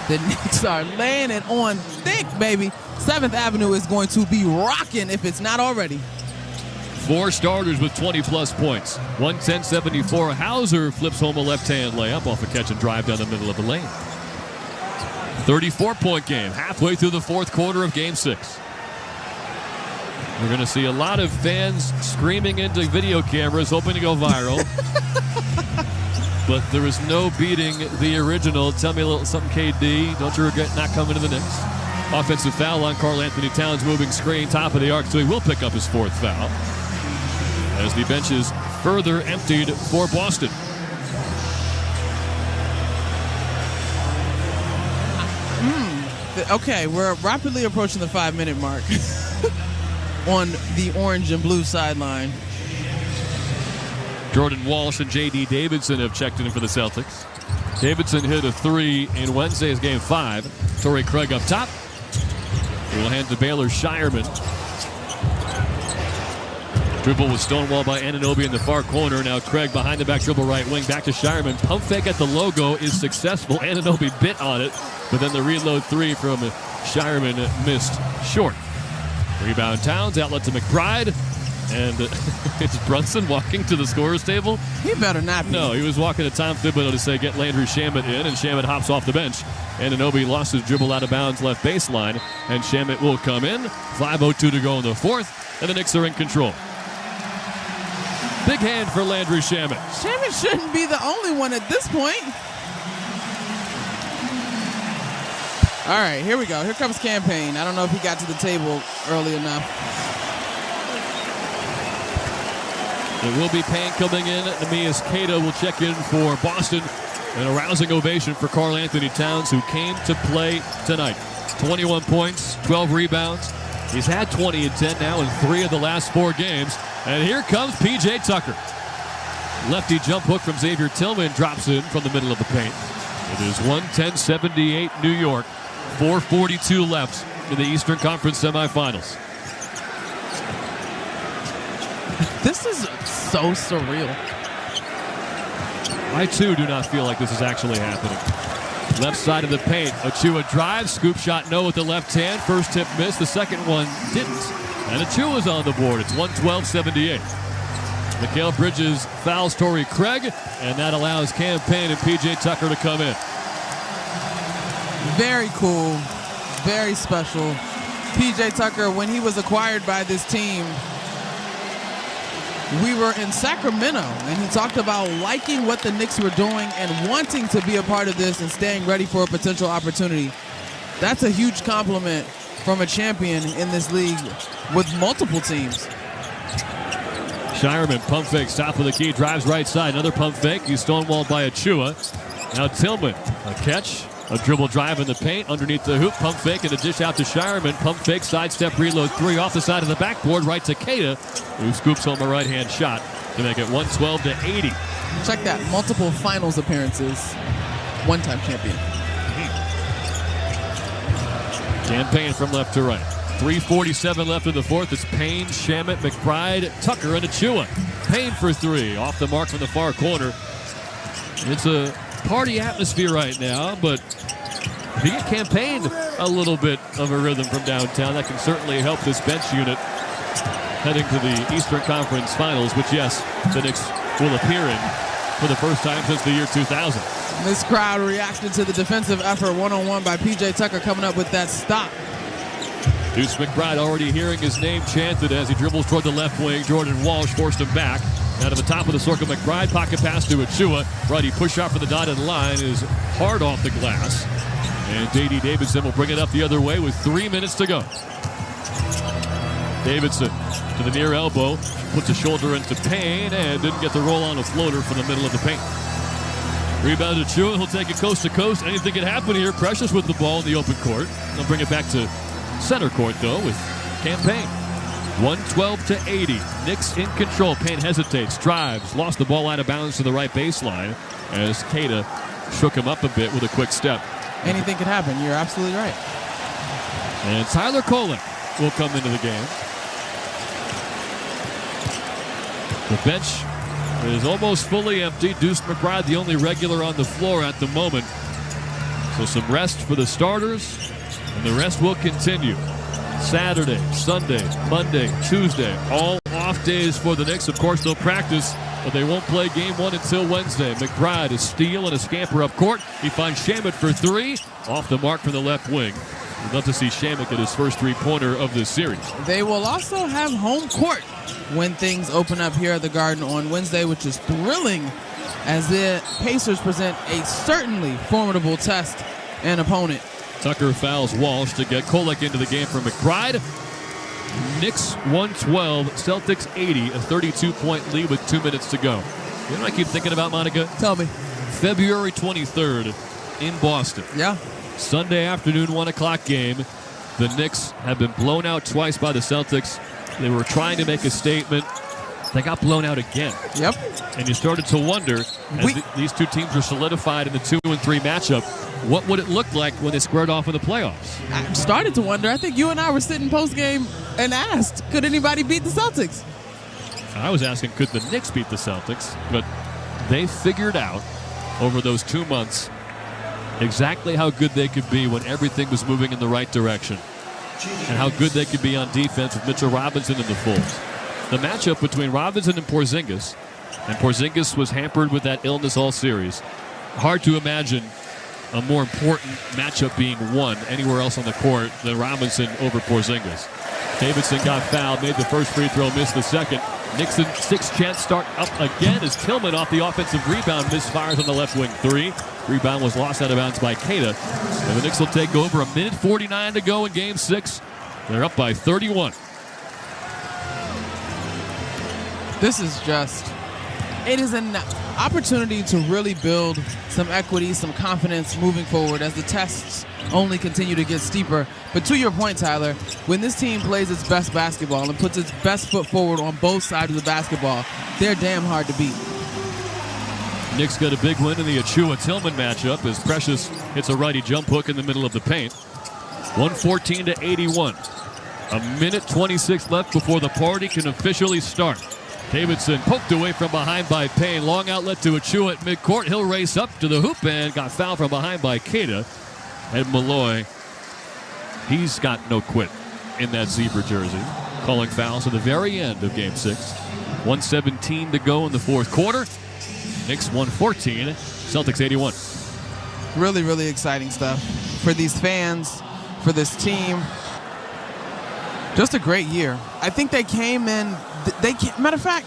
The Knicks are laying it on thick, baby. 7th Avenue is going to be rocking if it's not already. 4 starters with 20-plus points. 110-74. Hauser flips home a left-hand layup off a catch and drive down the middle of the lane. 34-point game, halfway through the 4th quarter of Game 6. We're going to see a lot of fans screaming into video cameras, hoping to go viral. But there is no beating the original. Tell me a little something, KD. Don't you regret not coming to the Knicks? Offensive foul on Karl Anthony Towns, moving screen, top of the arc, so he will pick up his 4th foul. As the bench is further emptied for Boston. Okay, we're rapidly approaching the 5-minute mark on the orange and blue sideline. Jordan Walsh and J.D. Davidson have checked in for the Celtics. Davidson hit a 3 in Wednesday's Game 5. Torrey Craig up top. He will hand to Baylor Shireman. Dribble was stonewalled by Anunoby in the far corner. Now Craig behind the back dribble right wing. Back to Shireman. Pump fake at the logo is successful. Anunoby bit on it. But then the reload 3 from Shireman missed short. Rebound Towns. Outlet to McBride. And it's Brunson walking to the scorer's table. He better not be. No, he was walking to Tom Thibodeau to say, get Landry Shamet in, and Shamet hops off the bench. Anunoby lost his dribble out of bounds left baseline, and Shamet will come in. 5:02 to go in the 4th, and the Knicks are in control. Big hand for Landry Shamet. Shamet shouldn't be the only one at this point. All right, here we go. Here comes Campaign. I don't know if he got to the table early enough. It will be Payne coming in. Neemias Queta will check in for Boston. And a rousing ovation for Karl Anthony Towns, who came to play tonight. 21 points, 12 rebounds. He's had 20 and 10 now in 3 of the last 4 games. And here comes P.J. Tucker. Lefty jump hook from Xavier Tillman drops in from the middle of the paint. It is 110-78 New York. 4:42 left in the Eastern Conference semifinals. This is so surreal. I, too, do not feel like this is actually happening. Left side of the paint. Achua drives. Scoop shot no with the left hand. First tip missed. The second one didn't. And Achua's on the board. It's 112-78. Mikal Bridges fouls Torrey Craig, and that allows Cam Payne and P.J. Tucker to come in. Very cool. Very special. P.J. Tucker, when he was acquired by this team, we were in Sacramento, and he talked about liking what the Knicks were doing and wanting to be a part of this and staying ready for a potential opportunity. That's a huge compliment from a champion in this league with multiple teams. Shireman, pump fake, top of the key, drives right side. Another pump fake. He's stonewalled by Achua. Now Tillman, a catch, a dribble drive in the paint, underneath the hoop, pump fake, and a dish out to Shireman. Pump fake, sidestep, reload three off the side of the backboard, right to Keita, who scoops home a right-hand shot to make it 112-80. Check that, multiple finals appearances, one-time champion. Campaign from left to right. 3:47 left in the fourth. It's Payne, Shamet, McBride, Tucker, and Achua. Payne for three. Off the mark from the far corner. It's a party atmosphere right now, but if you get Campaign a little bit of a rhythm from downtown, that can certainly help this bench unit heading to the Eastern Conference Finals, which, yes, the Knicks will appear in for the first time since the year 2000. This crowd reacted to the defensive effort one-on-one by P.J. Tucker coming up with that stop. Deuce McBride already hearing his name chanted as he dribbles toward the left wing. Jordan Walsh forced him back. Now to the top of the circle, McBride, pocket pass to Achua. Righty push shot for the dotted line is hard off the glass. And J.D. Davidson will bring it up the other way with 3 minutes to go. Davidson to the near elbow, puts a shoulder into Payne and didn't get the roll on a floater from the middle of the paint. Rebound to Achua, he'll take it coast to coast. Anything can happen here. Precious with the ball in the open court. They'll bring it back to center court, though, with Cam Payne. 112-80. Knicks in control. Payne hesitates, drives, lost the ball out of bounds to the right baseline as Keita shook him up a bit with a quick step. Anything could happen. You're absolutely right. And Tyler Kolek will come into the game. The bench is almost fully empty. Deuce McBride, the only regular on the floor at the moment. So some rest for the starters, and the rest will continue. Saturday, Sunday, Monday, Tuesday, all off days for the Knicks. Of course, they'll practice, but they won't play game one until Wednesday. McBride, a steal and a scamper up court. He finds Shamet for three, off the mark from the left wing. We'd love to see Shamet get his first three-pointer of this series. They will also have home court when things open up here at the Garden on Wednesday, which is thrilling as the Pacers present a certainly formidable test and opponent. Tucker fouls Walsh to get Kolek into the game for McBride. Knicks 112, Celtics 80, a 32-point lead with 2 minutes to go. You know what I keep thinking about, Monica? Tell me. February 23rd in Boston. Yeah. Sunday afternoon, 1 o'clock game. The Knicks have been blown out twice by the Celtics. They were trying to make a statement. They got blown out again. Yep. And you started to wonder, as these two teams are solidified in the 2-3 matchup, what would it look like when they squared off in the playoffs? I started to wonder. I think you and I were sitting post-game and asked, could anybody beat the Celtics? I was asking, could the Knicks beat the Celtics? But they figured out over those 2 months exactly how good they could be when everything was moving in the right direction, and how good they could be on defense with Mitchell Robinson in the fold. The matchup between Robinson and Porzingis was hampered with that illness all series. Hard to imagine a more important matchup being won anywhere else on the court than Robinson over Porzingis. Davidson got fouled, made the first free throw, missed the second. Nixon, 6 chance start up again as Tillman off the offensive rebound misfires on the left wing three. Rebound was lost out of bounds by Keita. And the Knicks will take over. 1:49 to go in Game 6. They're up by 31. This is it is an opportunity to really build some equity, some confidence moving forward as the tests only continue to get steeper. But to your point, Tyler, when this team plays its best basketball and puts its best foot forward on both sides of the basketball, they're damn hard to beat. Knicks got a big win in the Achua-Tillman matchup as Precious hits a righty jump hook in the middle of the paint. 114-81. 1:26 left before the party can officially start. Davidson poked away from behind by Payne. Long outlet to Achua at midcourt. He'll race up to the hoop and got fouled from behind by Keita. And Malloy, he's got no quit in that zebra jersey. Calling fouls at the very end of Game 6. 1:17 to go in the fourth quarter. Knicks 114, Celtics 81. Really, really exciting stuff for these fans, for this team. Just a great year. I think they came in, matter of fact,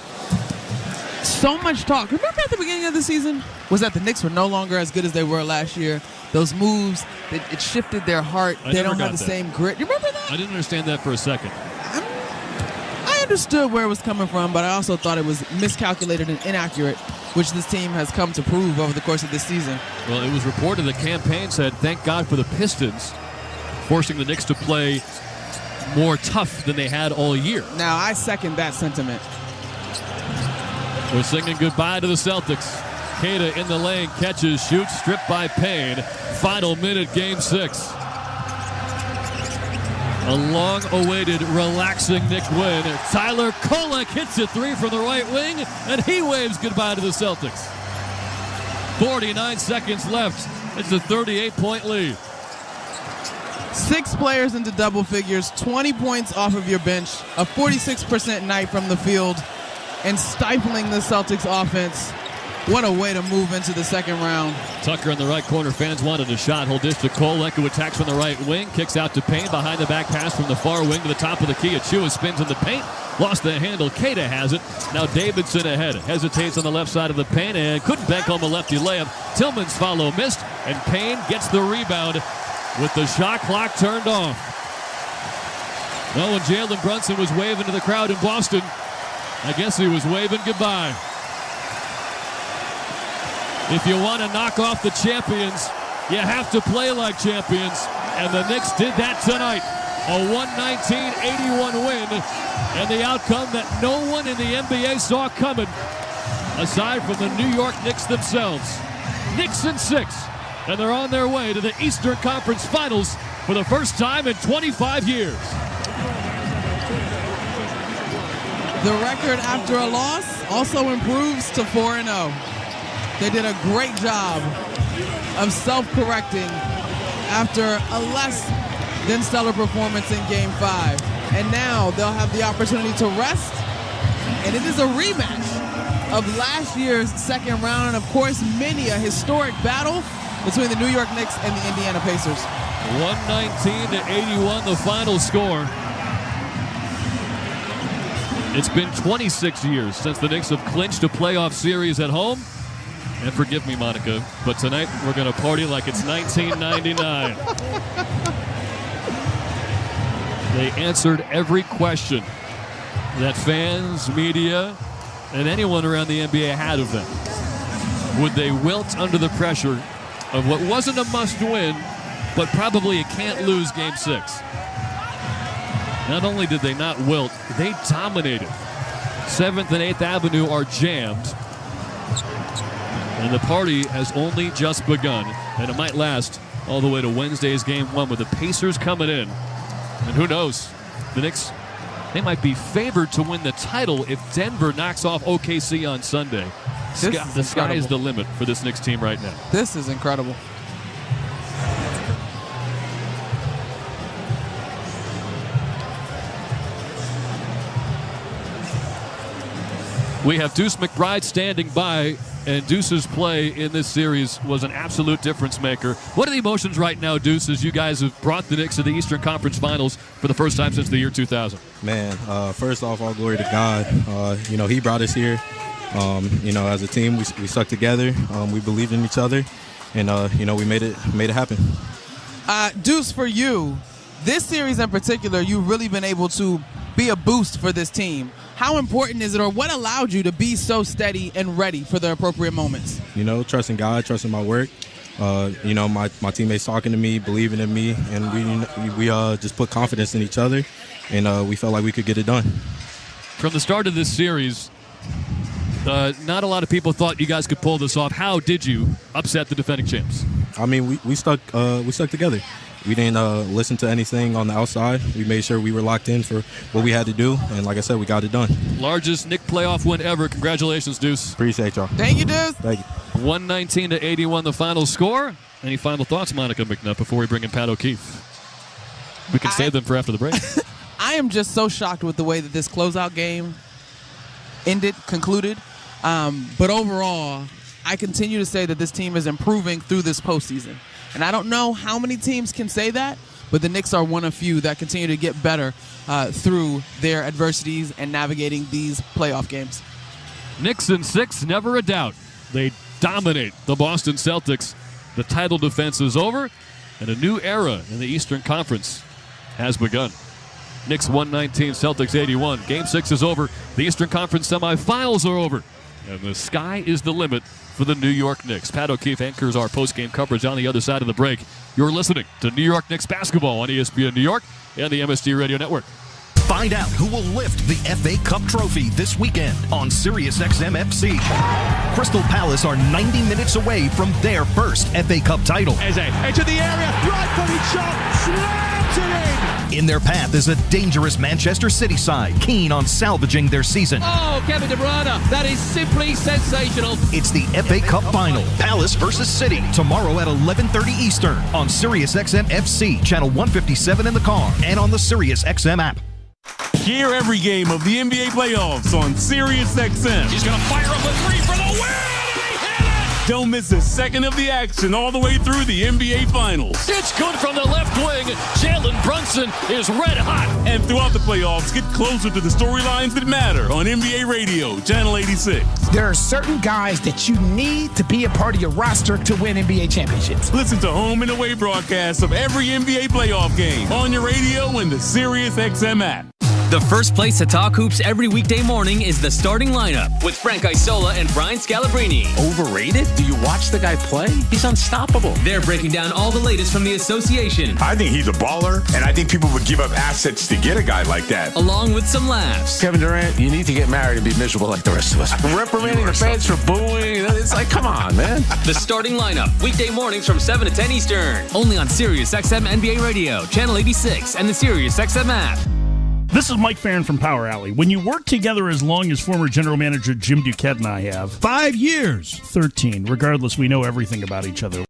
so much talk. Remember at the beginning of the season was that the Knicks were no longer as good as they were last year. Those moves, it shifted their heart. They don't have the same grit. You remember that? I didn't understand that for a second. I understood where it was coming from, but I also thought it was miscalculated and inaccurate, which this team has come to prove over the course of this season. Well, it was reported that campaign said, thank God for the Pistons, forcing the Knicks to play more tough than they had all year. Now, I second that sentiment. We're singing goodbye to the Celtics. Keita in the lane, catches, shoots, stripped by Payne. Final minute, Game 6. A long-awaited, relaxing Knick win. Tyler Kolek hits a three from the right wing, and he waves goodbye to the Celtics. 49 seconds left. It's a 38-point lead. 6 players into double figures, 20 points off of your bench, a 46% night from the field, and stifling the Celtics offense. What a way to move into the second round. Tucker in the right corner. Fans wanted a shot. He'll dish to Kolek, who attacks from the right wing. Kicks out to Payne. Behind the back pass from the far wing to the top of the key. Achua spins in the paint. Lost the handle. Keita has it. Now Davidson ahead. Hesitates on the left side of the paint and couldn't bank home a lefty layup. Tillman's follow missed, and Payne gets the rebound with the shot clock turned off. Well, when Jalen Brunson was waving to the crowd in Boston, I guess he was waving goodbye. If you want to knock off the champions, you have to play like champions. And the Knicks did that tonight. A 119-81 win. And the outcome that no one in the NBA saw coming, aside from the New York Knicks themselves. Knicks in 6. And they're on their way to the Eastern Conference Finals for the first time in 25 years. The record after a loss also improves to 4-0. They did a great job of self-correcting after a less than stellar performance in Game 5. And now they'll have the opportunity to rest. And it is a rematch of last year's second round. And, of course, many a historic battle between the New York Knicks and the Indiana Pacers. 119-81, the final score. It's been 26 years since the Knicks have clinched a playoff series at home. And forgive me, Monica, but tonight we're going to party like it's 1999. They answered every question that fans, media, and anyone around the NBA had of them. Would they wilt under the pressure of what wasn't a must-win, but probably a can't-lose Game 6? Not only did they not wilt, they dominated. 7th and 8th Avenue are jammed. And the party has only just begun, and it might last all the way to Wednesday's Game 1 with the Pacers coming in. And who knows, the Knicks, they might be favored to win the title if Denver knocks off OKC on Sunday. The sky is the limit for this Knicks team right now. This is incredible. We have Deuce McBride standing by, and Deuce's play in this series was an absolute difference maker. What are the emotions right now, Deuce, as you guys have brought the Knicks to the Eastern Conference Finals for the first time since the year 2000? Man, first off, all glory to God. He brought us here. As a team, we stuck together. We believed in each other, and we made it happen. Deuce, for you, this series in particular, you've really been able to be a boost for this team. How important is it, or what allowed you to be so steady and ready for the appropriate moments? Trusting God, trusting my work. My teammates talking to me, believing in me, and we just put confidence in each other, and we felt like we could get it done. From the start of this series, not a lot of people thought you guys could pull this off. How did you upset the defending champs? I mean, we stuck together. We didn't listen to anything on the outside. We made sure we were locked in for what we had to do, and like I said, we got it done. Largest Knick playoff win ever. Congratulations, Deuce. Appreciate y'all. Thank you, Deuce. Thank you. 119-81 the final score. Any final thoughts, Monica McNutt, before we bring in Pat O'Keefe? We can save them for after the break. I am just so shocked with the way that this closeout game concluded. But overall, I continue to say that this team is improving through this postseason. And I don't know how many teams can say that, but the Knicks are one of few that continue to get better through their adversities and navigating these playoff games. Knicks in 6, never a doubt. They dominate the Boston Celtics. The title defense is over, and a new era in the Eastern Conference has begun. Knicks 119, Celtics 81. Game 6 is over. The Eastern Conference semifinals are over. And the sky is the limit for the New York Knicks. Pat O'Keefe anchors our post-game coverage on the other side of the break. You're listening to New York Knicks basketball on ESPN New York and the MSG Radio Network. Find out who will lift the FA Cup trophy this weekend on SiriusXM FC. Crystal Palace are 90 minutes away from their first FA Cup title. Eze into the area, right-footed shot, slams it in! In their path is a dangerous Manchester City side, keen on salvaging their season. Oh, Kevin De Bruyne, that is simply sensational. It's the FA Cup final, Palace versus City, tomorrow at 11:30 Eastern on SiriusXM FC, channel 157 in the car, and on the SiriusXM app. Hear every game of the NBA playoffs on SiriusXM. He's going to fire up a three for the win! Don't miss a second of the action all the way through the NBA Finals. It's good from the left wing. Jalen Brunson is red hot. And throughout the playoffs, get closer to the storylines that matter on NBA Radio, Channel 86. There are certain guys that you need to be a part of your roster to win NBA championships. Listen to home and away broadcasts of every NBA playoff game on your radio and the SiriusXM app. The first place to talk hoops every weekday morning is the starting lineup with Frank Isola and Brian Scalabrine. Overrated? Do you watch the guy play? He's unstoppable. They're breaking down all the latest from the association. I think he's a baller, and I think people would give up assets to get a guy like that. Along with some laughs. Kevin Durant, you need to get married and be miserable like the rest of us. Reprimanding the fans for booing. It's like, come on, man. The starting lineup, weekday mornings from 7 to 10 Eastern. Only on SiriusXM NBA Radio, Channel 86, and the SiriusXM app. This is Mike Farron from Power Alley. When you work together as long as former general manager Jim Duquette and I have. 5 years. 13. Regardless, we know everything about each other.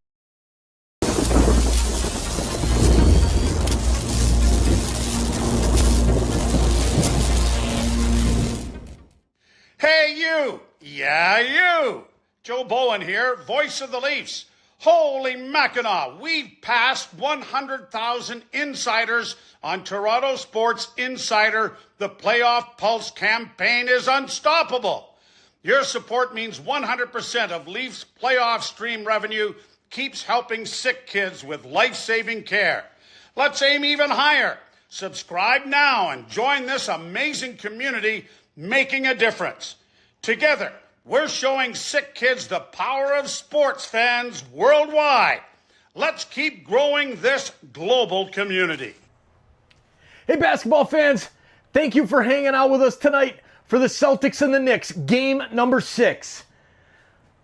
Hey, you. Yeah, you. Joe Bowen here, voice of the Leafs. Holy Mackinac, we've passed 100,000 insiders on Toronto Sports Insider. The Playoff Pulse campaign is unstoppable. Your support means 100% of Leafs playoff stream revenue keeps helping sick kids with life-saving care. Let's aim even higher. Subscribe now and join this amazing community making a difference. Together, we're showing sick kids the power of sports fans worldwide. Let's keep growing this global community. Hey, basketball fans, thank you for hanging out with us tonight for the Celtics and the Knicks, game number 6.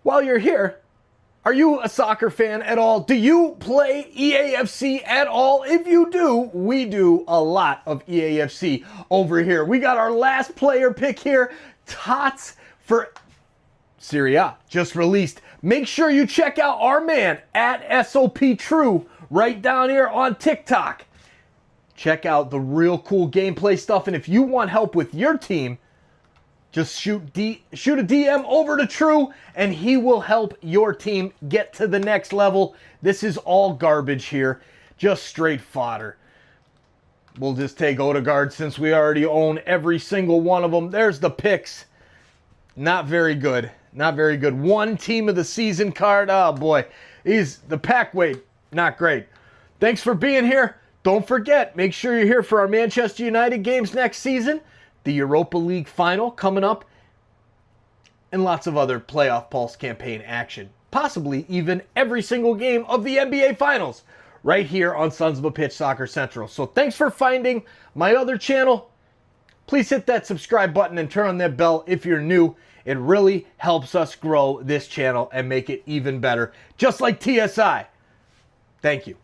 While you're here, are you a soccer fan at all? Do you play EAFC at all? If you do, we do a lot of EAFC over here. We got our last player pick here, Tots for Serie A, just released. Make sure you check out our man at SOP True right down here on TikTok. Check out the real cool gameplay stuff, and if you want help with your team, just shoot a DM over to True, and he will help your team get to the next level. This is all garbage here, just straight fodder. We'll just take Odegaard since we already own every single one of them. There's the picks. Not very good. Not very good. One team of the season card. Oh boy. He's the pack weight. Not great. Thanks for being here. Don't forget, make sure you're here for our Manchester United games next season, the Europa League final coming up, and lots of other Playoff Pulse campaign action. Possibly even every single game of the NBA Finals right here on Sons of a Pitch Soccer Central. So thanks for finding my other channel. Please hit that subscribe button and turn on that bell if you're new. It really helps us grow this channel and make it even better, just like TSI. Thank you.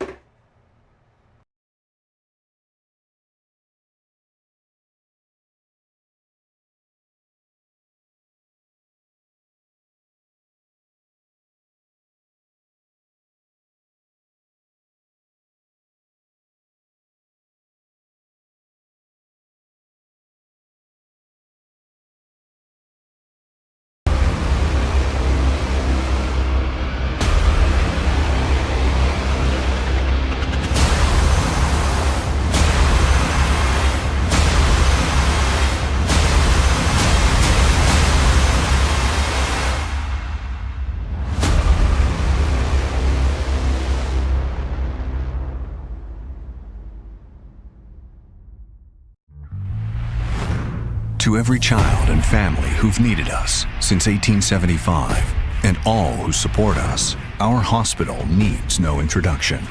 To every child and family who've needed us since 1875, and all who support us, our hospital needs no introduction.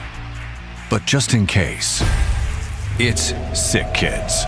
But just in case, it's SickKids.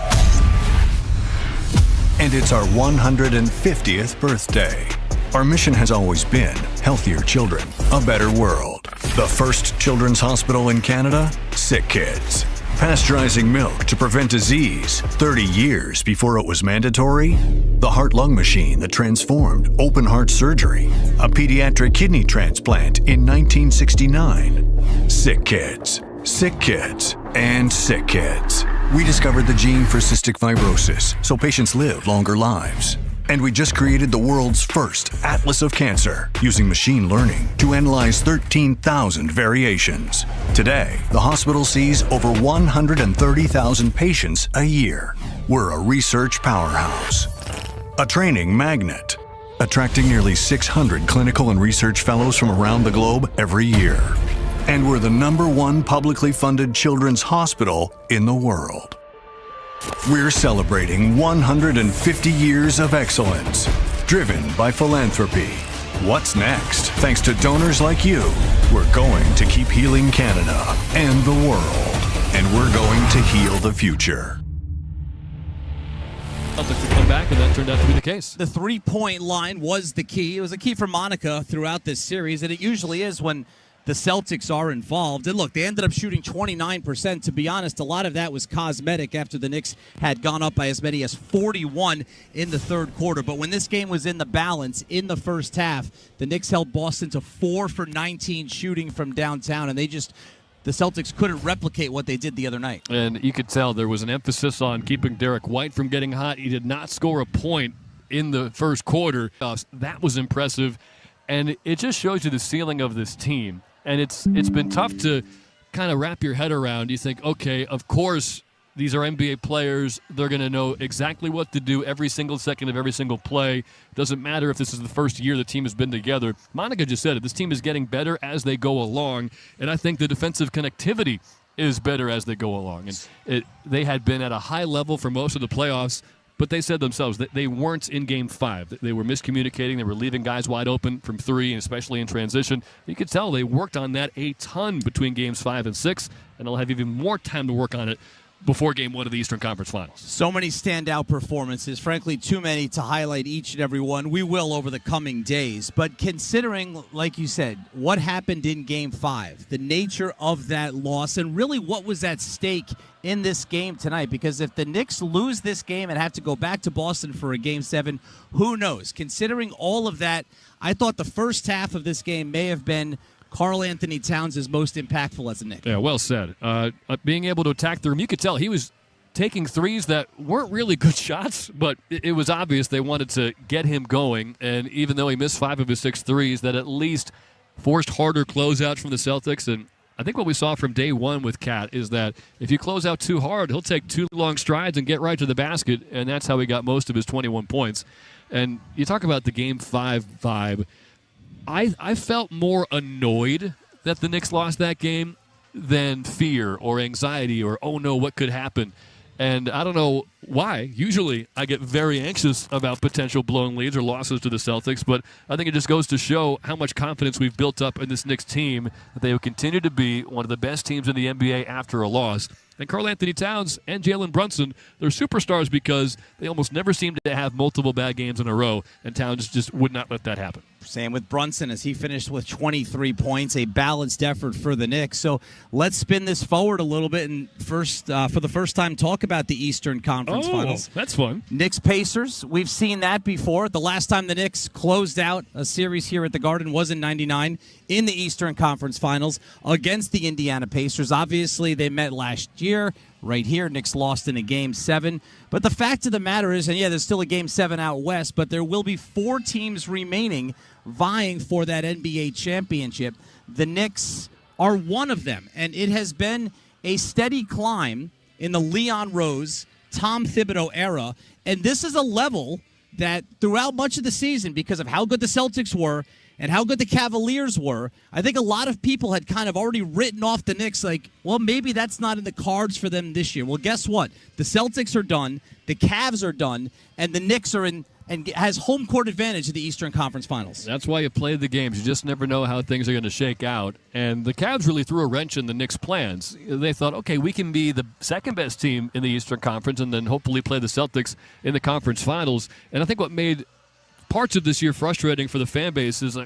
And it's our 150th birthday. Our mission has always been healthier children, a better world. The first children's hospital in Canada, SickKids. Pasteurizing milk to prevent disease 30 years before it was mandatory. The heart-lung machine that transformed open heart surgery. A pediatric kidney transplant in 1969. SickKids. SickKids and SickKids. We discovered the gene for cystic fibrosis so patients live longer lives. And we just created the world's first Atlas of Cancer using machine learning to analyze 13,000 variations. Today, the hospital sees over 130,000 patients a year. We're a research powerhouse, a training magnet, attracting nearly 600 clinical and research fellows from around the globe every year. And we're the #1 publicly funded children's hospital in the world. We're celebrating 150 years of excellence, driven by philanthropy. What's next? Thanks to donors like you, we're going to keep healing Canada and the world, and we're going to heal the future. Celtics to come back, and that turned out to be the case. The three-point line was the key. It was a key for Monica throughout this series, and it usually is when the Celtics are involved. And look, they ended up shooting 29%. To be honest, a lot of that was cosmetic after the Knicks had gone up by as many as 41 in the third quarter. But when this game was in the balance in the first half, the Knicks held Boston to 4 for 19 shooting from downtown, and the Celtics couldn't replicate what they did the other night. And you could tell there was an emphasis on keeping Derek White from getting hot. He did not score a point in the first quarter. That was impressive. And it just shows you the ceiling of this team. And it's been tough to kind of wrap your head around. You think, okay, of course, these are NBA players. They're going to know exactly what to do every single second of every single play. Doesn't matter if this is the first year the team has been together. Monica just said it. This team is getting better as they go along. And I think the defensive connectivity is better as they go along. And they had been at a high level for most of the playoffs. But they said themselves that they weren't in Game 5. They were miscommunicating. They were leaving guys wide open from three, and especially in transition. You could tell they worked on that a ton between Games 5 and 6, and they'll have even more time to work on it before Game 1 of the Eastern Conference Finals. So many standout performances, frankly, too many to highlight each and every one. We will over the coming days. But considering, like you said, what happened in Game 5, the nature of that loss, and really what was at stake in this game tonight, because if the Knicks lose this game and have to go back to Boston for a Game 7, who knows? Considering all of that, I thought the first half of this game may have been Karl Anthony Towns' most impactful as a Knick. Yeah, well said. Being able to attack the rim, you could tell he was taking threes that weren't really good shots, but it was obvious they wanted to get him going, and even though he missed 5 of his 6 threes, that at least forced harder closeouts from the Celtics. And I think what we saw from day one with Cat is that if you close out too hard, he'll take 2 long strides and get right to the basket, and that's how he got most of his 21 points. And you talk about the Game 5 vibe. I felt more annoyed that the Knicks lost that game than fear or anxiety or, oh no, what could happen? And I don't know why. Usually I get very anxious about potential blown leads or losses to the Celtics, but I think it just goes to show how much confidence we've built up in this Knicks team, that they will continue to be one of the best teams in the NBA after a loss. And Karl Anthony Towns and Jalen Brunson, they're superstars because they almost never seem to have multiple bad games in a row, and Towns just would not let that happen. Same with Brunson as he finished with 23 points, a balanced effort for the Knicks. So let's spin this forward a little bit and first, for the first time, talk about the Eastern Conference Finals. That's fun. Knicks-Pacers, we've seen that before. The last time the Knicks closed out a series here at the Garden was in '99 in the Eastern Conference Finals against the Indiana Pacers. Obviously, they met last year. Right here, Knicks lost in a Game 7. But the fact of the matter is, and yeah, there's still a Game 7 out west, but there will be 4 teams remaining vying for that NBA championship. The Knicks are one of them, and it has been a steady climb in the Leon Rose, Tom Thibodeau era, and this is a level that throughout much of the season, because of how good the Celtics were, and how good the Cavaliers were, I think a lot of people had kind of already written off the Knicks like, well, maybe that's not in the cards for them this year. Well, guess what? The Celtics are done, the Cavs are done, and the Knicks are in and has home court advantage of the Eastern Conference Finals. That's why you play the games. You just never know how things are going to shake out. And the Cavs really threw a wrench in the Knicks' plans. They thought, okay, we can be the second-best team in the Eastern Conference and then hopefully play the Celtics in the conference finals. And I think what made parts of this year frustrating for the fan base is like,